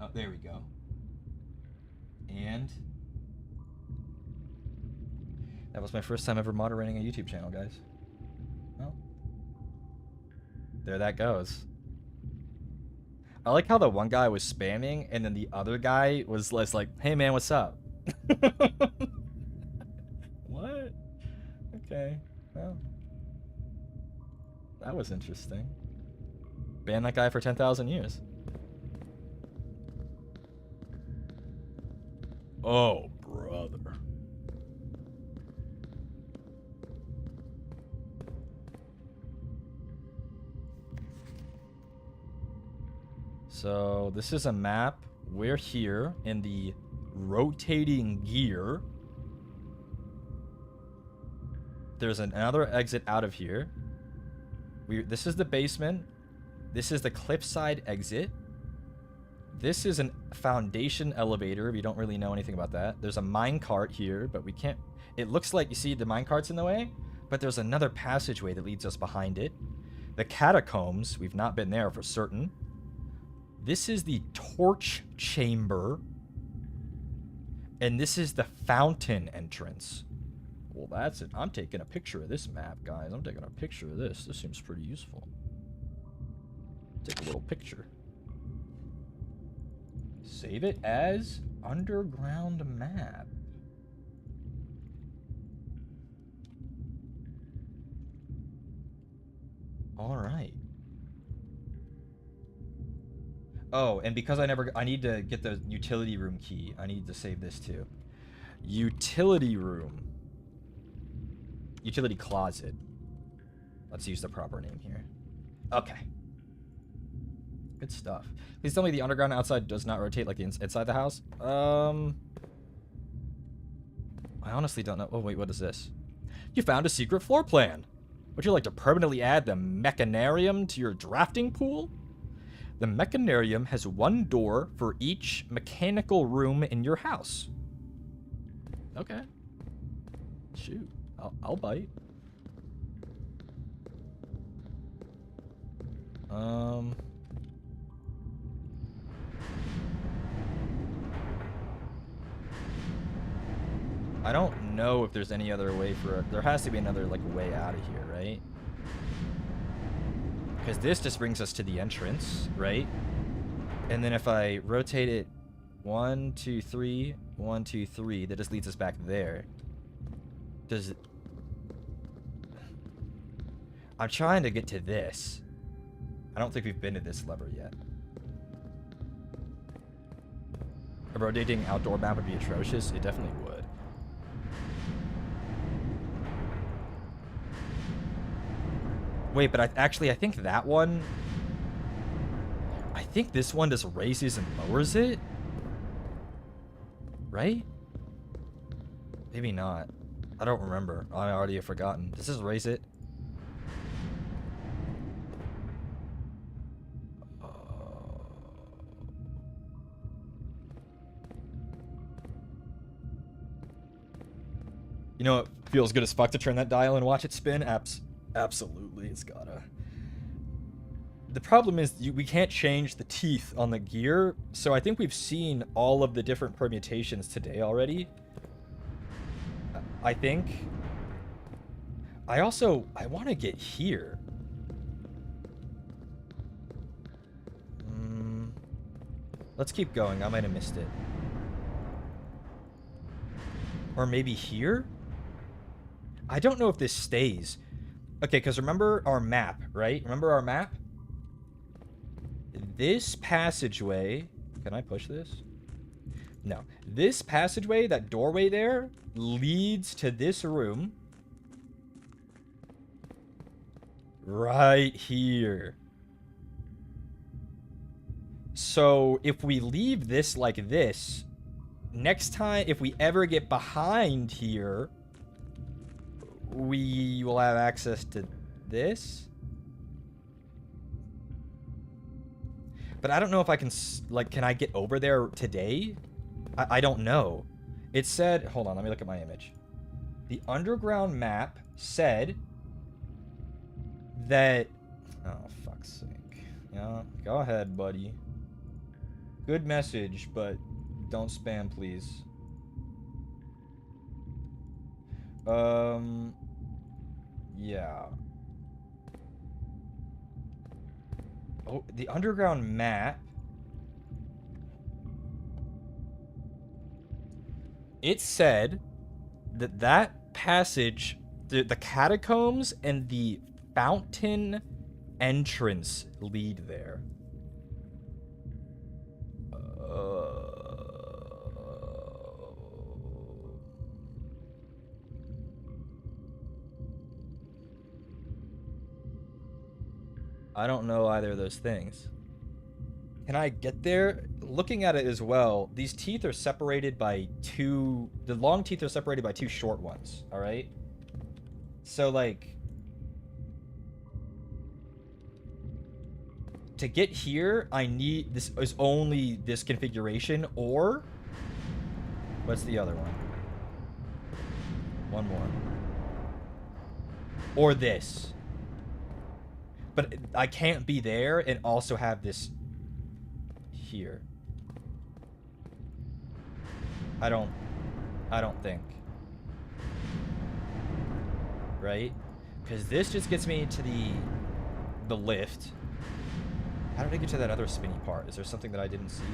Oh, there we go. And... That was my first time ever moderating a YouTube channel, guys. Well, there that goes. I like how the one guy was spamming, and then the other guy was less like, hey man, what's up? What? Okay, well. That was interesting. Ban that guy for 10,000 years. Oh, brother. So this is a map. We're here in the rotating gear. There's another exit out of here. This is the basement. This is the cliffside exit. This is a foundation elevator. We don't really know anything about that. There's a minecart here, but we can't... It looks like, you see, the minecart's in the way, but there's another passageway that leads us behind it. The catacombs, we've not been there for certain. This is the torch chamber. And this is the fountain entrance. Well, that's it. I'm taking a picture of this map, guys. I'm taking a picture of this. This seems pretty useful. Take a little picture. Save it as underground map. All right. Oh, and because I need to get the utility room key. I need to save this too. Utility room. Utility closet. Let's use the proper name here. Okay. Good stuff. Please tell me the underground outside does not rotate like the inside the house. I honestly don't know. Oh, wait, what is this? You found a secret floor plan. Would you like to permanently add the mechanarium to your drafting pool? The mechanarium has one door for each mechanical room in your house. Okay. Shoot. I'll bite. I don't know if there's any other way for it. There has to be another, like, way out of here, right? Because this just brings us to the entrance, right? And then if I rotate it 1, 2, 3, 1, 2, 3, that just leads us back there. Does it... I'm trying to get to this. I don't think we've been to this lever yet. A rotating outdoor map would be atrocious. It definitely would. Wait, but I think that one... I think this one just raises and lowers it? Right? Maybe not. I don't remember. I already have forgotten. Does this raise it? You know, it feels good as fuck to turn that dial and watch it spin. Absolutely, it's gotta. The problem is we can't change the teeth on the gear, so I think we've seen all of the different permutations today already. I think. I want to get here. Let's keep going. I might have missed it. Or maybe here? I don't know if this stays. Okay, because remember our map, right? Remember our map? This passageway... Can I push this? No. This passageway, that doorway there, leads to this room. Right here. So, if we leave this like this, next time, if we ever get behind here... we will have access to this. But I don't know if I can, like, can I get over there today? I don't know. It said, hold on, let me look at my image. The underground map said that, oh, fuck's sake. Yeah, go ahead, buddy. Good message, but don't spam, please. Yeah. Oh, the underground map. It said that that passage, the catacombs and the fountain entrance lead there. I don't know either of those things. Can I get there? Looking at it as well, these teeth are separated by two... The long teeth are separated by two short ones, alright? So, like... To get here, I need... This is only this configuration, or... What's the other one? One more. Or this. But I can't be there and also have this here. I don't think. Right? Because this just gets me to the lift. How did I get to that other spinny part? Is there something that I didn't see?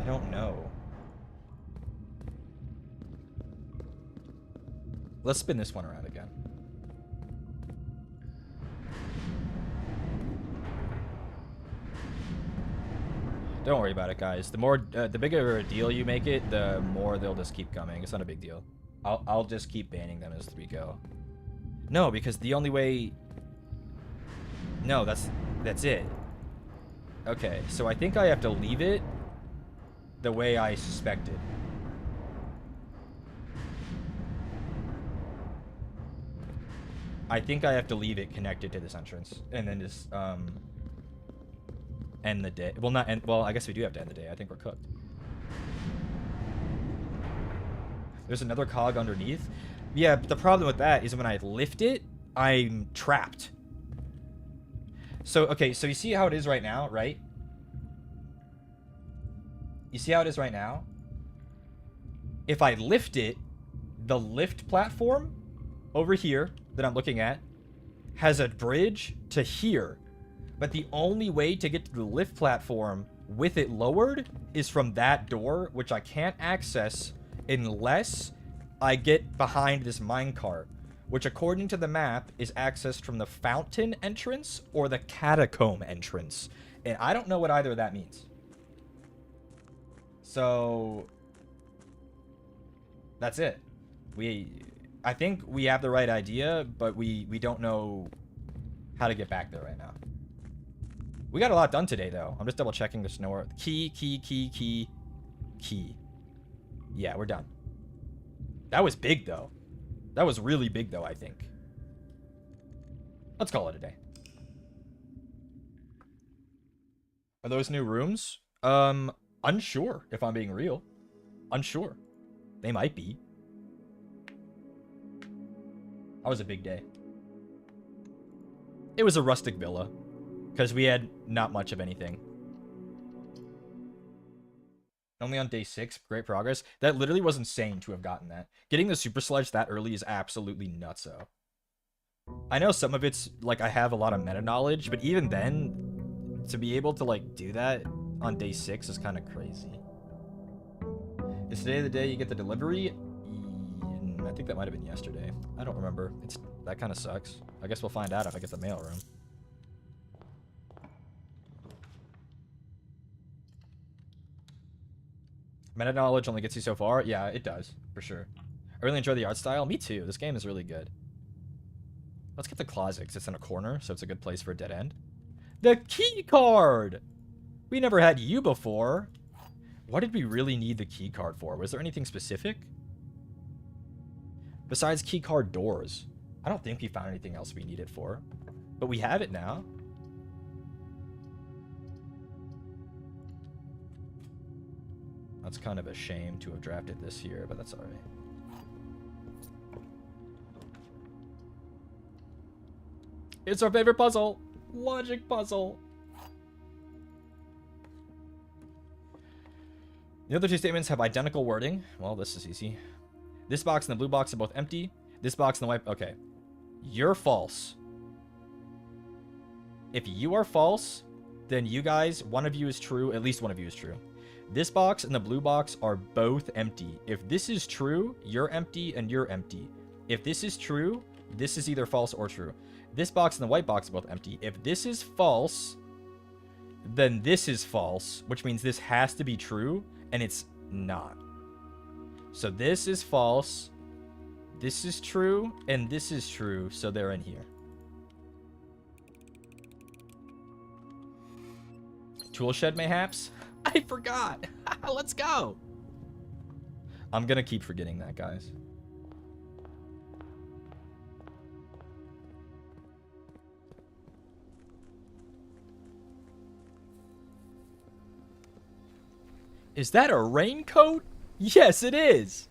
I don't know. Let's spin this one around again. Don't worry about it, guys. The more, the bigger a deal you make it, the more they'll just keep coming. It's not a big deal. I'll just keep banning them as we go. No, because the only way... No, that's it. Okay, so I think I have to leave it the way I suspected. I think I have to leave it connected to this entrance, and then just end the day. Well, not end. Well, I guess we do have to end the day. I think we're cooked. There's another cog underneath. Yeah, but the problem with that is when I lift it, I'm trapped. So, okay, so you see how it is right now, right? You see how it is right now? If I lift it, the lift platform over here that I'm looking at has a bridge to here. But the only way to get to the lift platform with it lowered is from that door, which I can't access unless I get behind this minecart, which according to the map is accessed from the fountain entrance or the catacomb entrance. And I don't know what either of that means. So that's it. I think we have the right idea, but we don't know how to get back there right now. We got a lot done today, though. I'm just double checking there's nowhere. Key. Yeah, we're done. That was big, though. That was really big, though, I think. Let's call it a day. Are those new rooms? Unsure, if I'm being real. Unsure. They might be. That was a big day. It was a rustic villa, because we had not much of anything. Only on day 6, great progress. That literally was insane to have gotten that. Getting the super sledge that early is absolutely nutso. I know some of it's, like, I have a lot of meta knowledge, but even then, to be able to, like, do that on day 6 is kind of crazy. Is today the day you get the delivery? I think that might have been yesterday. I don't remember. That kind of sucks. I guess we'll find out if I get the mailroom. Meta knowledge only gets you so far? Yeah, it does, for sure. I really enjoy the art style. Me too. This game is really good. Let's get the closet, because it's in a corner, so it's a good place for a dead end. The key card! We never had you before. What did we really need the key card for? Was there anything specific? Besides key card doors. I don't think we found anything else we need it for. But we have it now. That's kind of a shame to have drafted this here, but that's alright. It's our favorite puzzle! Logic puzzle! The other two statements have identical wording. Well, this is easy. This box and the blue box are both empty. This box and the white... Okay. You're false. If you are false, then you guys, one of you is true. At least one of you is true. This box and the blue box are both empty. If this is true, you're empty and you're empty. If this is true, this is either false or true. This box and the white box are both empty. If this is false, then this is false, which means this has to be true, and it's not. So this is false, this is true, and this is true, so they're in here. Tool shed mayhaps? I forgot! Let's go! I'm gonna keep forgetting that, guys. Is that a raincoat? Yes, it is!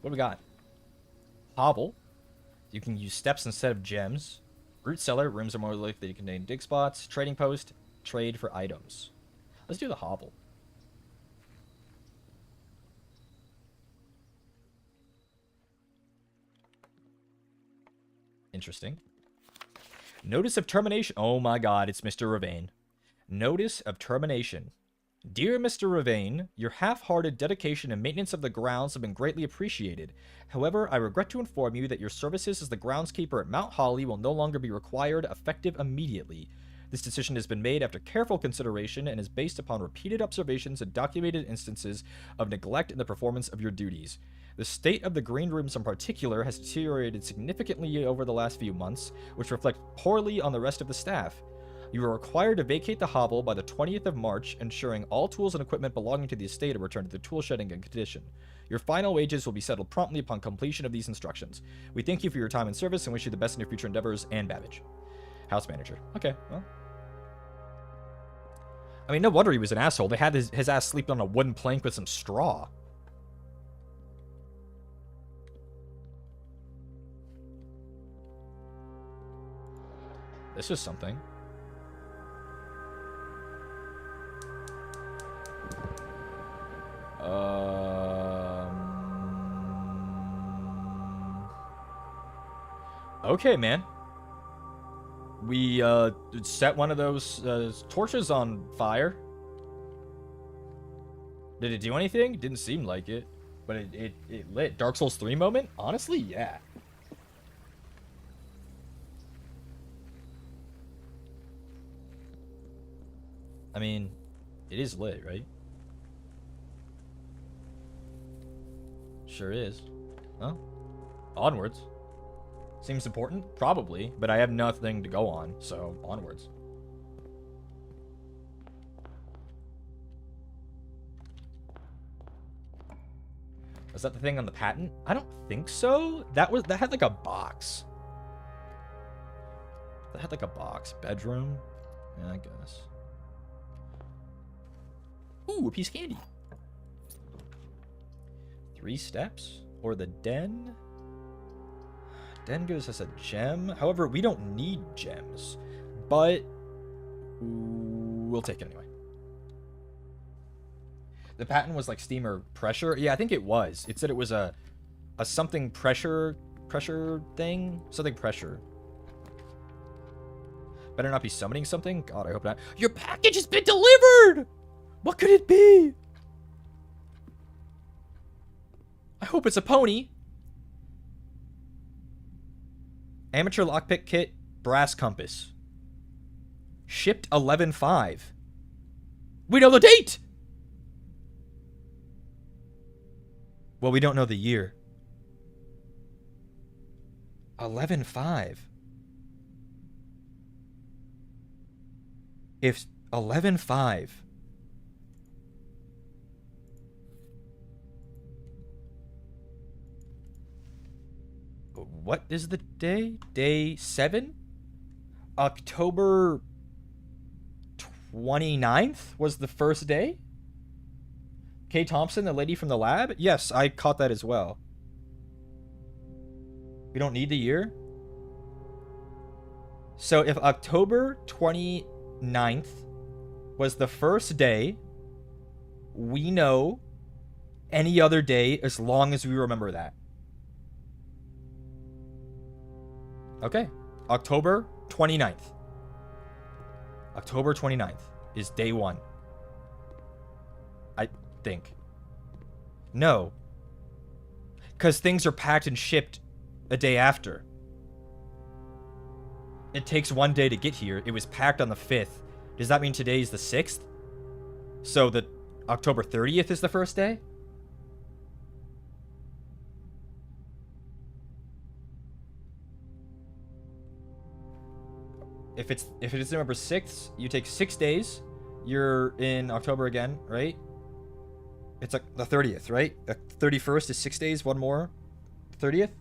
What do we got? Hovel. You can use steps instead of gems. Root cellar. Rooms are more likely to contain dig spots. Trading post. Trade for items. Let's do the hovel. Interesting. Notice of termination. Oh my god, it's Mr. Ravane. Notice of termination. Dear Mr. Ravane, your half-hearted dedication and maintenance of the grounds have been greatly appreciated. However, I regret to inform you that your services as the groundskeeper at Mount Holly will no longer be required, effective immediately. This decision has been made after careful consideration and is based upon repeated observations and documented instances of neglect in the performance of your duties. The state of the green rooms in particular has deteriorated significantly over the last few months, which reflect poorly on the rest of the staff. You are required to vacate the hovel by the 20th of March, ensuring all tools and equipment belonging to the estate are returned to the tool shed in good condition. Your final wages will be settled promptly upon completion of these instructions. We thank you for your time and service and wish you the best in your future endeavors, and Babbage. House manager. Okay, well. I mean, no wonder he was an asshole. They had his ass sleep on a wooden plank with some straw. This is something. Okay, man. We set one of those torches on fire. Did it do anything? Didn't seem like it, but it lit. Dark Souls 3 moment? Honestly, yeah. I mean, it is lit, right? Sure is. Well, onwards. Seems important? Probably, but I have nothing to go on, so onwards. Was that the thing on the patent? I don't think so. That had like a box. That had like a box. Bedroom? Yeah, I guess. Ooh, a piece of candy. 3 steps? Or the den? Den gives us a gem. However, we don't need gems. But we'll take it anyway. The patent was like steam or pressure. Yeah, I think it was. It said it was a something pressure thing. Something pressure. Better not be summoning something. God, I hope not. Your package has been delivered! What could it be? I hope it's a pony. Amateur lockpick kit, brass compass. Shipped 11/5. We know the date! Well, we don't know the year. 11/5. If 11/5. What is the day? Day 7? October 29th was the first day? Kay Thompson, the lady from the lab? Yes, I caught that as well. We don't need the year? So if October 29th was the first day, we know any other day as long as we remember that. Okay. October 29th. October 29th is day 1. I think. No. Because things are packed and shipped a day after. It takes 1 day to get here. It was packed on the 5th. Does that mean today is the 6th? So the October 30th is the first day? If it's November 6th, you take 6 days. You're in October again, right? It's like the 30th, right? The 31st is 6 days, one more. 30th?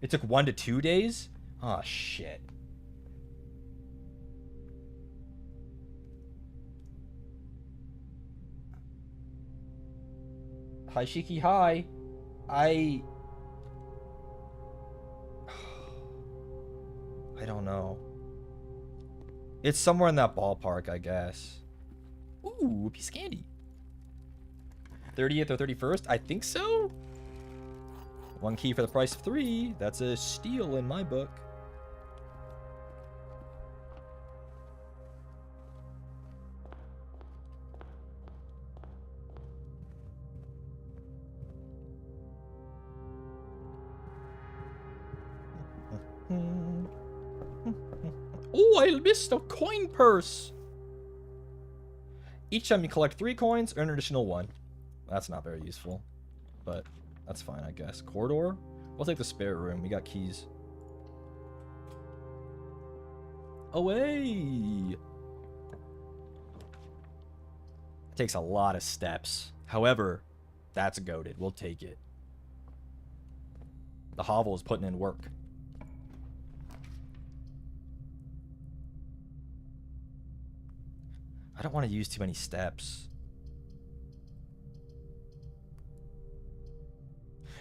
It took 1 to 2 days? Oh, shit. Hi, Shiki, hi. I don't know. It's somewhere in that ballpark, I guess. Ooh, a piece of candy. 30th or 31st? I think so. 1 key for the price of 3. That's a steal in my book. Oh, I missed a coin purse. Each time you collect 3 coins, earn an additional 1. That's not very useful. but that's fine, I guess. Corridor? We'll take the spare room. We got keys. Away! It takes a lot of steps. However, that's goated. We'll take it. The hovel is putting in work. I don't want to use too many steps.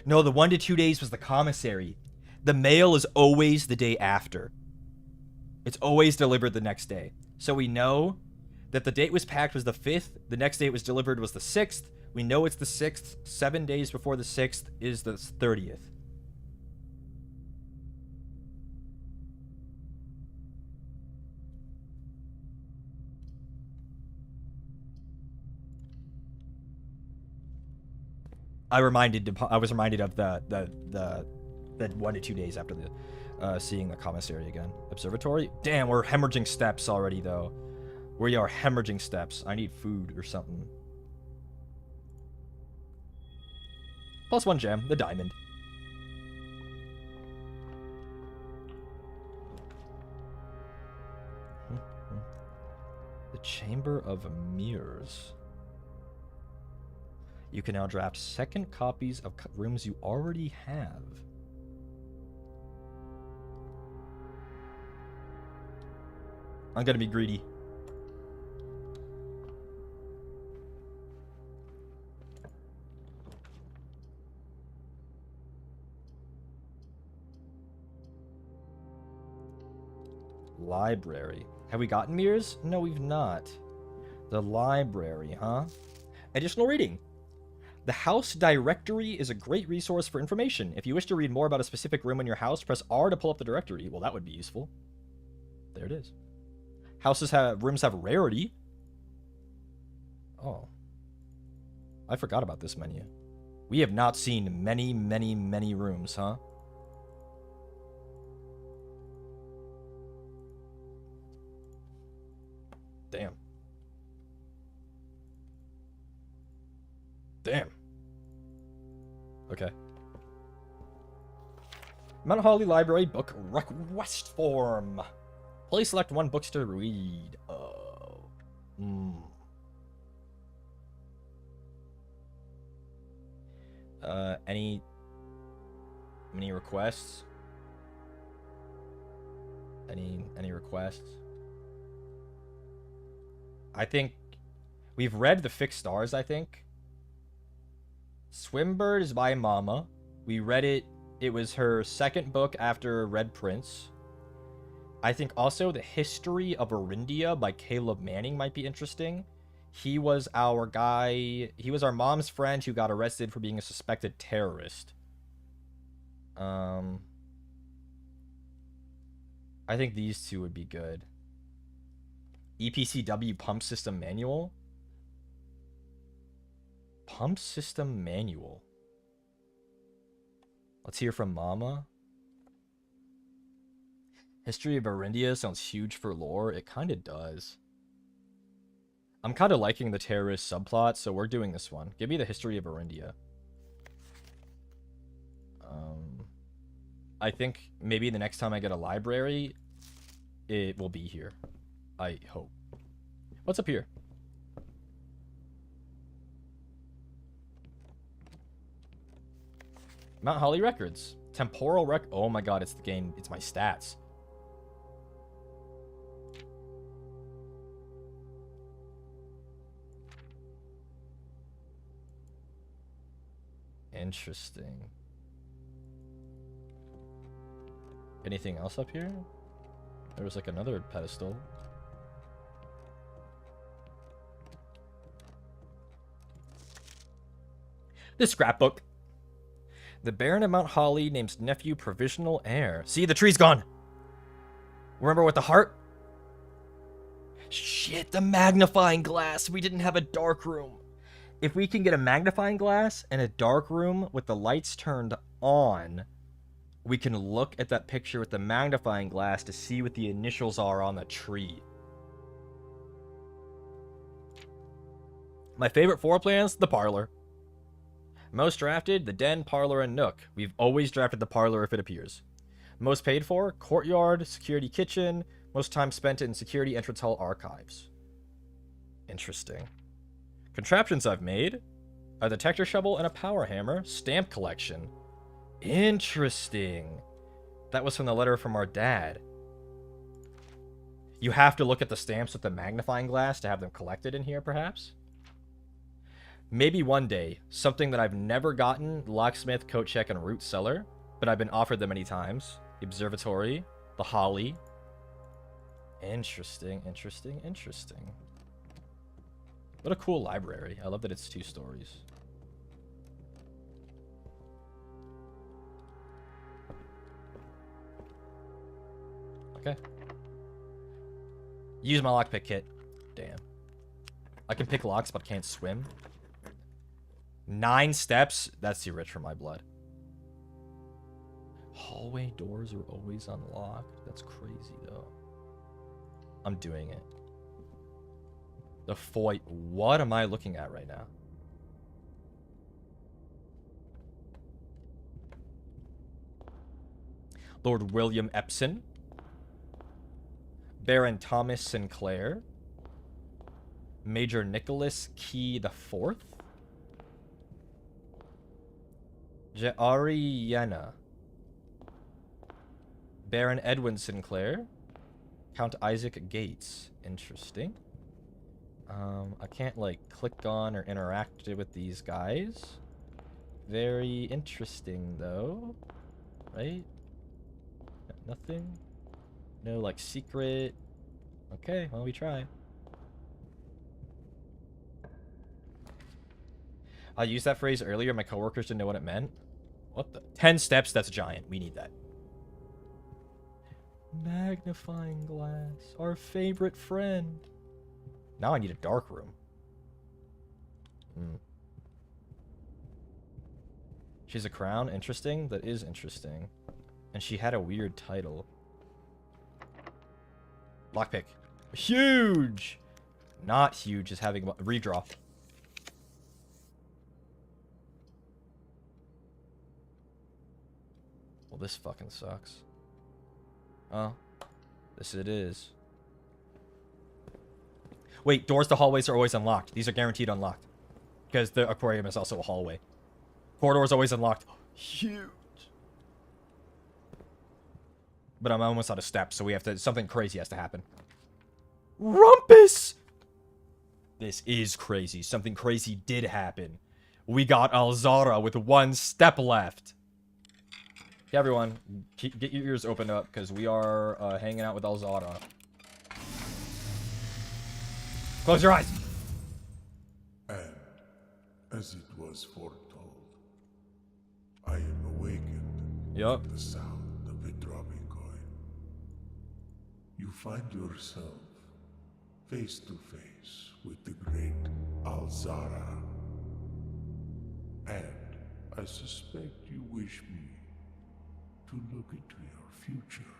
No, the 1 to 2 days was the commissary. The mail is always the day after. It's always delivered the next day. So we know that the date was packed was the 5th. The next date was delivered was the 6th. We know it's the 6th. 7 days before the 6th is the 30th. I was reminded of the 1 to 2 days after the seeing the commissary again. Observatory? Damn, we're hemorrhaging steps already though. We are hemorrhaging steps. I need food or something. +1 gem, the diamond. The Chamber of Mirrors. You can now draft second copies of rooms you already have. I'm gonna be greedy. Library. Have we gotten mirrors? No, we've not. The library, huh? Additional reading. The house directory is a great resource for information. If you wish to read more about a specific room in your house, press R to pull up the directory. Well, that would be useful. There it is. Rooms have rarity. Oh. I forgot about this menu. We have not seen many, many, many rooms, huh? Damn. Damn. Okay. Mount Holly Library book request form. Please select 1 book to read. Oh. Any requests? Any requests? I think we've read the Fixed Stars, I think. Swimbird is by Mama. We read it. It was her second book after Red Prince. I think also The History of Arindia by Caleb Manning might be interesting. He was our guy. He was our mom's friend who got arrested for being a suspected terrorist. I think these two would be good. EPCW Pump System Manual. Pump System Manual. Let's hear from Mama. History of Arindia sounds huge for lore. It kind of does. I'm kind of liking the terrorist subplot, so we're doing this one. Give me the History of Arindia. I think maybe the next time I get a library, it will be here. I hope. What's up here? Mount Holly Records. Temporal rec. Oh my god, it's the game. It's my stats. Interesting. Anything else up here? There was like another pedestal. The scrapbook. The Baron of Mount Holly names nephew provisional heir. See, the tree's gone. Remember with the heart? Shit, the magnifying glass. We didn't have a dark room. If we can get a magnifying glass and a dark room with the lights turned on, we can look at that picture with the magnifying glass to see what the initials are on the tree. My favorite floor plans, the parlor. Most drafted, the den, parlor, and nook. We've always drafted the parlor if it appears. Most paid for, courtyard, security kitchen. Most time spent in security entrance hall archives. Interesting. Contraptions I've made. A detector shovel and a power hammer. Stamp collection. Interesting. That was from the letter from our dad. You have to look at the stamps with the magnifying glass to have them collected in here, perhaps? Maybe one day, something that I've never gotten, locksmith, coat check, and root cellar, but I've been offered them many times. The observatory, the holly. Interesting, interesting, interesting. What a cool library. I love that it's 2 stories. Okay. Use my lockpick kit. Damn. I can pick locks, but can't swim. 9 steps? That's too rich for my blood. Hallway doors are always unlocked. That's crazy, though. I'm doing it. The foyer. What am I looking at right now? Lord William Epson. Baron Thomas Sinclair. Major Nicholas Key IV. Ariana. Baron Edwin Sinclair. Count Isaac Gates. Interesting. I can't, like, click on or interact with these guys. Very interesting, though. Right? Nothing? No, like, secret. Okay, well, we try. I used that phrase earlier. My coworkers didn't know what it meant. What the? 10 steps? That's giant. We need that. Magnifying glass. Our favorite friend. Now I need a dark room. She has a crown. Interesting. That is interesting. And she had a weird title. Lockpick. Huge! Not huge, is having a redraw. Well, this fucking sucks. Oh. This it is. Wait, doors to hallways are always unlocked. These are guaranteed unlocked. Because the aquarium is also a hallway. Corridor is always unlocked. Huge. But I'm almost out of steps, so we have to... Something crazy has to happen. Rumpus! This is crazy. Something crazy did happen. We got Alzara with 1 step left. Okay, everyone, get your ears opened up, because we are hanging out with Alzara. Close your eyes! And, as it was foretold, I am awakened at the sound of a dropping coin. You find yourself face to face with the great Alzara. And I suspect you wish me to look into your future.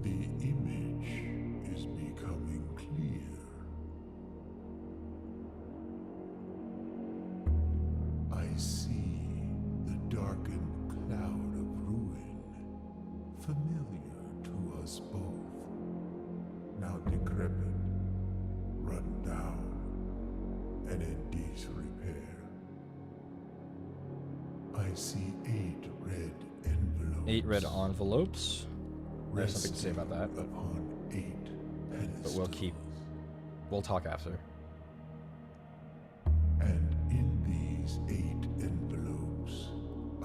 The image is becoming clear. I see the darkened cloud of ruin, familiar to us both, now decrepit, run down, and in disrepair. I see 8 red envelopes. 8 red envelopes. There's something to say about that, but upon 8 pedestals. We'll talk after. And in these 8 envelopes,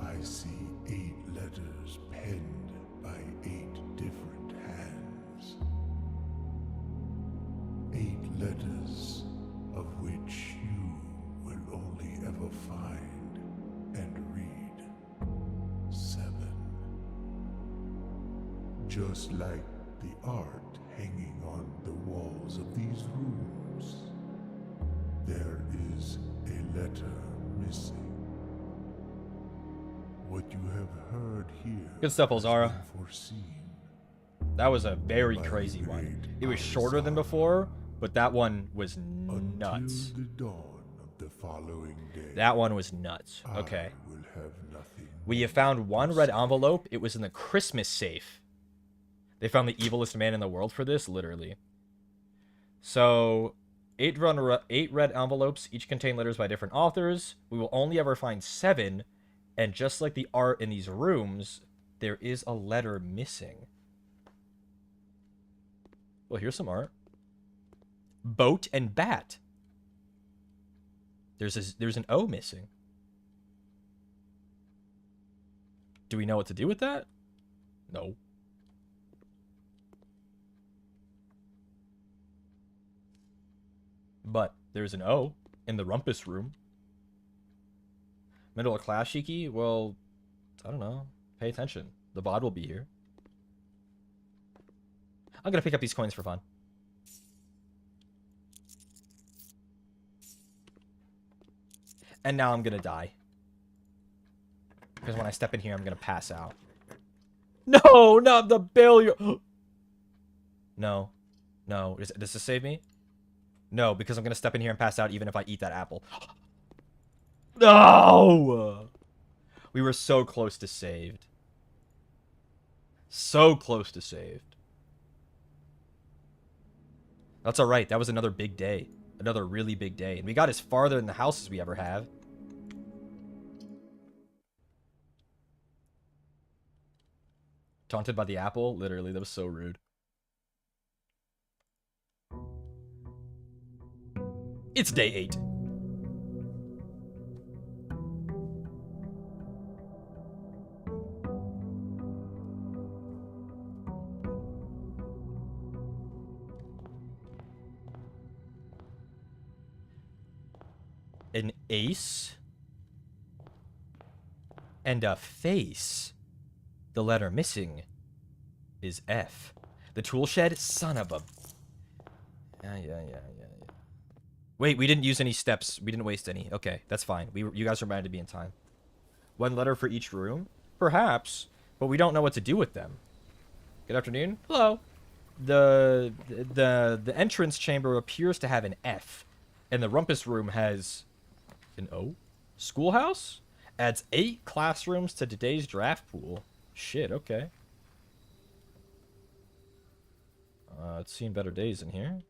I see 8 letters penned by 8 different hands. 8 letters of which you will only ever find and read 7. Just like the art hanging on the walls of these rooms, there is a letter missing. What you have heard here. Good stuff, Alzara. has been foreseen. That was a very crazy one. It was shorter than before, but that one was nuts. Until the dawn of the following day, That one was nuts. Okay. I will have nothing. We have found one red envelope. It was in the Christmas safe. They found the evilest man in the world for this, literally. So, 8 red envelopes, each contain letters by different authors. We will only ever find 7, and just like the art in these rooms, there is a letter missing. Well, here's some art. Boat and bat. There's an O missing. Do we know what to do with that? No. But there's an O in the rumpus room. Middle of class, Shiki? Well, I don't know. Pay attention. The VOD will be here. I'm gonna pick up these coins for fun. And now I'm gonna die. Because when I step in here, I'm gonna pass out. No, not the bill. No. No. Does this save me? No, because I'm gonna step in here and pass out even if I eat that apple. No! We were so close to saved. So close to saved. That's alright. That was another big day. Another really big day. And we got as farther in the house as we ever have. Taunted by the apple? Literally, that was so rude. It's day 8. An ace and a face. The letter missing is F. The tool shed? Son of a... Yeah. Wait, we didn't use any steps. We didn't waste any. Okay, that's fine. You guys reminded me in time. 1 letter for each room? Perhaps, but we don't know what to do with them. Good afternoon. Hello. The entrance chamber appears to have an F, and the rumpus room has an O. Schoolhouse adds 8 classrooms to today's draft pool. Shit, okay. It's seen better days in here.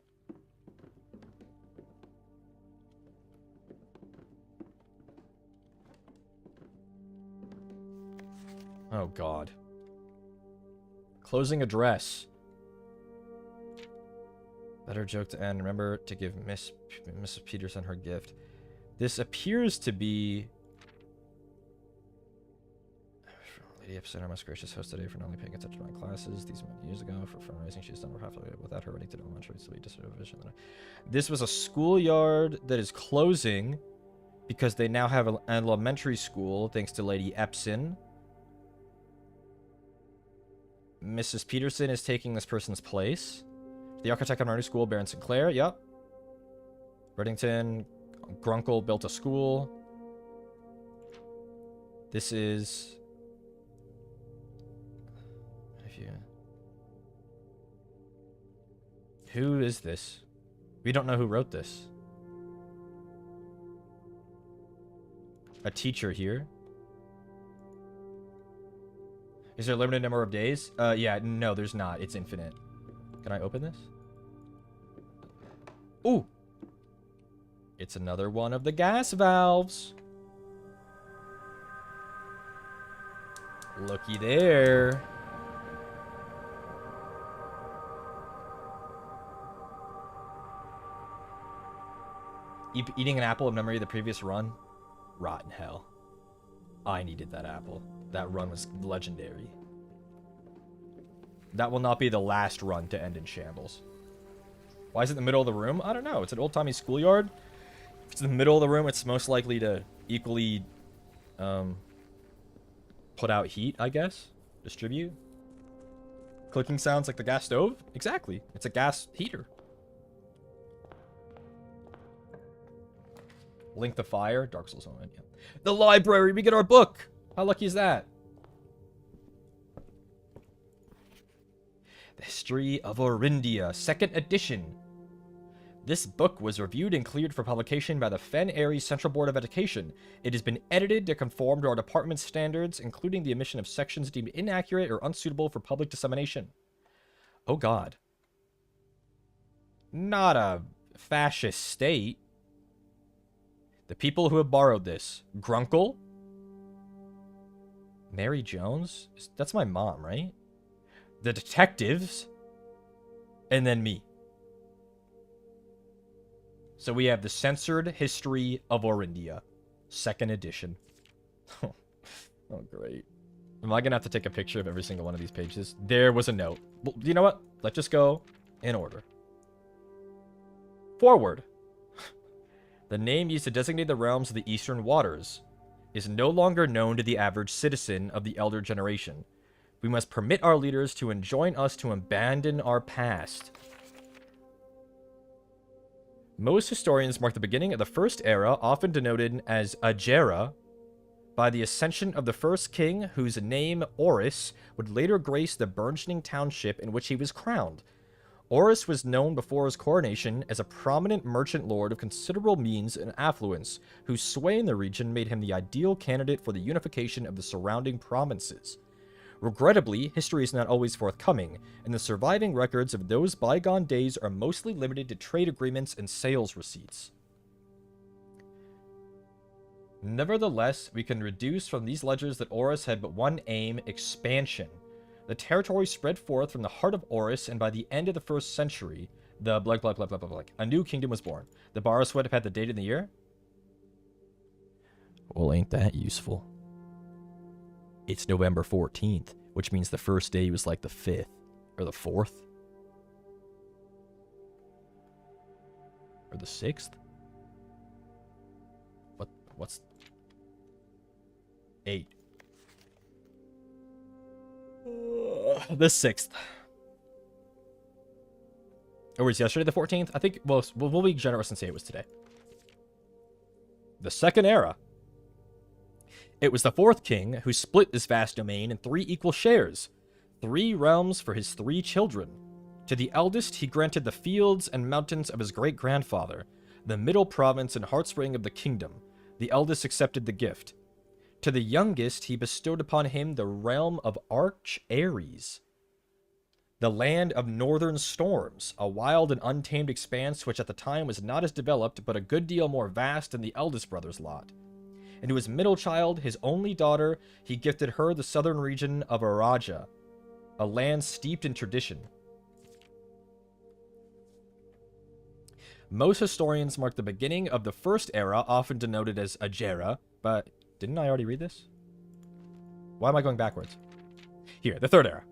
Oh, God. Closing address. Better joke to end. Remember to give Mrs. Peterson her gift. This appears to be... Lady Epicenter, most gracious host today for not only paying attention to my classes these many years ago for fundraising. She's done over half of it without her running to elementary, so we just have a vision. This was a schoolyard that is closing because they now have an elementary school thanks to Lady Epson. Mrs. Peterson is taking this person's place. The architect of our new school, Baron Sinclair. Yep. Reddington, Grunkle built a school. This is... Who is this? We don't know who wrote this. A teacher here. Is there a limited number of days? Yeah, no, there's not. It's infinite. Can I open this? Ooh! It's another one of the gas valves. Looky there. Eating an apple in memory of the previous run? Rotten hell. I needed that apple. That run was legendary. That will not be the last run to end in shambles. Why is it in the middle of the room? I don't know. It's an old-timey schoolyard. If it's in the middle of the room, it's most likely to equally put out heat, I guess. Distribute. Clicking sounds like the gas stove? Exactly. It's a gas heater. Link the fire. Dark Souls moment. Yeah. The library. We get our book. How lucky is that? The History of Orindia, 2nd edition. This book was reviewed and cleared for publication by the Fen Aries Central Board of Education. It has been edited to conform to our department's standards, including the omission of sections deemed inaccurate or unsuitable for public dissemination. Oh god. Not a fascist state. The people who have borrowed this. Grunkle? Mary Jones? That's my mom, right? The detectives? And then me. So we have the Censored History of Orindia. 2nd edition. Oh, great. Am I going to have to take a picture of every single one of these pages? There was a note. Well, you know what? Let's just go in order. Forward. The name used to designate the realms of the Eastern Waters is no longer known to the average citizen of the elder generation. We must permit our leaders to enjoin us to abandon our past. Most historians mark the beginning of the First Era, often denoted as Ajera, by the ascension of the first king, whose name, Oris, would later grace the burgeoning township in which he was crowned. Oris was known before his coronation as a prominent merchant lord of considerable means and affluence, whose sway in the region made him the ideal candidate for the unification of the surrounding provinces. Regrettably, history is not always forthcoming, and the surviving records of those bygone days are mostly limited to trade agreements and sales receipts. Nevertheless, we can deduce from these ledgers that Oris had but one aim: expansion. The territory spread forth from the heart of Oris, and by the end of the 1st century, the blank, blank, blank, blank, blank, blank, a new kingdom was born. The Baraswet have had the date in the year? Well, ain't that useful. It's November 14th, which means the first day was like the 5th, or the 4th, or the 6th? What's 8? The 6th. Or was yesterday the 14th? I think, well, we'll be generous and say it was today. The 2nd Era. It was the 4th king who split this vast domain in 3 equal shares, 3 realms for his 3 children. To the eldest, he granted the fields and mountains of his great-grandfather, the middle province and heartspring of the kingdom. The eldest accepted the gift. To the youngest, he bestowed upon him the realm of Arch Aries, the land of northern storms, a wild and untamed expanse which at the time was not as developed, but a good deal more vast than the eldest brother's lot. And to his middle child, his only daughter, he gifted her the southern region of Araja, a land steeped in tradition. Most historians mark the beginning of the First Era, often denoted as Ajera, but didn't I already read this? Why am I going backwards? Here, the Third Era.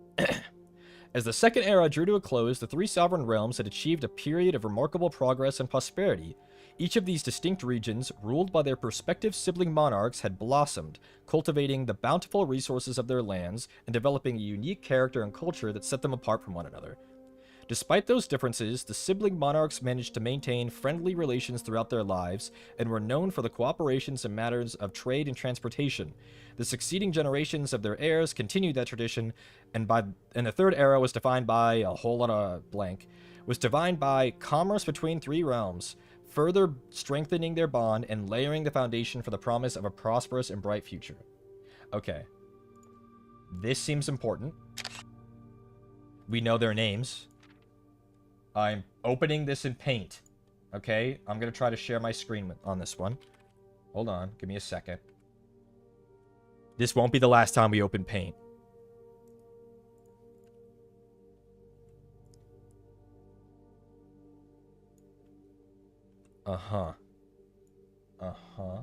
As the Second Era drew to a close, the 3 sovereign realms had achieved a period of remarkable progress and prosperity. Each of these distinct regions, ruled by their respective sibling monarchs, had blossomed, cultivating the bountiful resources of their lands and developing a unique character and culture that set them apart from one another. Despite those differences, the sibling monarchs managed to maintain friendly relations throughout their lives and were known for the cooperations in matters of trade and transportation. The succeeding generations of their heirs continued that tradition, and the Third Era was defined by a whole lot of blank, was defined by commerce between 3 realms, further strengthening their bond and layering the foundation for the promise of a prosperous and bright future. Okay. This seems important. We know their names. I'm opening this in Paint. Okay? I'm going to try to share my screen on this one. Hold on. Give me a second. This won't be the last time we open Paint. Uh-huh. Uh-huh.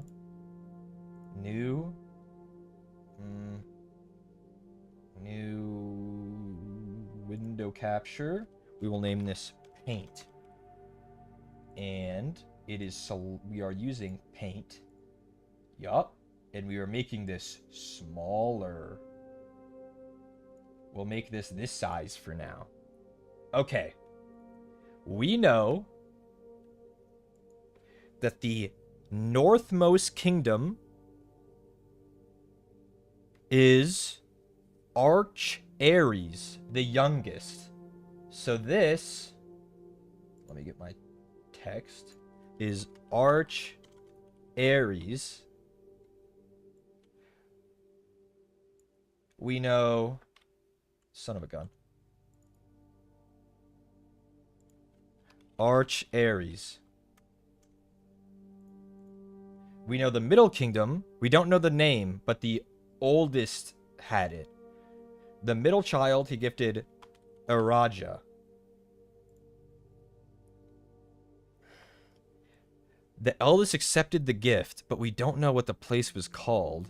New. New window capture. We will name this Paint. And it is so we are using Paint. Yup. And we are making this smaller. We'll make this size for now. Okay. We know that the northmost kingdom is Arch Aries, the youngest. So this, let me get my text is Arch Ares. We know... Son of a gun. Arch Ares. We know the Middle Kingdom. We don't know the name, but the oldest had it. The middle child he gifted Araja. The eldest accepted the gift, but we don't know what the place was called.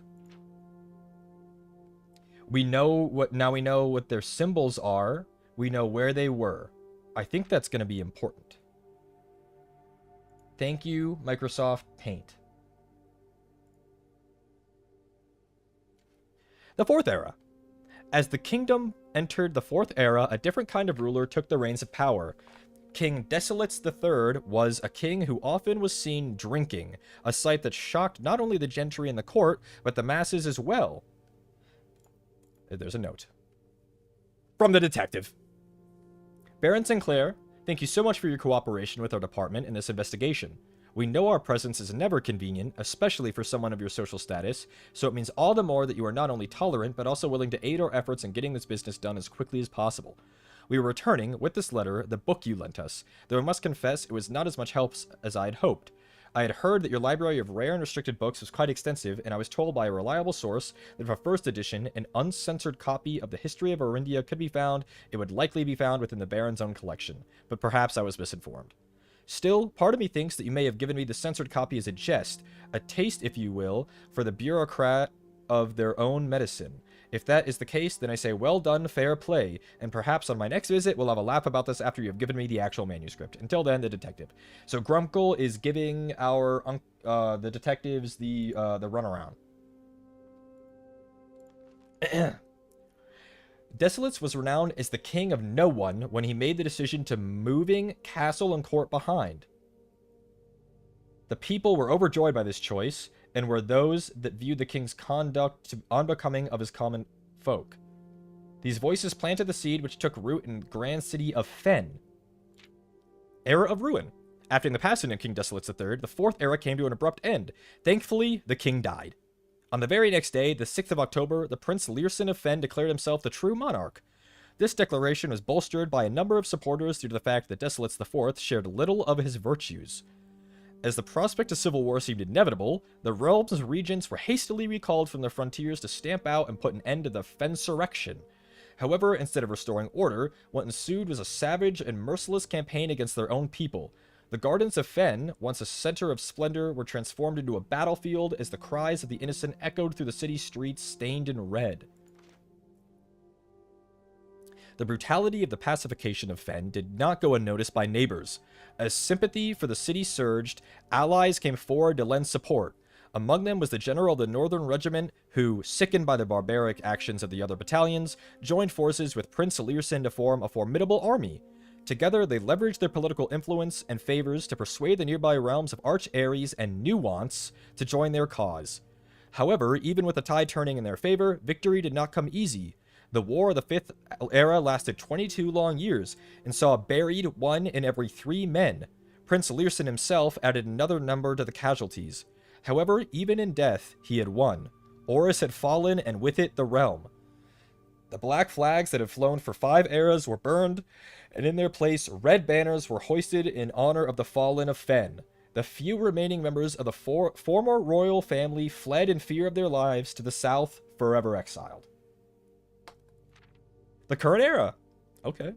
We know what... Now we know what their symbols are. We know where they were. I think that's going to be important. Thank you, Microsoft Paint. The Fourth Era. As the kingdom entered the Fourth Era, a different kind of ruler took the reins of power. King Desolates III was a king who often was seen drinking, a sight that shocked not only the gentry in the court, but the masses as well. There's a note. From the detective. Baron Sinclair, thank you so much for your cooperation with our department in this investigation. We know our presence is never convenient, especially for someone of your social status, so it means all the more that you are not only tolerant, but also willing to aid our efforts in getting this business done as quickly as possible. We were returning, with this letter, the book you lent us, though I must confess it was not as much help as I had hoped. I had heard that your library of rare and restricted books was quite extensive, and I was told by a reliable source that if a first edition, an uncensored copy of the history of Arindia could be found, it would likely be found within the Baron's own collection. But perhaps I was misinformed. Still, part of me thinks that you may have given me the censored copy as a jest, a taste, if you will, for the bureaucrat of their own medicine. If that is the case, then I say well done, fair play, and perhaps on my next visit we'll have a laugh about this after you have given me the actual manuscript. Until then, the detective. So Grunkle is giving our the detectives the runaround. Desolates was renowned as the king of no one when he made the decision to moving castle and court behind. The people were overjoyed by this choice, and were those that viewed the king's conduct unbecoming of his common folk. These voices planted the seed which took root in the grand city of Fen. Era of Ruin. After the passing of King Desolates III, the Fourth Era came to an abrupt end. Thankfully, the king died. On the very next day, the 6th of October, the Prince Learson of Fen declared himself the true monarch. This declaration was bolstered by a number of supporters due to the fact that Desolates IV shared little of his virtues. As the prospect of civil war seemed inevitable, the realm's regents were hastily recalled from their frontiers to stamp out and put an end to the Fensurrection. However, instead of restoring order, what ensued was a savage and merciless campaign against their own people. The gardens of Fen, once a center of splendor, were transformed into a battlefield as the cries of the innocent echoed through the city streets stained in red. The brutality of the pacification of Fen did not go unnoticed by neighbors. As sympathy for the city surged, allies came forward to lend support. Among them was the general of the Northern Regiment, who, sickened by the barbaric actions of the other battalions, joined forces with Prince Learson to form a formidable army. Together, they leveraged their political influence and favors to persuade the nearby realms of Arch Ares and Nuance to join their cause. However, even with the tide turning in their favor, victory did not come easy. The War of the Fifth Era lasted 22 long years, and saw buried 1 in every 3 men. Prince Learson himself added another number to the casualties. However, even in death, he had won. Horus had fallen, and with it, the realm. The black flags that had flown for 5 eras were burned, and in their place, red banners were hoisted in honor of the fallen of Fen. The few remaining members of the former royal family fled in fear of their lives to the south, forever exiled. The current era. Okay.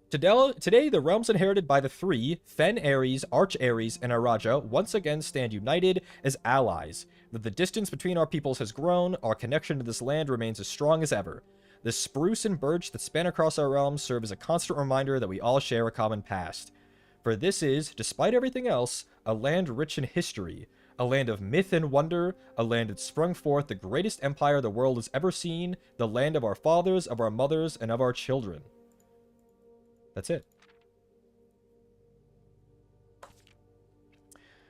Today, the realms inherited by the 3, Fen Ares, Arch Ares, and Araja, once again stand united as allies. That the distance between our peoples has grown, our connection to this land remains as strong as ever. The spruce and birch that span across our realms serve as a constant reminder that we all share a common past. For this is, despite everything else, a land rich in history, a land of myth and wonder, a land that sprung forth the greatest empire the world has ever seen, the land of our fathers, of our mothers, and of our children. That's it.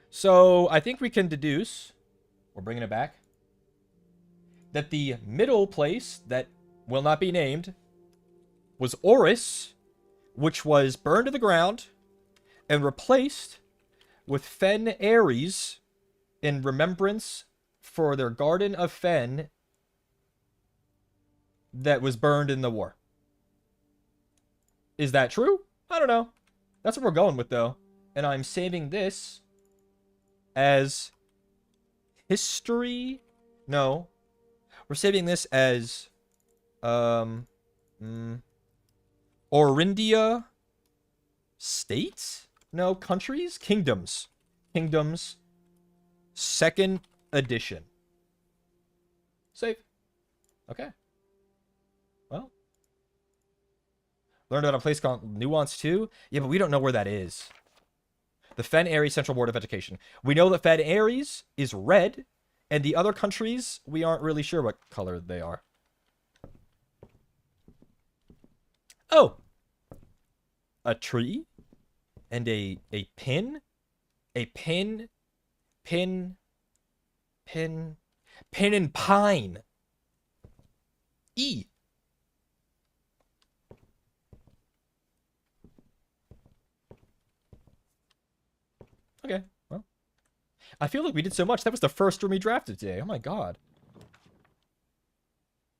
So, I think we can deduce, we're bringing it back, that the middle place that will not be named was Horus, which was burned to the ground, and replaced with Fen Ares in remembrance for their garden of Fen that was burned in the war. Is that true? I don't know. That's what we're going with, though. And I'm saving this as history. No. We're saving this as Orindia states? No, countries? Kingdoms. Kingdoms. 2nd edition. Save. Okay. Well. Learned about a place called Nuance 2? Yeah, but we don't know where that is. The Fen Ares Central Board of Education. We know that Fen Ares is red, and the other countries, we aren't really sure what color they are. Oh! A tree? And a pin? A pin? Pin and pine. E. Okay, well. I feel like we did so much. That was the first room we drafted today. Oh my god.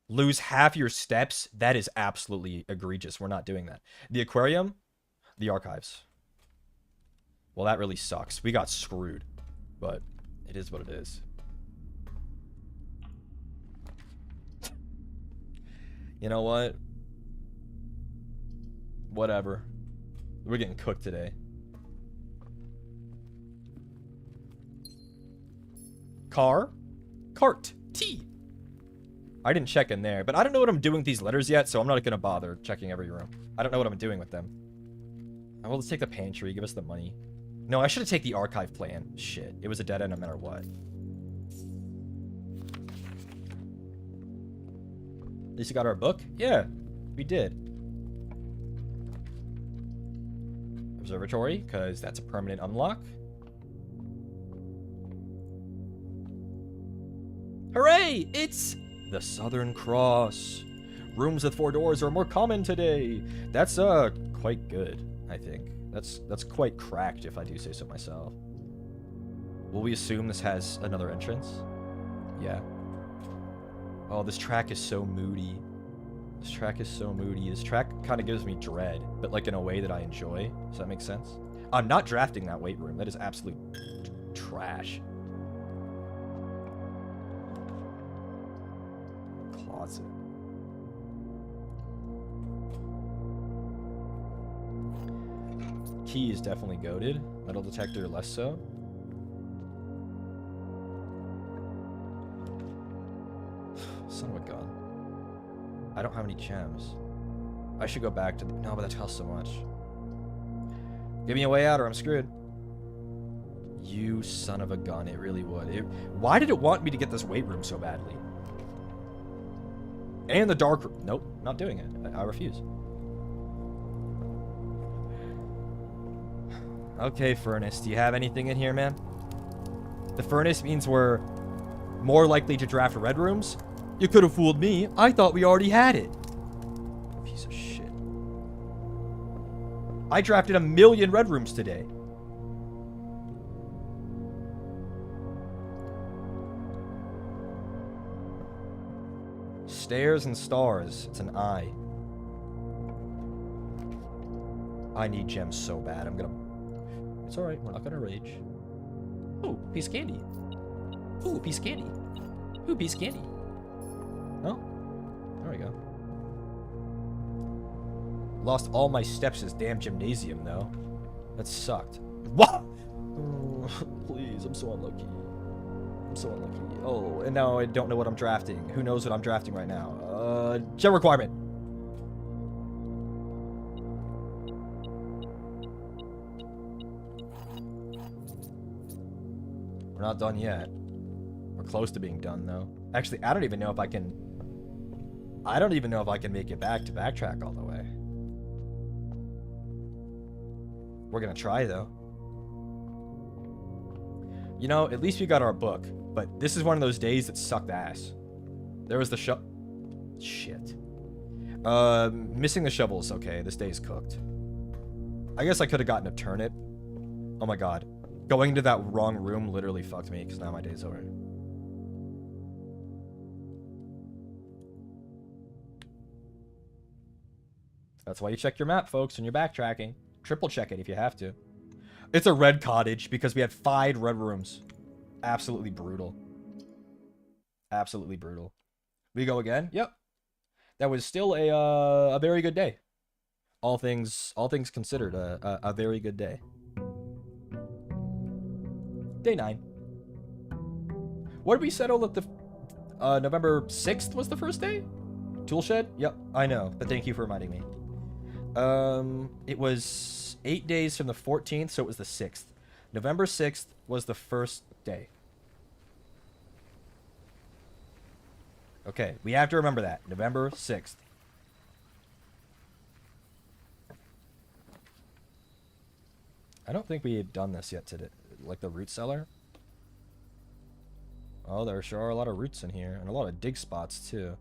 Lose half your steps? That is absolutely egregious. We're not doing that. The aquarium? The archives. Well, that really sucks. We got screwed. But it is what it is. You know what? Whatever. We're getting cooked today. Car? Cart. T. I didn't check in there, but I don't know what I'm doing with these letters yet, so I'm not going to bother checking every room. I don't know what I'm doing with them. Oh, well, let's take the pantry. Give us the money. No, I should have taken the archive plan. Shit. It was a dead end no matter what. At least you got our book? Yeah, we did. Observatory, because that's a permanent unlock. Hooray! It's the Southern Cross. Rooms with 4 doors are more common today. That's quite good, I think. That's quite cracked, if I do say so myself. Will we assume this has another entrance? Yeah. Oh, this track is so moody. This track is so moody. This track kind of gives me dread, but like in a way that I enjoy. Does that make sense? I'm not drafting that weight room. That is absolute trash. Closet. Key is definitely goated. Metal detector less so. Son of a gun. I don't have any gems. I should go back to the... No, but that costs so much. Give me a way out or I'm screwed. You son of a gun. It really would. Why did it want me to get this weight room so badly? And the dark room. Nope, not doing it. I refuse. Okay, furnace. Do you have anything in here, man? The furnace means we're more likely to draft red rooms? You could have fooled me. I thought we already had it. Piece of shit. I drafted 1,000,000 red rooms today. Stairs and stars. It's an I. I need gems so bad. I'm gonna... It's alright. We're not gonna rage. Ooh, piece of candy. Ooh, piece of candy. Ooh, piece of candy. Oh, there we go. Lost all my steps in this damn gymnasium, though. That sucked. What? Oh, please, I'm so unlucky. I'm so unlucky. Oh, and now I don't know what I'm drafting. Who knows what I'm drafting right now? Gem requirement. We're not done yet. We're close to being done, though. Actually, I don't even know if I can... I don't even know if I can make it back to backtrack all the way. We're gonna try, though. You know, at least we got our book. But this is one of those days that sucked ass. There was the shit. Missing the shovels. Okay, this day is cooked. I guess I could have gotten a turnip Oh my god. Going to that wrong room literally fucked me, because now my day's over. That's why you check your map, folks, when you're backtracking. Triple check it if you have to. It's a red cottage, because we had 5 red rooms. Absolutely brutal. Absolutely brutal. We go again? Yep. That was still a very good day. All things considered, a very good day. Day 9. What did we settle at the... November 6th was the first day? Toolshed? Yep, I know, but thank you for reminding me. It was 8 days from the 14th, so it was the 6th. November 6th was the first day. Okay, we have to remember that. November 6th. I don't think we had done this yet today. Like the root cellar. Oh, there sure are a lot of roots in here. And a lot of dig spots, too.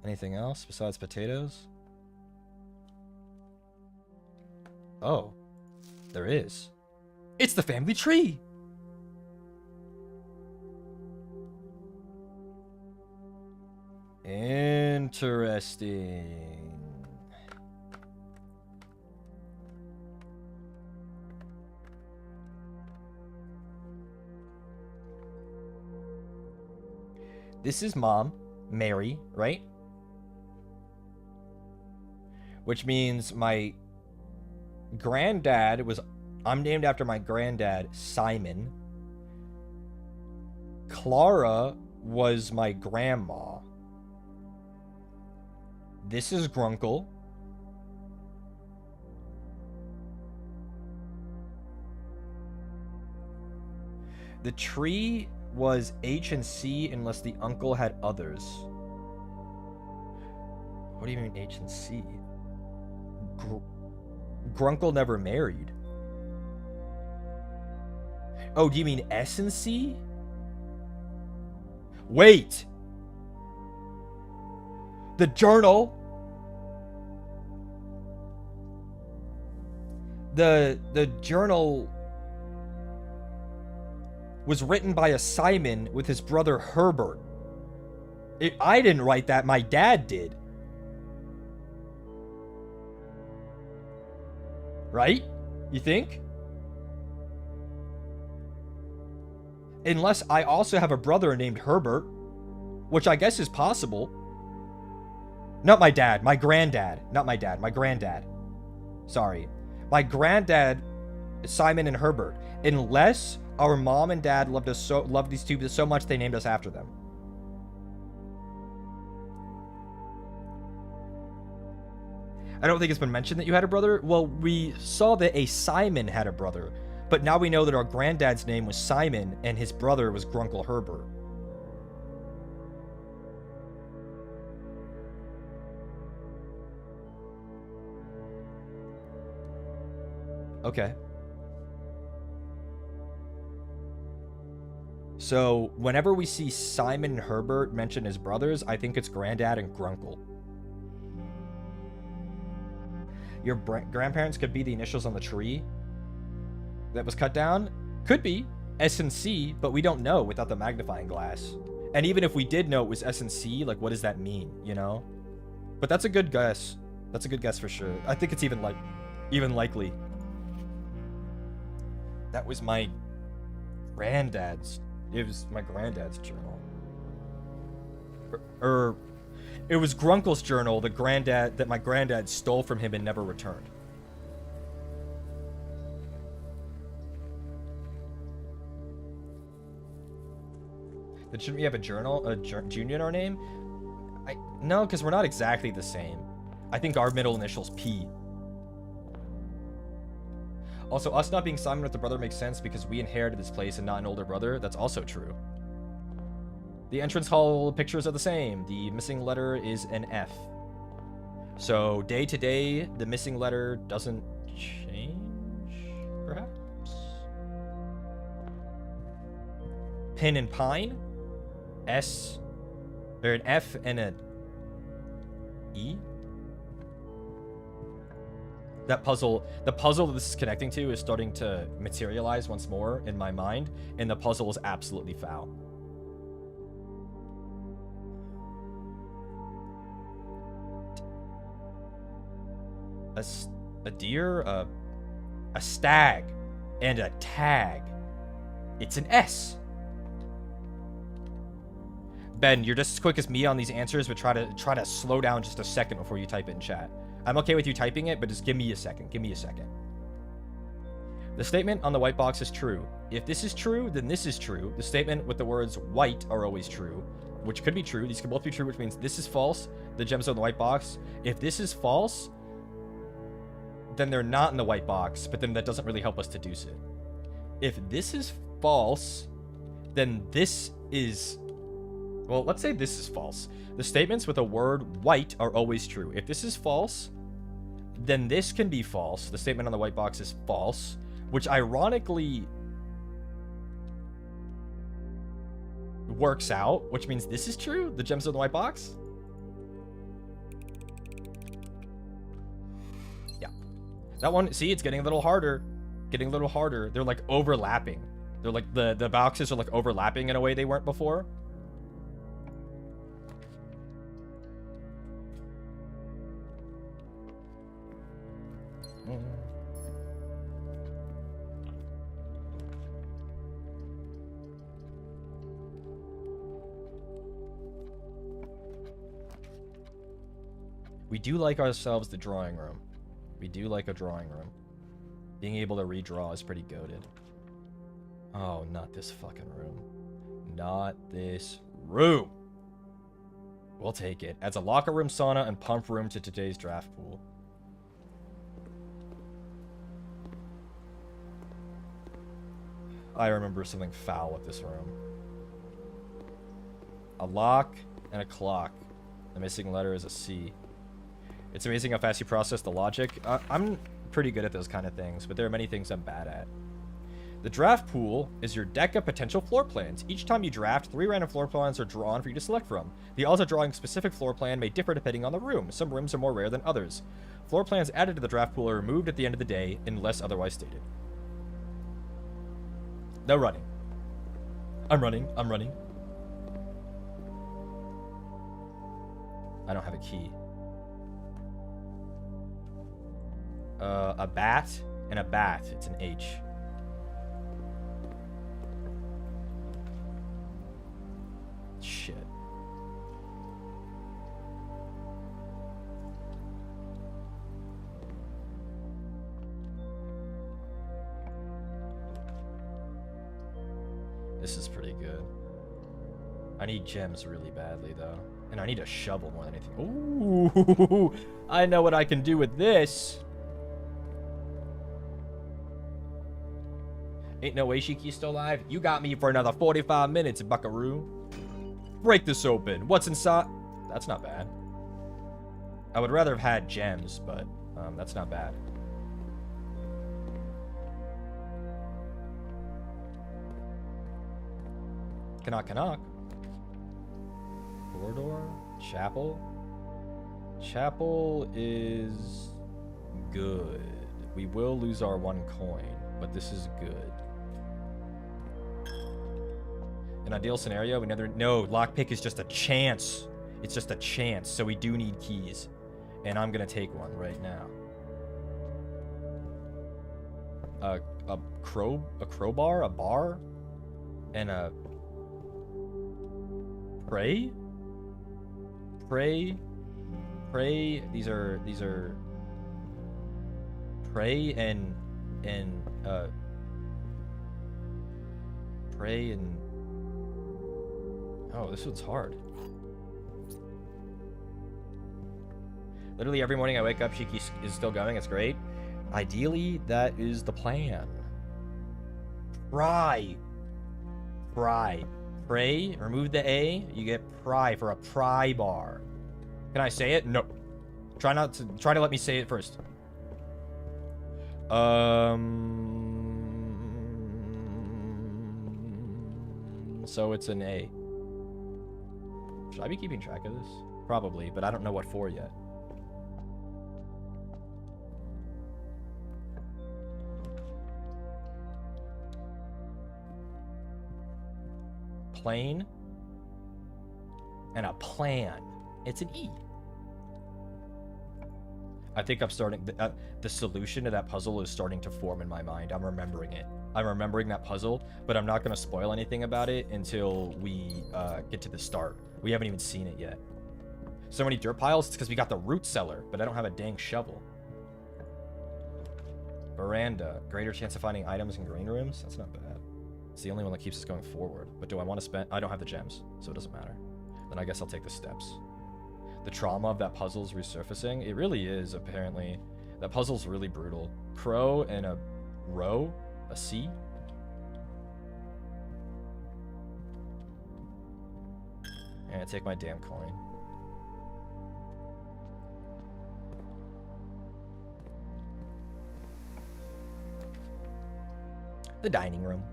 Anything else besides potatoes? Oh. There is. It's the family tree! Interesting. This is Mom, Mary, right? Which means my granddad was... I'm named after my granddad, Simon. Clara was my grandma. This is Grunkle. The tree was H and C unless the uncle had others. What do you mean H and C? Grunkle never married. Oh, do you mean S and C? Wait! The journal... The journal... was written by a Simon with his brother Herbert. I didn't write that, my dad did. Right? You think? Unless I also have a brother named Herbert, which I guess is possible. Not my dad, my granddad. Not my dad, my granddad. Sorry. My granddad, Simon and Herbert. Unless our mom and dad loved these two so much they named us after them. I don't think it's been mentioned that you had a brother. Well, we saw that a Simon had a brother, but now we know that our granddad's name was Simon and his brother was Grunkle Herbert. Okay. So, whenever we see Simon and Herbert mention as brothers, I think it's Granddad and Grunkle. Your grandparents could be the initials on the tree that was cut down? Could be. S and C, but we don't know without the magnifying glass. And even if we did know it was S and C, like, what does that mean, you know? But that's a good guess. That's a good guess for sure. I think it's even likely. That was my granddad's. It was my granddad's journal. It was Grunkle's journal that my granddad stole from him and never returned. Then shouldn't we have a journal, a junior in our name? No, because we're not exactly the same. I think our middle initial's P. Also, us not being Simon with the brother makes sense because we inherited this place and not an older brother. That's also true. The entrance hall pictures are the same. The missing letter is an F. So, day to day, the missing letter doesn't change, perhaps? Pin and pine? S. Or an F and an E? That puzzle, the puzzle that this is connecting to is starting to materialize once more in my mind, and the puzzle is absolutely foul. A deer, a stag, and a tag. It's an S. Ben, you're just as quick as me on these answers, but try to slow down just a second before you type it in chat. I'm okay with you typing it, but just give me a second. Give me a second. The statement on the white box is true. If this is true, then this is true. The statement with the words white are always true, which could be true. These could both be true, which means this is false. The gems are in the white box. If this is false, then they're not in the white box, but then that doesn't really help us deduce it. If this is false, then this is... Well, let's say this is false. The statements with the word white are always true. If this is false, then this can be false. The statement on the white box is false, which ironically works out, which means this is true. The gems are in the white box. Yeah. That one, see, it's getting a little harder. Getting a little harder. They're like overlapping. They're like, the boxes are like overlapping in a way they weren't before. We do like ourselves the drawing room. We do like a drawing room. Being able to redraw is pretty goated. Oh, not this fucking room. Not this room. We'll take it. Adds a locker room, sauna, and pump room to today's draft pool. I remember something foul with this room. A lock and a clock. The missing letter is a C. It's amazing how fast you process the logic. I'm pretty good at those kind of things, but there are many things I'm bad at. The draft pool is your deck of potential floor plans. Each time you draft, 3 random floor plans are drawn for you to select from. The odds of drawing a specific floor plan may differ depending on the room. Some rooms are more rare than others. Floor plans added to the draft pool are removed at the end of the day, unless otherwise stated. No running. I'm running. I'm running. I don't have a key. A bat and a bat. It's an H. Shit. This is pretty good. I need gems really badly, though. And I need a shovel more than anything. Ooh, I know what I can do with this. Ain't no way Shiki's still alive. You got me for another 45 minutes, buckaroo. Break this open. What's inside? That's not bad. I would rather have had gems, but that's not bad. Canuck. Corridor. Chapel. Chapel is good. We will lose our 1 coin, but this is good. An ideal scenario, no, lockpick is just a chance. It's just a chance, so we do need keys. And I'm gonna take one right now. A crowbar, a bar, and a pray. These are pray and pray and. Oh, this one's hard. Literally every morning I wake up, Shiki is still going. It's great. Ideally, that is the plan. Pry. Pray. Remove the A. You get pry for a pry bar. Can I say it? No. Try to let me say it first. So it's an A. Should I be keeping track of this? Probably, but I don't know what for yet. plane, and a plan. It's an E. I think I'm starting... the solution to that puzzle is starting to form in my mind. I'm remembering it. I'm remembering that puzzle, but I'm not going to spoil anything about it until we get to the start. We haven't even seen it yet. So many dirt piles? It's because we got the root cellar, but I don't have a dang shovel. Veranda. Greater chance of finding items in green rooms? That's not bad. It's the only one that keeps us going forward. But do I want to spend... I don't have the gems, so it doesn't matter. Then I guess I'll take the steps. The trauma of that puzzle's resurfacing. It really is, apparently. That puzzle's really brutal. Crow and a row? A C? And take my damn coin. The dining room.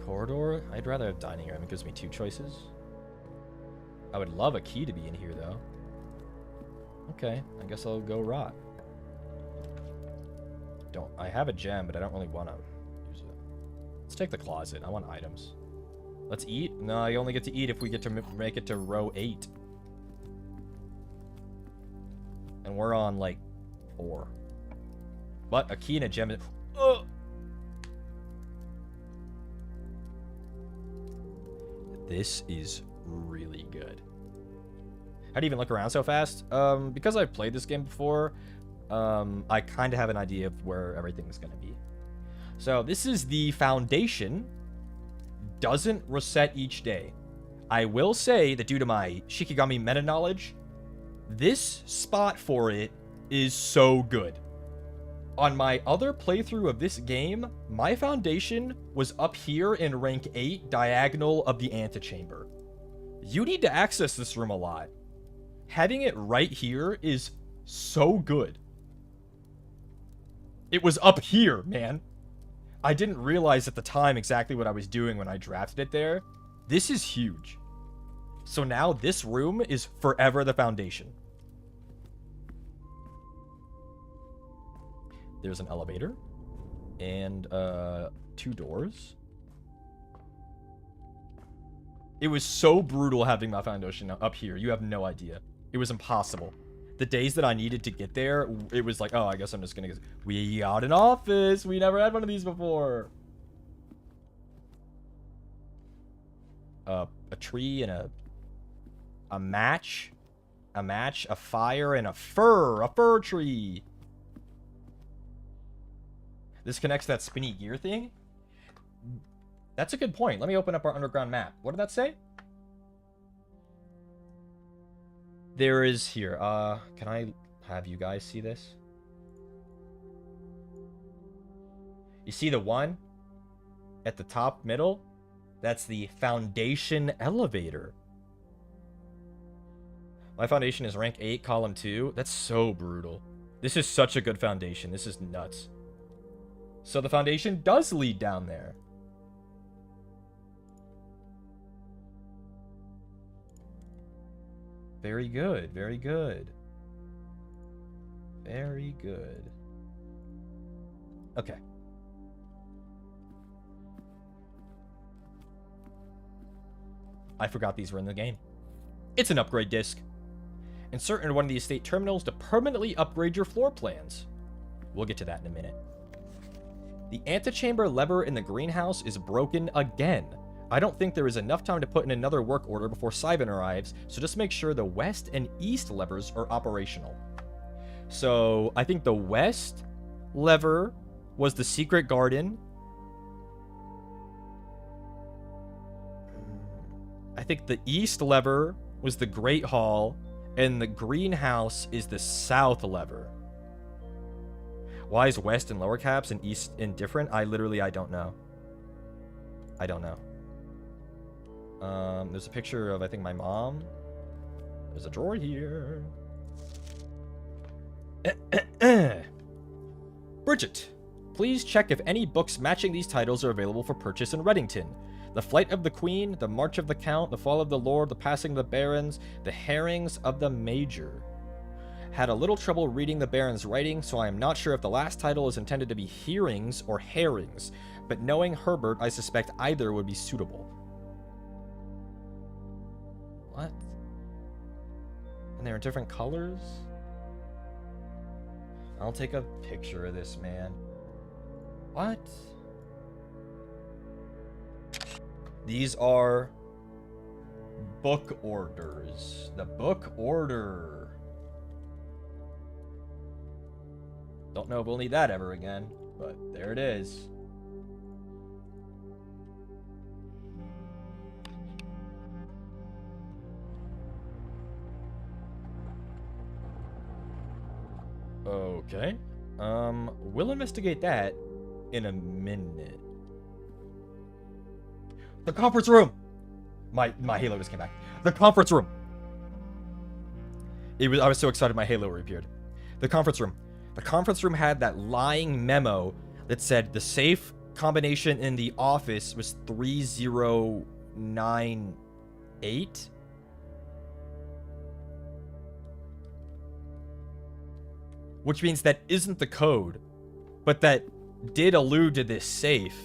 Corridor? I'd rather have dining room. It gives me 2 choices. I would love a key to be in here, though. Okay, I guess I'll go rot. I have a gem, but I don't really want to use it. Let's take the closet. I want items. Let's eat? No, I only get to eat if we get to make it to row 8. And we're on, like, 4. What? A key and a gem. Oh! This is really good. How do you even look around so fast? Because I've played this game before, I kind of have an idea of where everything's going to be. So this is the foundation. Doesn't reset each day. I will say that due to my Shikigami meta knowledge, this spot for it is so good. On my other playthrough of this game, my foundation was up here in rank 8, diagonal of the antechamber. You need to access this room a lot. Having it right here is so good. It was up here, man. I didn't realize at the time exactly what I was doing when I drafted it there. This is huge. So now this room is forever the foundation. There's an elevator. And 2 doors. It was so brutal having my foundation up here. You have no idea. It was impossible. The days that I needed to get there, it was like, oh, I guess I'm just gonna... We got an office. We never had one of these before. A tree and a match. A match, a fire, and a fir tree. This connects to that spinny gear thing. That's a good point. Let me open up our underground map. What did that say? There is here. Can I have you guys see this? You see the one at the top middle? That's the foundation elevator. My foundation is rank 8, column 2. That's so brutal. This is such a good foundation. This is nuts. So the foundation does lead down there. Very good. Very good. Very good. Okay. I forgot these were in the game. It's an upgrade disc. Insert into one of the estate terminals to permanently upgrade your floor plans. We'll get to that in a minute. The antechamber lever in the greenhouse is broken again. I don't think there is enough time to put in another work order before Sivan arrives, so just make sure the west and east levers are operational. So, I think the west lever was the secret garden. I think the east lever was the great hall, and the greenhouse is the south lever. Why is west and lower caps and east indifferent? I don't know. I don't know. There's a picture of, I think, my mom. There's a drawer here. Bridget, please check if any books matching these titles are available for purchase in Reddington. The Flight of the Queen, The March of the Count, The Fall of the Lord, The Passing of the Barons, The Herrings of the Major. Had a little trouble reading the Baron's writing, so I am not sure if the last title is intended to be Hearings or Herrings, but knowing Herbert, I suspect either would be suitable. What? And they're in different colors? I'll take a picture of this, man. What? These are book orders. The book order. Don't know if we'll need that ever again, but there it is. Okay. We'll investigate that in a minute. The conference room! My Halo just came back. The conference room! I was so excited my Halo reappeared. The conference room. The conference room had that lying memo that said the safe combination in the office was 3098. Which means that isn't the code, but that did allude to this safe.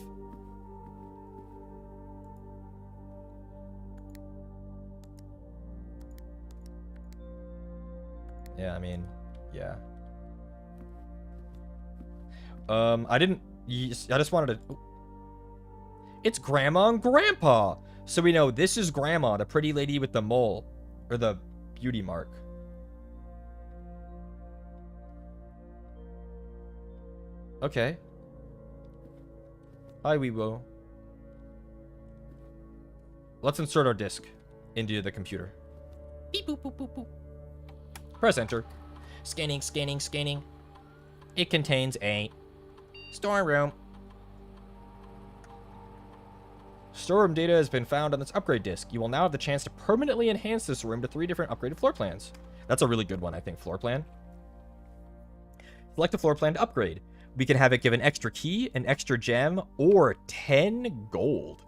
Yeah, I mean, yeah. I just wanted to... It's Grandma and Grandpa! So we know this is Grandma, the pretty lady with the mole. Or the beauty mark. Okay. Hi, Weebo. Let's insert our disk into the computer. Beep, boop, boop, boop, boop. Press enter. Scanning, scanning, scanning. It contains a storeroom. Storeroom data has been found on this upgrade disk. You will now have the chance to permanently enhance this room to 3 different upgraded floor plans. That's a really good one, I think. Floor plan. Select a floor plan to upgrade. We can have it give an extra key, an extra gem, or 10 gold.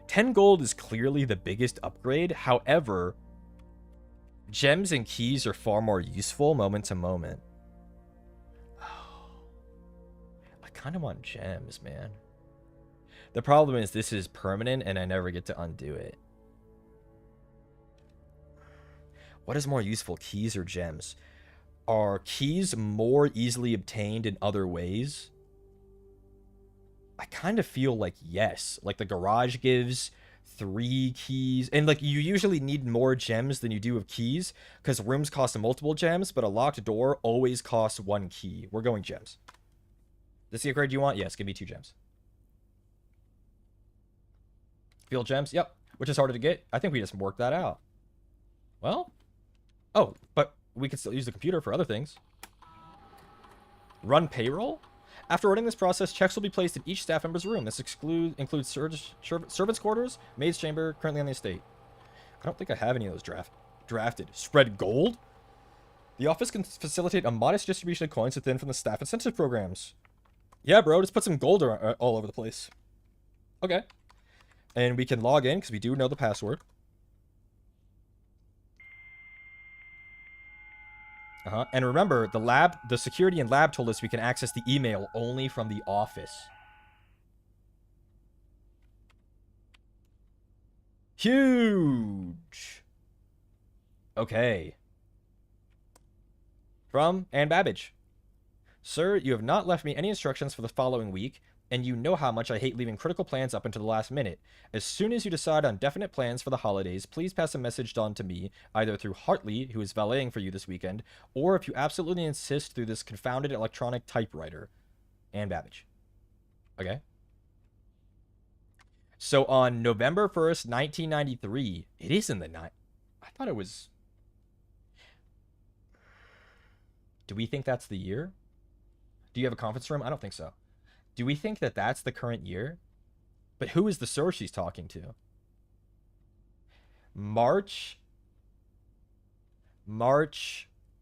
10 gold is clearly the biggest upgrade. However, gems and keys are far more useful moment to moment. Oh, I kind of want gems, man. The problem is this is permanent and I never get to undo it. What is more useful, keys or gems? Are keys more easily obtained in other ways? I kind of feel like yes. Like the garage gives 3 keys. And like you usually need more gems than you do of keys. Because rooms cost multiple gems. But a locked door always costs 1 key. We're going gems. This the upgrade you want? Yes, give me 2 gems. Field gems? Yep. Which is harder to get? I think we just worked that out. Well. Oh, but we can still use the computer for other things. Run payroll? After running this process, checks will be placed in each staff member's room. This includes servants' quarters, maid's chamber, currently on the estate. I don't think I have any of those drafted. Spread gold? The office can facilitate a modest distribution of coins within from the staff incentive programs. Yeah, bro, just put some gold all over the place. Okay. And we can log in because we do know the password. And remember, the security and lab told us we can access the email only from the office. Huge. Okay. From Ann Babbage. Sir, you have not left me any instructions for the following week, and you know how much I hate leaving critical plans up until the last minute. As soon as you decide on definite plans for the holidays, please pass a message on to me, either through Hartley, who is valeting for you this weekend, or if you absolutely insist, through this confounded electronic typewriter. Ann Babbage. Okay. So on November 1st, 1993, it is in the night. I thought it was... Do we think that's the year? Do you have a conference room? I don't think so. Do we think that that's the current year? But who is the source she's talking to? March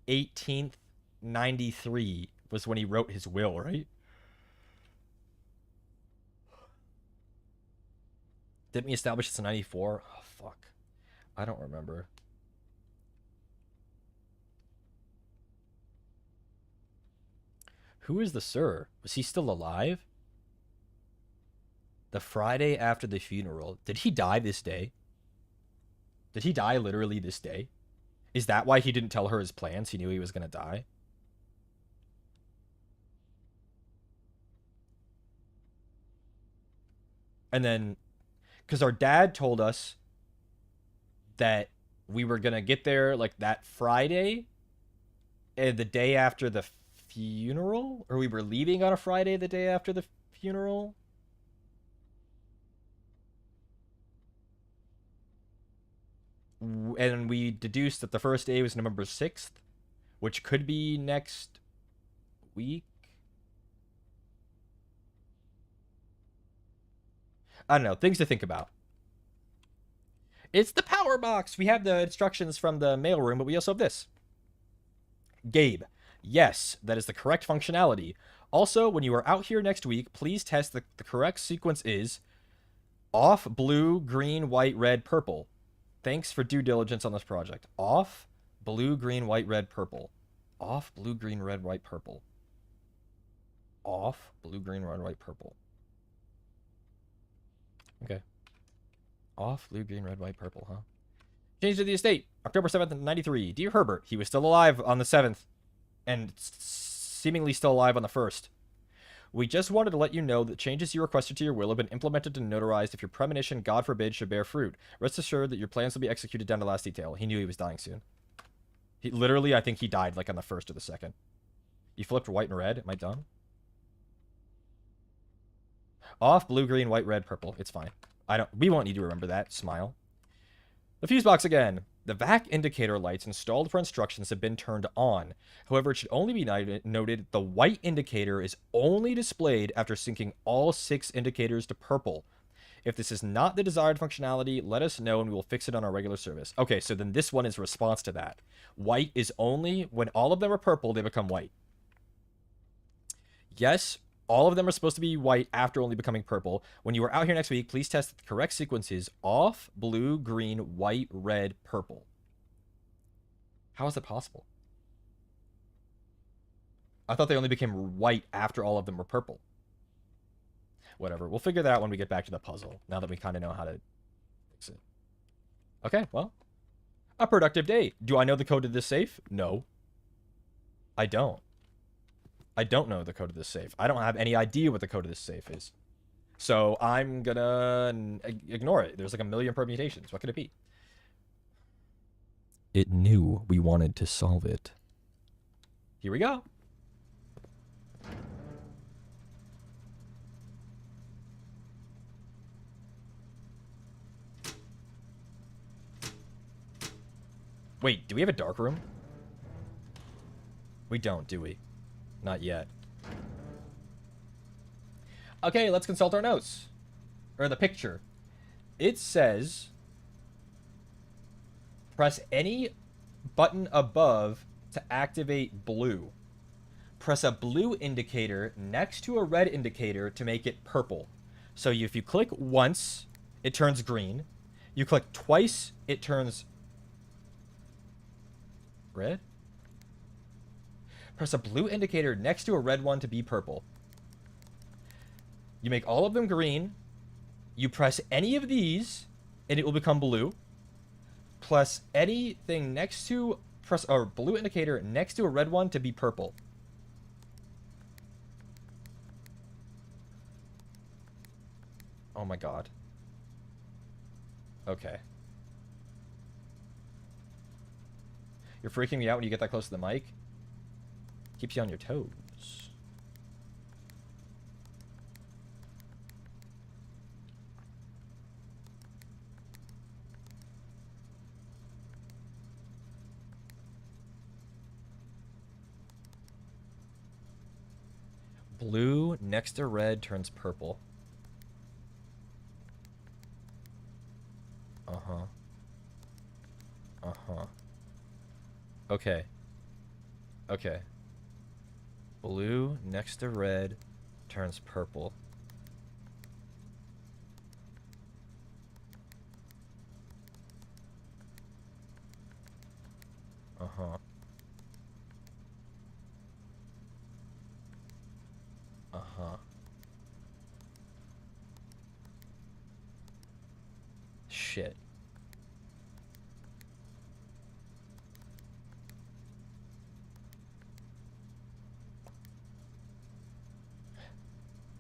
18th, 93 was when he wrote his will, right? Didn't we establish this in 94? Oh, fuck. I don't remember. Who is the sir? Was he still alive? The Friday after the funeral. Did he die this day? Did he die literally this day? Is that why he didn't tell her his plans? He knew he was going to die? And then, because our dad told us that we were going to get there like that Friday and the day after the funeral, or we were leaving on a Friday the day after the funeral. And we deduced that the first day was November 6th, which could be next week. I don't know. Things to think about. It's the power box. We have the instructions from the mailroom, but we also have this. Gabe. Yes, that is the correct functionality. Also, when you are out here next week, please test the correct sequence is off, blue, green, white, red, purple. Thanks for due diligence on this project. Off, blue, green, white, red, purple. Off, blue, green, red, white, purple. Off, blue, green, red, white, purple. Okay. Off, blue, green, red, white, purple, huh? Change to the estate. October 7th, 93. Dear Herbert, he was still alive on the 7th. And seemingly still alive on the 1st. We just wanted to let you know that changes you requested to your will have been implemented and notarized if your premonition, God forbid, should bear fruit. Rest assured that your plans will be executed down to last detail. He knew he was dying soon. He literally, I think he died like on the 1st or the 2nd. You flipped white and red. Am I done? Off, blue, green, white, red, purple. It's fine. We won't need to remember that. Smile. The fuse box again. The vac indicator lights installed for instructions have been turned on. However, it should only be noted the white indicator is only displayed after syncing all 6 indicators to purple. If this is not the desired functionality, let us know and we will fix it on our regular service. Okay, so then this one is a response to that. White is only, when all of them are purple, they become white. Yes, all of them are supposed to be white after only becoming purple. When you are out here next week, please test that the correct sequence is off, blue, green, white, red, purple. How is that possible? I thought they only became white after all of them were purple. Whatever. We'll figure that out when we get back to the puzzle, now that we kind of know how to fix it. Okay, well. A productive day. Do I know the code to this safe? No. I don't. I don't know the code of this safe. I don't have any idea what the code of this safe is. So I'm gonna ignore it. There's like a million permutations. What could it be? It knew we wanted to solve it. Here we go. Wait, do we have a dark room? We don't, do we? Not yet. Okay, let's consult our notes. Or the picture. It says, press any button above to activate blue. Press a blue indicator next to a red indicator to make it purple. So if you click once, it turns green. You click twice, it turns red? Press a blue indicator next to a red one to be purple. You make all of them green. You press any of these, and it will become blue. Plus anything next to... Press a blue indicator next to a red one to be purple. Oh my god. Okay. You're freaking me out when you get that close to the mic. Keeps you on your toes. Blue next to red turns purple. Uh-huh. Uh-huh. Okay. Okay. Blue next to red turns purple. Uh-huh. Uh-huh. Shit.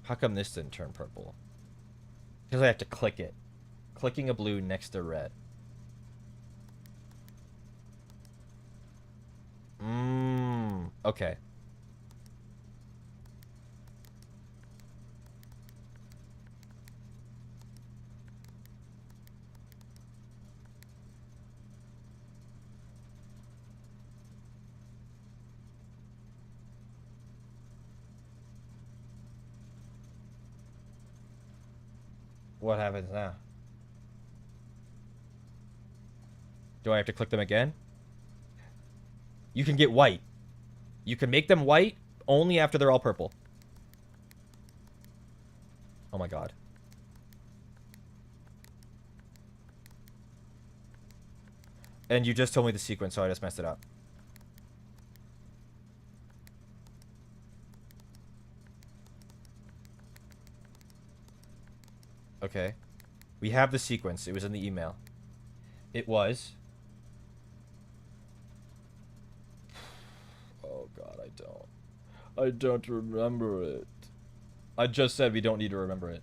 How come this didn't turn purple? Because I have to click it. Clicking a blue next to red. Okay. What happens now? Do I have to click them again? You can get white. You can make them white only after they're all purple. Oh my god. And you just told me the sequence, so I just messed it up. Okay. We have the sequence. It was in the email. It was... Oh god, I don't remember it. I just said we don't need to remember it.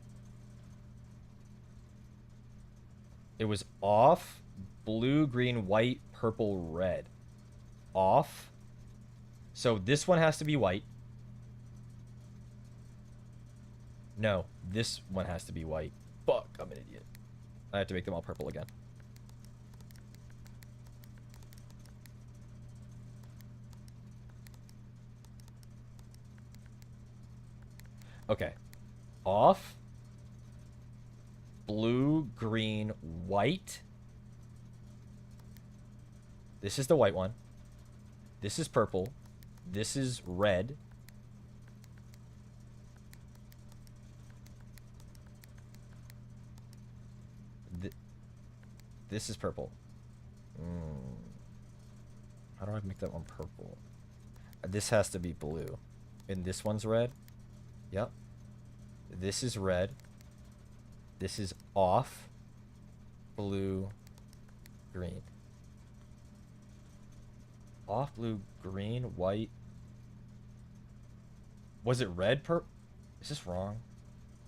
It was off, blue, green, white, purple, red. Off. So this one has to be white. No, this one has to be white. Fuck, I'm an idiot. I have to make them all purple again. Okay. Off. Blue, green, white. This is the white one. This is purple. This is red. This is purple. How do I make that one purple? This has to be blue. And this one's red. Yep. This is red. This is off. Blue. Green. Off, blue, green, white. Was it red? Is this wrong?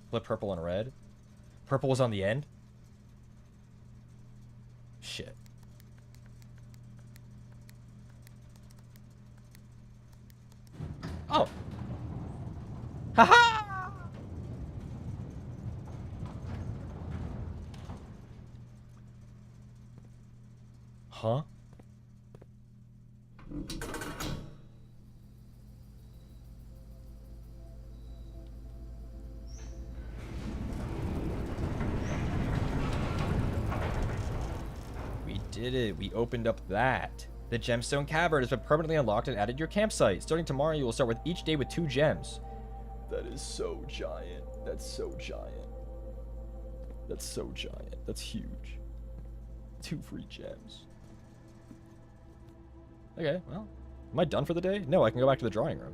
Flip purple and red? Purple was on the end? Shit. Oh. Haha. Huh? We did it. We opened up that. The gemstone cavern has been permanently unlocked and added to your campsite. Starting tomorrow, you will start with each day with 2 gems. That is so giant. That's so giant. That's so giant. That's huge. 2 free gems. Okay, well, am I done for the day? No, I can go back to the drawing room.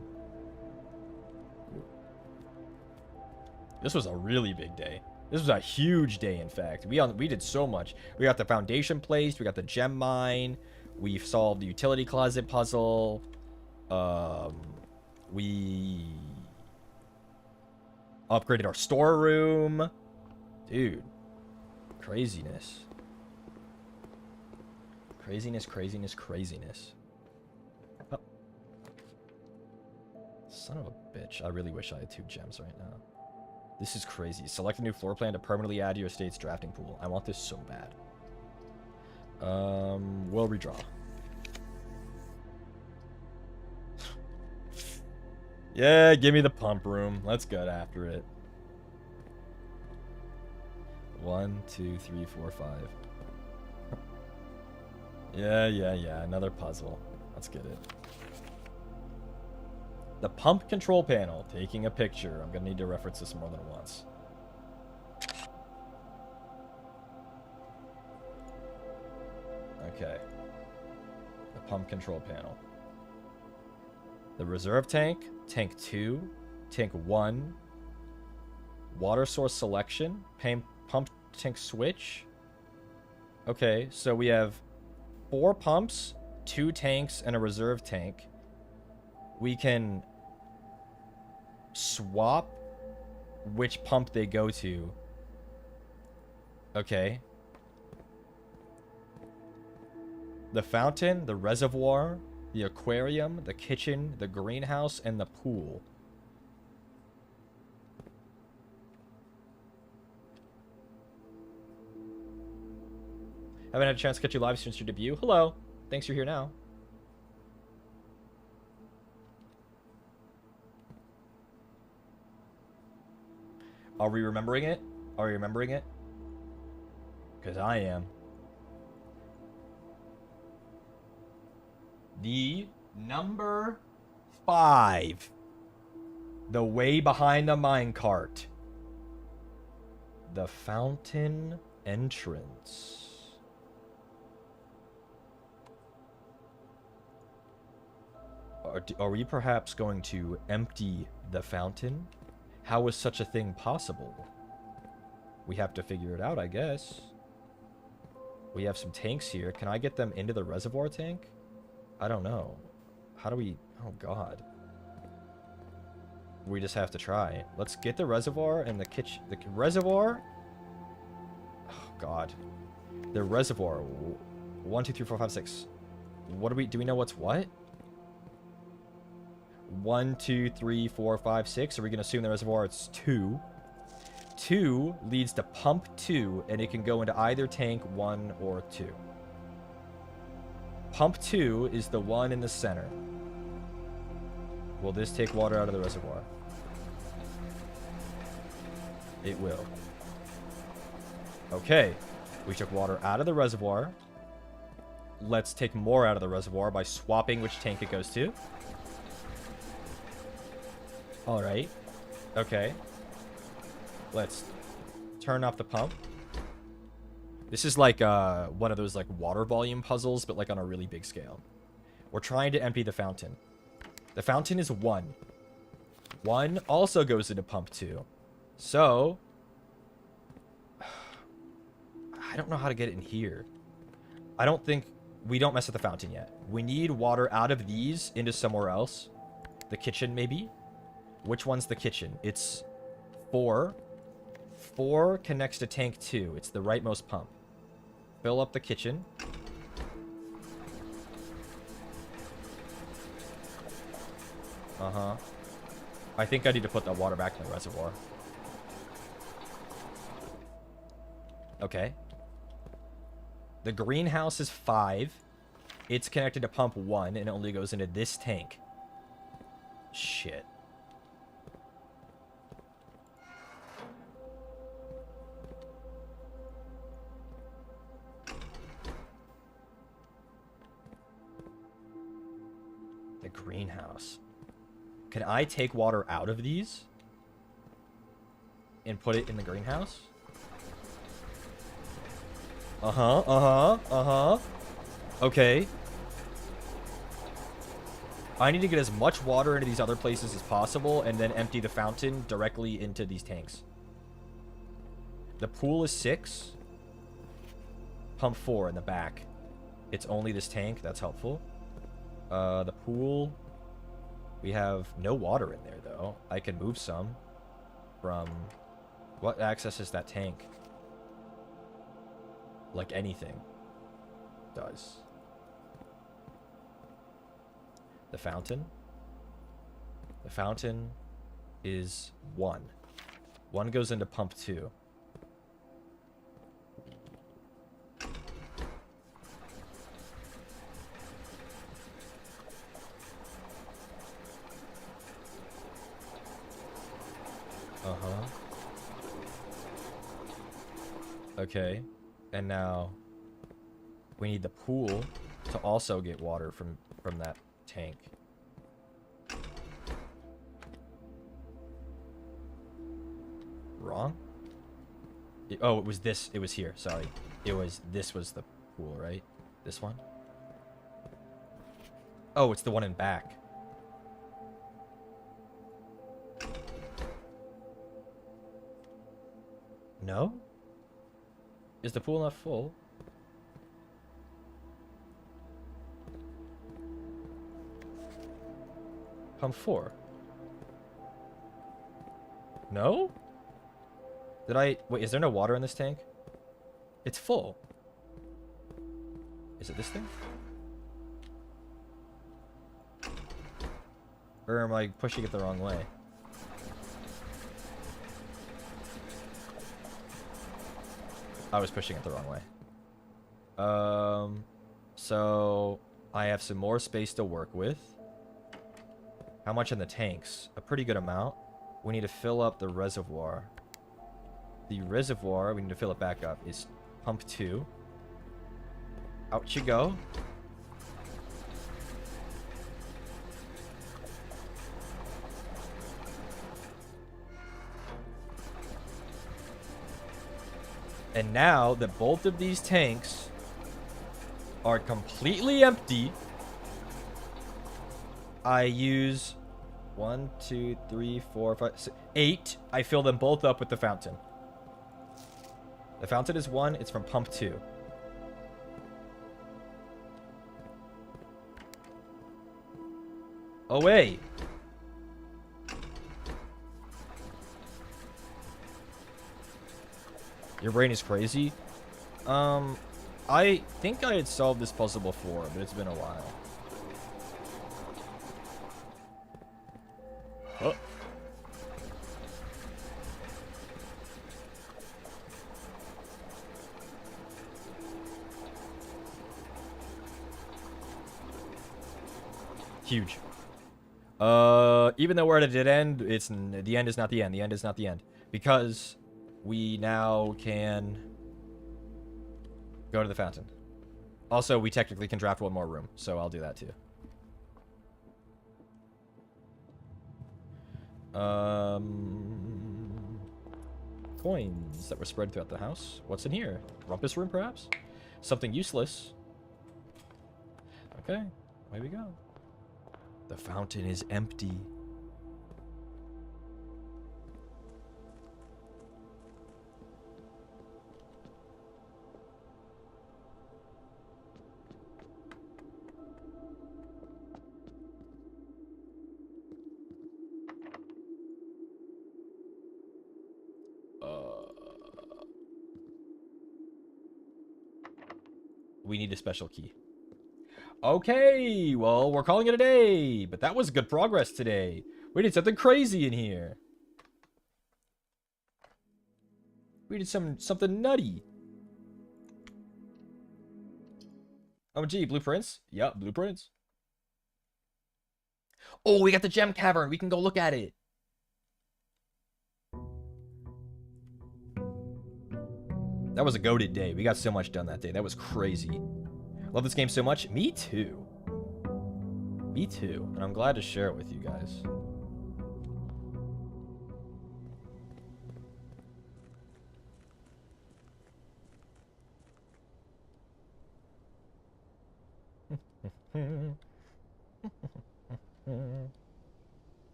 This was a really big day. This was a huge day, in fact. We did so much. We got the foundation placed. We got the gem mine. We solved the utility closet puzzle. We upgraded our storeroom. Dude. Craziness. Craziness, craziness, craziness. Oh. Son of a bitch. I really wish I had 2 gems right now. This is crazy. Select a new floor plan to permanently add to your estate's drafting pool. I want this so bad. We'll redraw. Yeah, give me the pump room. Let's get after it. 1, 2, 3, 4, 5. Yeah. Another puzzle. Let's get it. The pump control panel. Taking a picture. I'm going to need to reference this more than once. Okay. The pump control panel. The reserve tank. Tank 2. Tank 1. Water source selection. Pump tank switch. Okay, so we have 4 pumps, 2 tanks, and a reserve tank. We can swap which pump they go to. Okay. The fountain, the reservoir, the aquarium, the kitchen, the greenhouse, and the pool. Haven't had a chance to catch you live since your debut. Hello. Thanks you're here now. Are we remembering it? Are we remembering it? Because I am. The number 5. The way behind the minecart. The fountain entrance. Are we perhaps going to empty the fountain? How is such a thing possible? We have to figure it out, I guess. We have some tanks here. Can I get them into the reservoir tank? I don't know. How do we... Oh, God. We just have to try. Let's get the reservoir and the kitchen... The reservoir? Oh, God. The reservoir. 1, 2, 3, 4, 5, 6. What do we... Do we know what's what? 1, 2, 3, 4, 5, 6. Are we going to assume the reservoir it's 2? 2 leads to pump 2, and it can go into either tank 1 or 2. Pump 2 is the one in the center. Will this take water out of the reservoir? It will. Okay. We took water out of the reservoir. Let's take more out of the reservoir by swapping which tank it goes to. Alright. Okay. Let's turn off the pump. This is like one of those like water volume puzzles, but like on a really big scale. We're trying to empty the fountain. The fountain is 1. 1 also goes into pump 2. So... I don't know how to get it in here. I don't think... We don't mess with the fountain yet. We need water out of these into somewhere else. The kitchen, maybe? Which one's the kitchen? It's 4. 4 connects to tank 2. It's the rightmost pump. Fill up the kitchen. Uh-huh. I think I need to put the water back in the reservoir. Okay. The greenhouse is 5. It's connected to pump 1 and it only goes into this tank. Shit. The greenhouse. Can I take water out of these and put it in the greenhouse? Okay. I need to get as much water into these other places as possible and then empty the fountain directly into these tanks. The pool is 6. Pump 4 in the back. It's only this tank. That's helpful. The pool... We have no water in there, though. I can move some from... What accesses that tank? Like anything does. The fountain? The fountain is 1. 1 goes into pump 2. Uh-huh. Okay. And now we need the pool to also get water from that tank. Wrong? Oh, it was this. It was here. Sorry. This was the pool, right? This one? Oh, it's the one in back. No? Is the pool not full? Pump 4. No? Did I... Wait, is there no water in this tank? It's full. Is it this thing? Or am I pushing it the wrong way? I was pushing it the wrong way. So I have some more space to work with. How much in the tanks? A pretty good amount. We need to fill up the reservoir. The reservoir, we need to fill it back up, is pump 2. Out you go. And now that both of these tanks are completely empty, I use 1, 2, 3, 4, 5, 6, 8. I fill them both up with the fountain. The fountain is 1. It's from pump 2. Away. Your brain is crazy. I think I had solved this puzzle before, but it's been a while. Oh. Huge. Even though we're at a dead end, the end is not the end. The end is not the end. Because we now can go to the fountain. Also, we technically can draft one more room, so I'll do that too. Coins that were spread throughout the house. What's in here? Rumpus room, perhaps? Something useless. Okay, away we go. The fountain is empty. We need a special key. Okay, well, we're calling it a day. But that was good progress today. We did something crazy in here. We did something nutty. Oh, gee, blueprints? Yep, blueprints. Oh, we got the gem cavern. We can go look at it. That was a goated day. We got so much done that day. That was crazy. Love this game so much. Me too. Me too. And I'm glad to share it with you guys.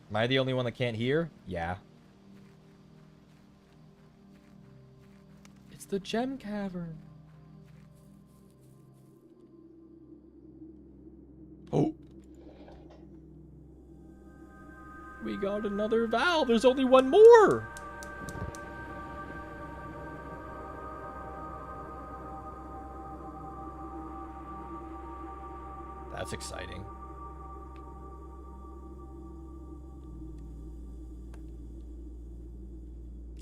Am I the only one that can't hear? Yeah. It's the gem cavern. Oh. We got another valve. There's only one more. That's exciting.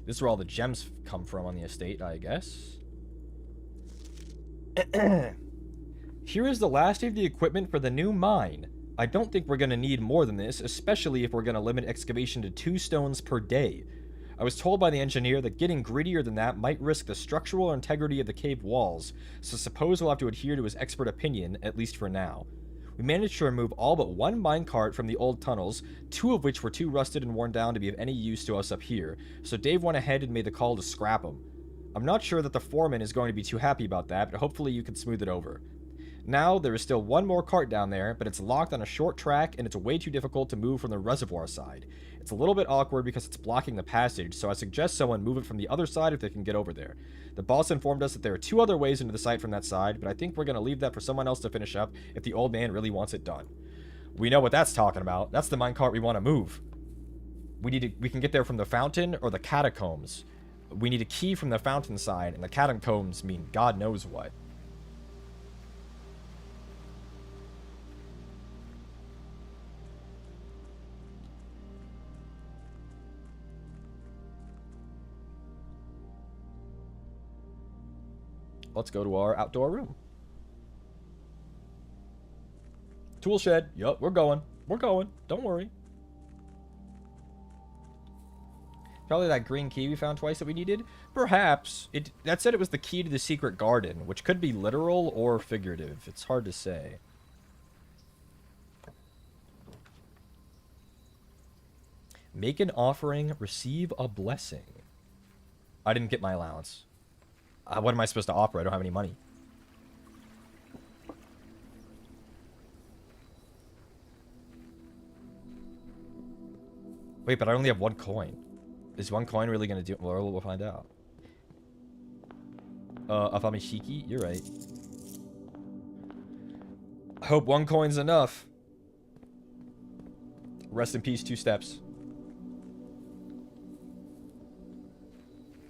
This is where all the gems come from on the estate, I guess. Here is the last of the equipment for the new mine. I don't think we're going to need more than this, especially if we're going to limit excavation to 2 stones per day. I was told by the engineer that getting grittier than that might risk the structural integrity of the cave walls, so suppose we'll have to adhere to his expert opinion, at least for now. We managed to remove all but 1 minecart from the old tunnels, 2 of which were too rusted and worn down to be of any use to us up here, so Dave went ahead and made the call to scrap them. I'm not sure that the foreman is going to be too happy about that, but hopefully you can smooth it over. Now, there is still 1 more cart down there, but it's locked on a short track and it's way too difficult to move from the reservoir side. It's a little bit awkward because it's blocking the passage, so I suggest someone move it from the other side if they can get over there. The boss informed us that there are 2 other ways into the site from that side, but I think we're going to leave that for someone else to finish up if the old man really wants it done. We know what that's talking about. That's the minecart we want to move. We can get there from the fountain or the catacombs. We need a key from the fountain side, and the catacombs mean God knows what. Let's go to our outdoor room. Tool shed. Yup, we're going. We're going. Don't worry. Probably that green key we found twice that we needed. Perhaps. That said it was the key to the secret garden, which could be literal or figurative. It's hard to say. Make an offering, receive a blessing. I didn't get my allowance. What am I supposed to offer? I don't have any money. Wait, but I only have 1 coin. Is 1 coin really going to do it? Well, we'll find out. If I'm a Shiki, you're right. I hope 1 coin's enough. Rest in peace, 2 steps.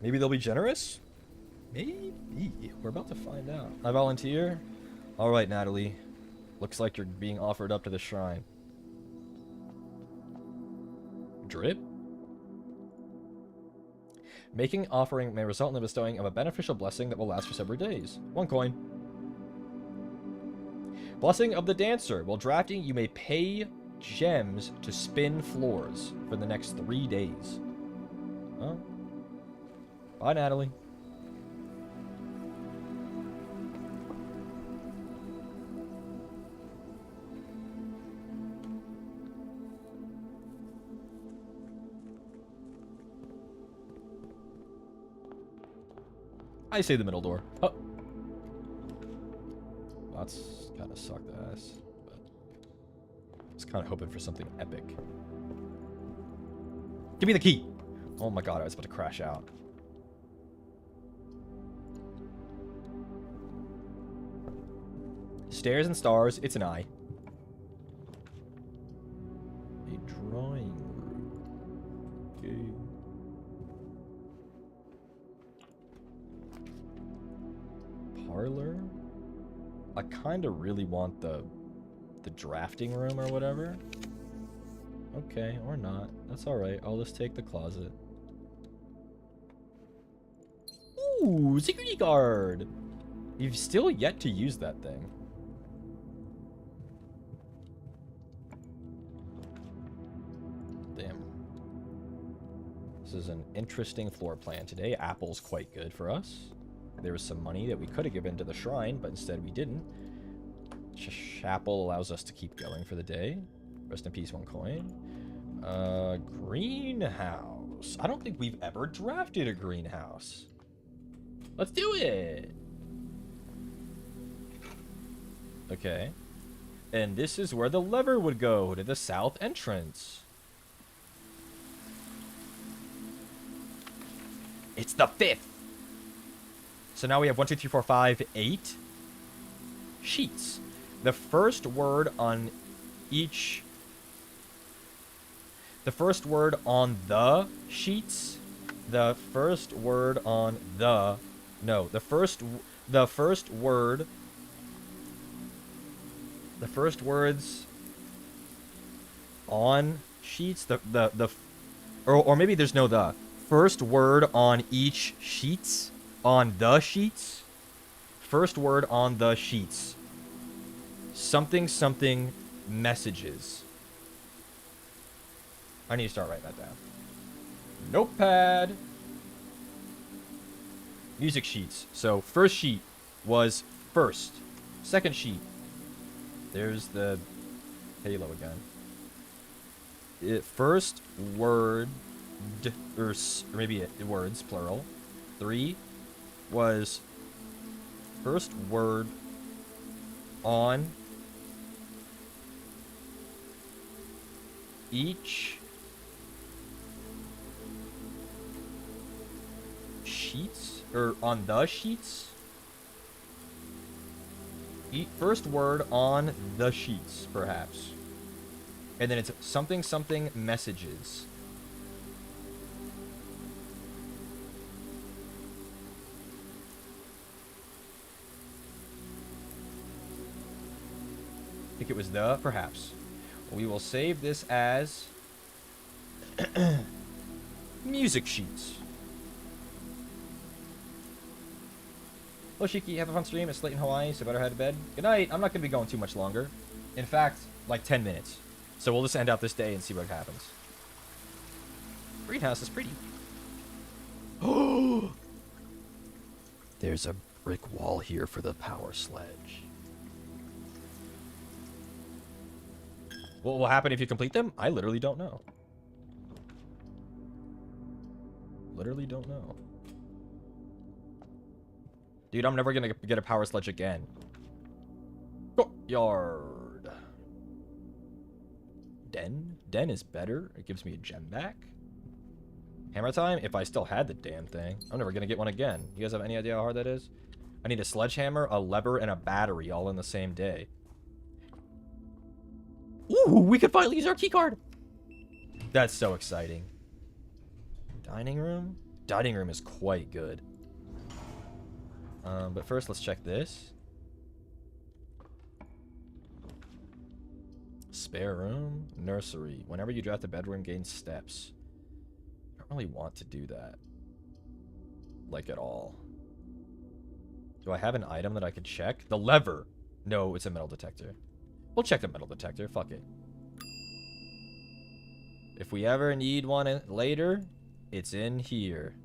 Maybe they'll be generous? Maybe. We're about to find out. I volunteer. All right, Natalie. Looks like you're being offered up to the shrine. Drip? Making offering may result in the bestowing of a beneficial blessing that will last for several days. 1 coin. Blessing of the dancer. While drafting, you may pay gems to spin floors for the next 3 days. Oh. Bye, Natalie. I say the middle door. Oh. That's kind of sucked ass. But I was kind of hoping for something epic. Give me the key. Oh my god, I was about to crash out. Stairs and stars, it's an eye. A drawing room. Okay. Parlor? I kind of really want the drafting room or whatever. Okay, or not. That's alright. I'll just take the closet. Ooh, security guard! You've still yet to use that thing. Damn. This is an interesting floor plan today. Apple's quite good for us. There was some money that we could have given to the shrine, but instead we didn't. Chapel allows us to keep going for the day. Rest in peace, 1 coin. Greenhouse. I don't think we've ever drafted a greenhouse. Let's do it! Okay. And this is where the lever would go, to the south entrance. It's the 5th! So now we have 1, 2, 3, 4, 5, 8 sheets. The first word on each... The first word on the sheets. The first word on the... No, the first word... The first words on sheets. Or maybe there's no the. First word on each sheets. On the sheets. First word on the sheets. Something something messages. I need to start writing that down. Notepad. Music sheets. So first sheet was first. Second sheet. There's the Halo again. First word, or maybe words, plural. 3 was first word on each sheets, or on the sheets. First word on the sheets, perhaps. And then it's something something messages. I think it was the, perhaps. We will save this as music sheets. Hello, Shiki. Have a fun stream. It's late in Hawaii, so better head to bed. Good night. I'm not going to be going too much longer. In fact, like 10 minutes. So we'll just end out this day and see what happens. Greenhouse is pretty. Oh! There's a brick wall here for the power sledge. What will happen if you complete them? I literally don't know. Literally don't know. Dude, I'm never gonna get a power sledge again. Courtyard. Den? Den is better. It gives me a gem back. Hammer time? If I still had the damn thing. I'm never gonna get one again. You guys have any idea how hard that is? I need a sledgehammer, a lever, and a battery all in the same day. Ooh, we could finally use our keycard. That's so exciting. Dining room? Dining room is quite good. But first, let's check this. Spare room, nursery. Whenever you draft a bedroom, gain steps. I don't really want to do that. Like, at all. Do I have an item that I could check? The lever. No, it's a metal detector. We'll check the metal detector. Fuck it. If we ever need one later, it's in here.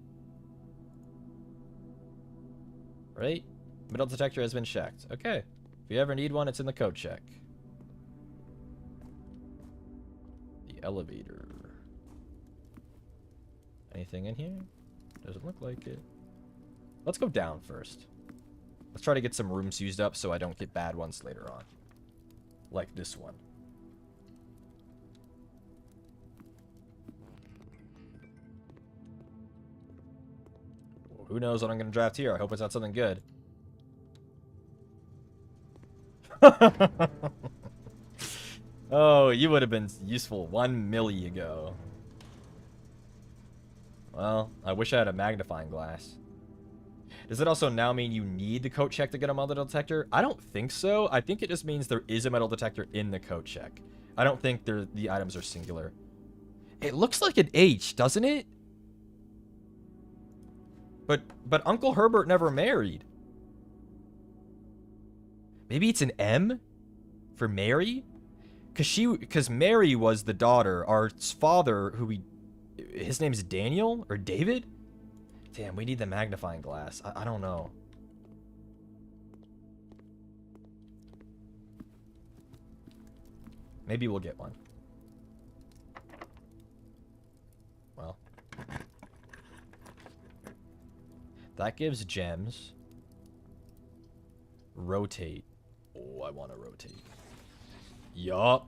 Right? Metal detector has been checked. Okay. If you ever need one, it's in the code check. The elevator. Anything in here? Doesn't look like it. Let's go down first. Let's try to get some rooms used up so I don't get bad ones later on. Like this one. Well, who knows what I'm going to draft here? I hope it's not something good. Oh, you would have been useful 1 milli ago. Well, I wish I had a magnifying glass. Does it also now mean you need the coat check to get a metal detector? I don't think so. I think it just means there is a metal detector in the coat check. I don't think the items are singular. It looks like an H, doesn't it? But Uncle Herbert never married. Maybe it's an M for Mary? Because Mary was the daughter. Our father, his name's Daniel or David? Damn, we need the magnifying glass. I don't know. Maybe we'll get one. Well. That gives gems. Rotate. Oh, I want to rotate. Yup.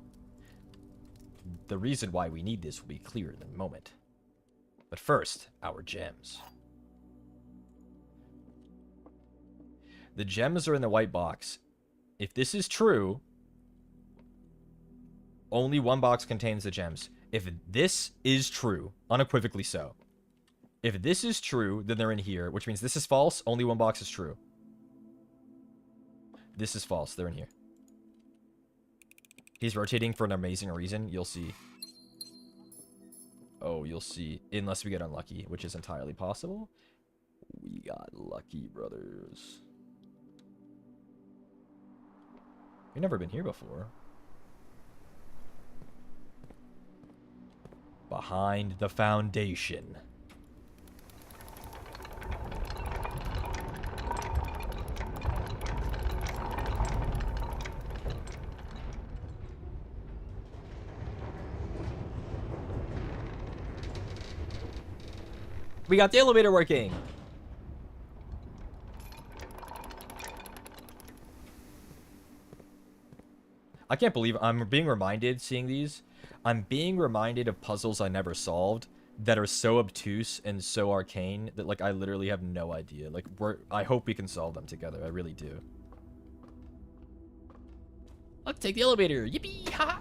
The reason why we need this will be clear in a moment. But first, our gems. The gems are in the white box. If this is true, only one box contains the gems. If this is true, unequivocally so. If this is true, then they're in here, which means this is false, only one box is true. This is false, they're in here. He's rotating for an amazing reason, you'll see. Oh, you'll see. Unless we get unlucky, which is entirely possible. We got lucky, brothers. We've never been here before. Behind the foundation. We got the elevator working. I can't believe I'm being reminded, seeing these, I'm being reminded of puzzles I never solved that are so obtuse and so arcane that, like, I literally have no idea. Like, I hope we can solve them together. I really do. Let's take the elevator. Yippee! Ha!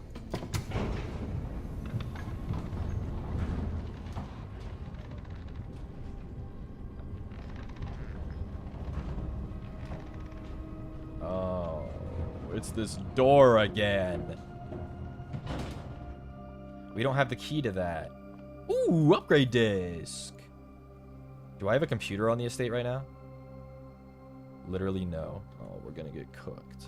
it's this door again. We don't have the key to that. Ooh, upgrade disc. Do I have a computer on the estate right now? Literally no. Oh, we're gonna get cooked.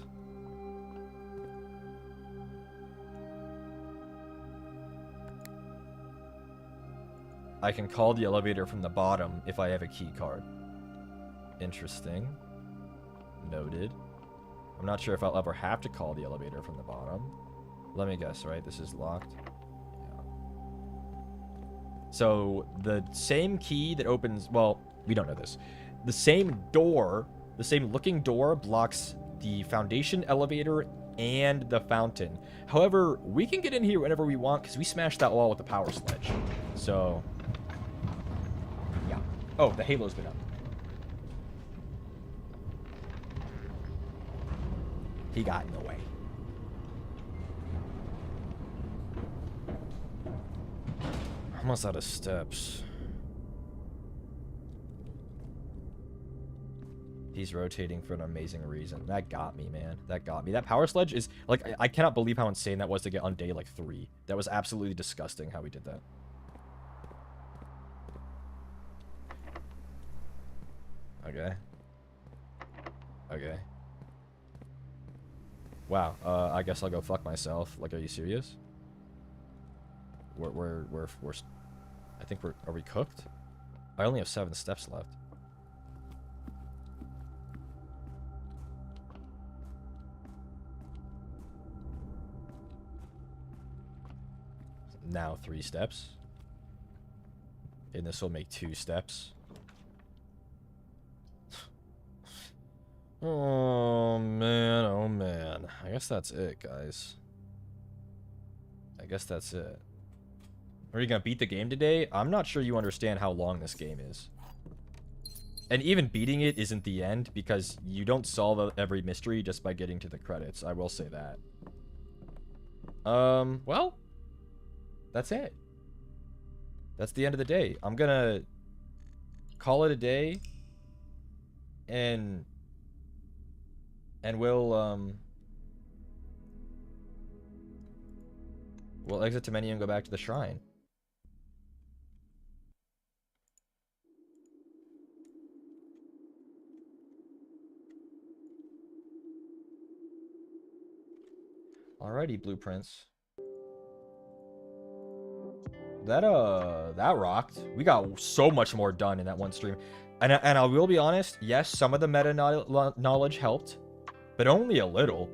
I can call the elevator from the bottom if I have a key card. Interesting. Noted. I'm not sure if I'll ever have to call the elevator from the bottom. Let me guess, right? This is locked. Yeah. So, the same key that opens... Well, we don't know this. The same door, the same looking door blocks the foundation elevator and the fountain. However, we can get in here whenever we want because we smashed that wall with the power sledge. So... yeah. Oh, the halo's been up. He got in the way. Almost out of steps. He's rotating for an amazing reason. That got me, man. That got me. That power sledge is... like, I cannot believe how insane that was to get on day, like, 3. That was absolutely disgusting how we did that. Okay. Okay. Wow, I guess I'll go fuck myself. Like, are you serious? We're I think are we cooked? I only have 7 steps left. Now 3 steps. And this will make 2 steps. Oh man, oh man. I guess that's it, guys. I guess that's it. Are you gonna beat the game today? I'm not sure you understand how long this game is. And even beating it isn't the end, because you don't solve every mystery just by getting to the credits. I will say that. Well, that's it. That's the end of the day. I'm gonna call it a day, and we'll exit to menu and go back to the shrine. Alrighty, blueprints. That rocked. We got so much more done in that one stream. And I will be honest, yes, some of the meta knowledge helped, but only a little.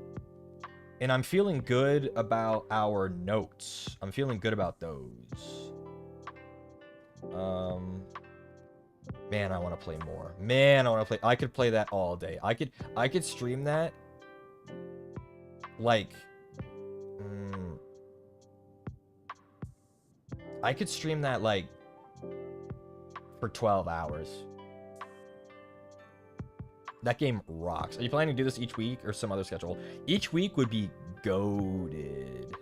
And I'm feeling good about our notes. I'm feeling good about those. Man, I want to play more. Man, I want to play. I could play that all day. I could stream that. Like, I could stream that like for 12 hours. That game rocks. Are you planning to do this each week or some other schedule? Each week would be goated.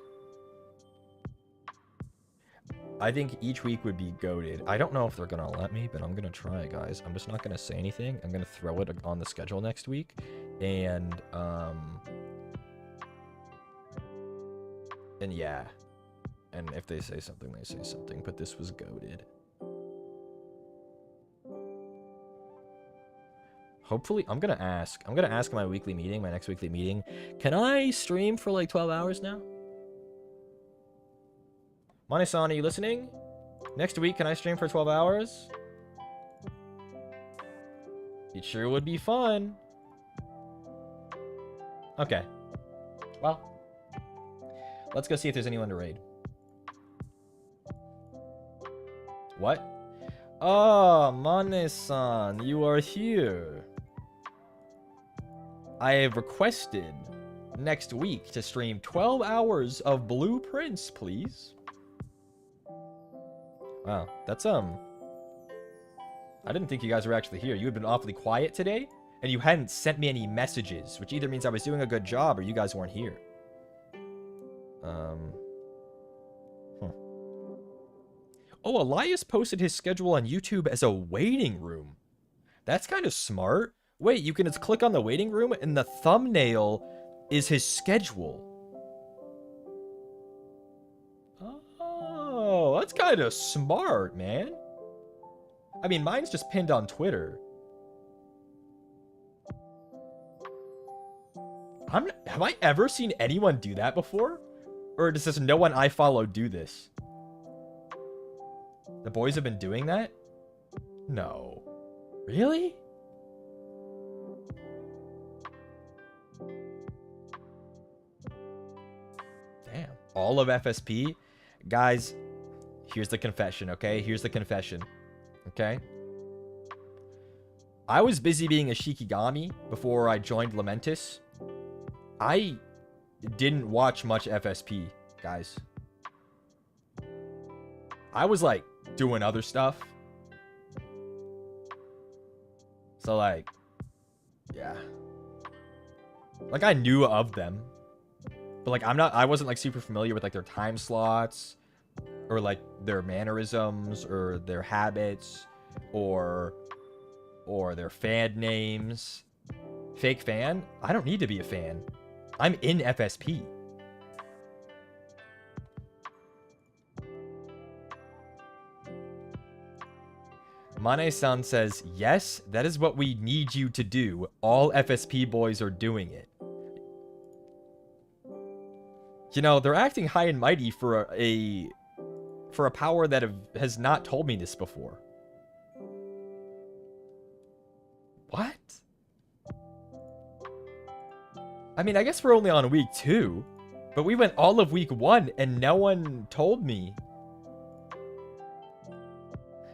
I think each week would be goated. I don't know if they're going to let me, but I'm going to try, guys. I'm just not going to say anything. I'm going to throw it on the schedule next week. And yeah. And if they say something, they say something. But this was goated. Hopefully, I'm gonna ask my weekly meeting, my next weekly meeting, can I stream for like 12 hours now? Mane-san, are you listening? Next week, can I stream for 12 hours? It sure would be fun. Okay. Well, let's go see if there's anyone to raid. What? Oh, Mane-san, you are here. I have requested next week to stream 12 hours of blueprints, please. Wow, that's, I didn't think you guys were actually here. You had been awfully quiet today, and you hadn't sent me any messages, which either means I was doing a good job or you guys weren't here. Oh, Elias posted his schedule on YouTube as a waiting room. That's kind of smart. Wait, you can just click on the waiting room and the thumbnail is his schedule. Oh, that's kind of smart, man. I mean, mine's just pinned on Twitter. Have I ever seen anyone do that before? Or does just no one I follow do this? The boys have been doing that? No. Really? Damn. All of FSP? Guys, here's the confession, okay? Here's the confession. Okay? I was busy being a Shikigami before I joined LAMENTUS. I didn't watch much FSP, guys. I was, like, doing other stuff. So, like, yeah. Like, I knew of them. But, like, I wasn't, like, super familiar with, like, their time slots. Or, like, their mannerisms. Or their habits. Or their fan names. Fake fan? I don't need to be a fan. I'm in FSP. Mane-san says, yes, that is what we need you to do. All FSP boys are doing it. You know, they're acting high and mighty for a power that has not told me this before. What? I mean, I guess we're only on week 2, but we went all of week 1 and no one told me.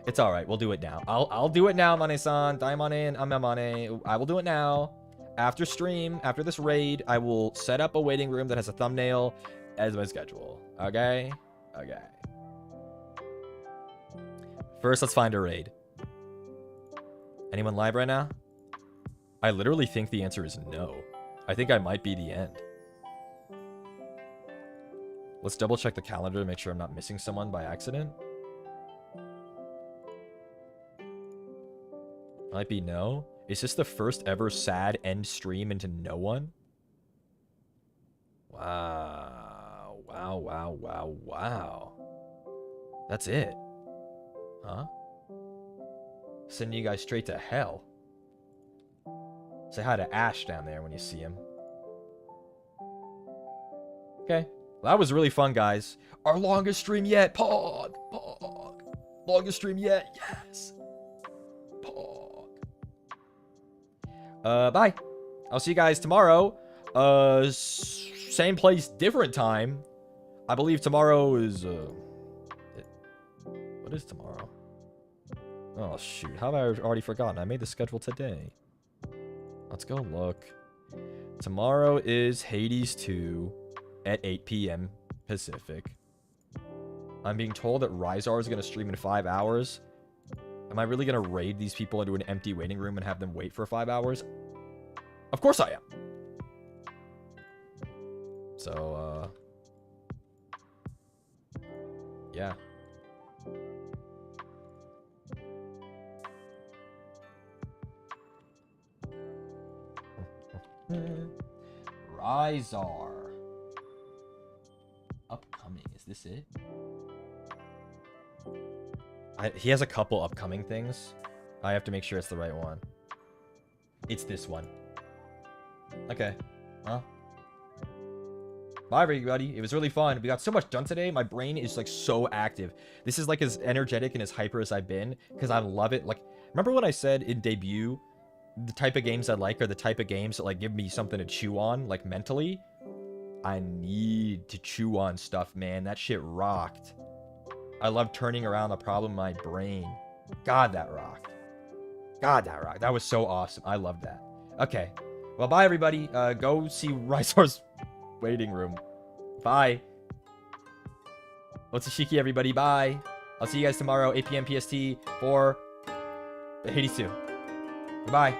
It's all right. We'll do it now. I'll do it now, Mane-san. Daimane, Amamane. I will do it now. After stream, after this raid, I will set up a waiting room that has a thumbnail as my schedule. Okay? Okay. First, let's find a raid. Anyone live right now? I literally think the answer is no. I think I might be the end. Let's double check the calendar to make sure I'm not missing someone by accident. Might be no. Is this the first ever sad end stream into no one? Wow. Wow, wow, wow, wow. That's it. Huh? Sending you guys straight to hell. Say hi to Ash down there when you see him. Okay. Well, that was really fun, guys. Our longest stream yet. Pog. Pog. Longest stream yet. Yes. Bye. I'll see you guys tomorrow. Same place, different time. I believe tomorrow is, what is tomorrow? Oh, shoot. How have I already forgotten? I made the schedule today. Let's go look. Tomorrow is Hades 2 at 8 p.m. Pacific. I'm being told that Rizar is going to stream in 5 hours. Am I really going to raid these people into an empty waiting room and have them wait for 5 hours? Of course I am. So, yeah. Rizar. Upcoming. Is this it? He has a couple upcoming things. I have to make sure it's the right one. It's this one. Okay. Well. Bye, everybody. It was really fun. We got so much done today. My brain is, like, so active. This is, like, as energetic and as hyper as I've been. Because I love it. Like, remember what I said in debut? The type of games I like are the type of games that, like, give me something to chew on, like, mentally. I need to chew on stuff, man. That shit rocked. I love turning around the problem in my brain. God, that rocked. God, that rocked. That was so awesome. I love that. Okay. Well, bye, everybody. Go see Rizar's waiting room. Bye. What's a Shiki, everybody? Bye. I'll see you guys tomorrow, 8 p.m. PST for Hades 2. Bye.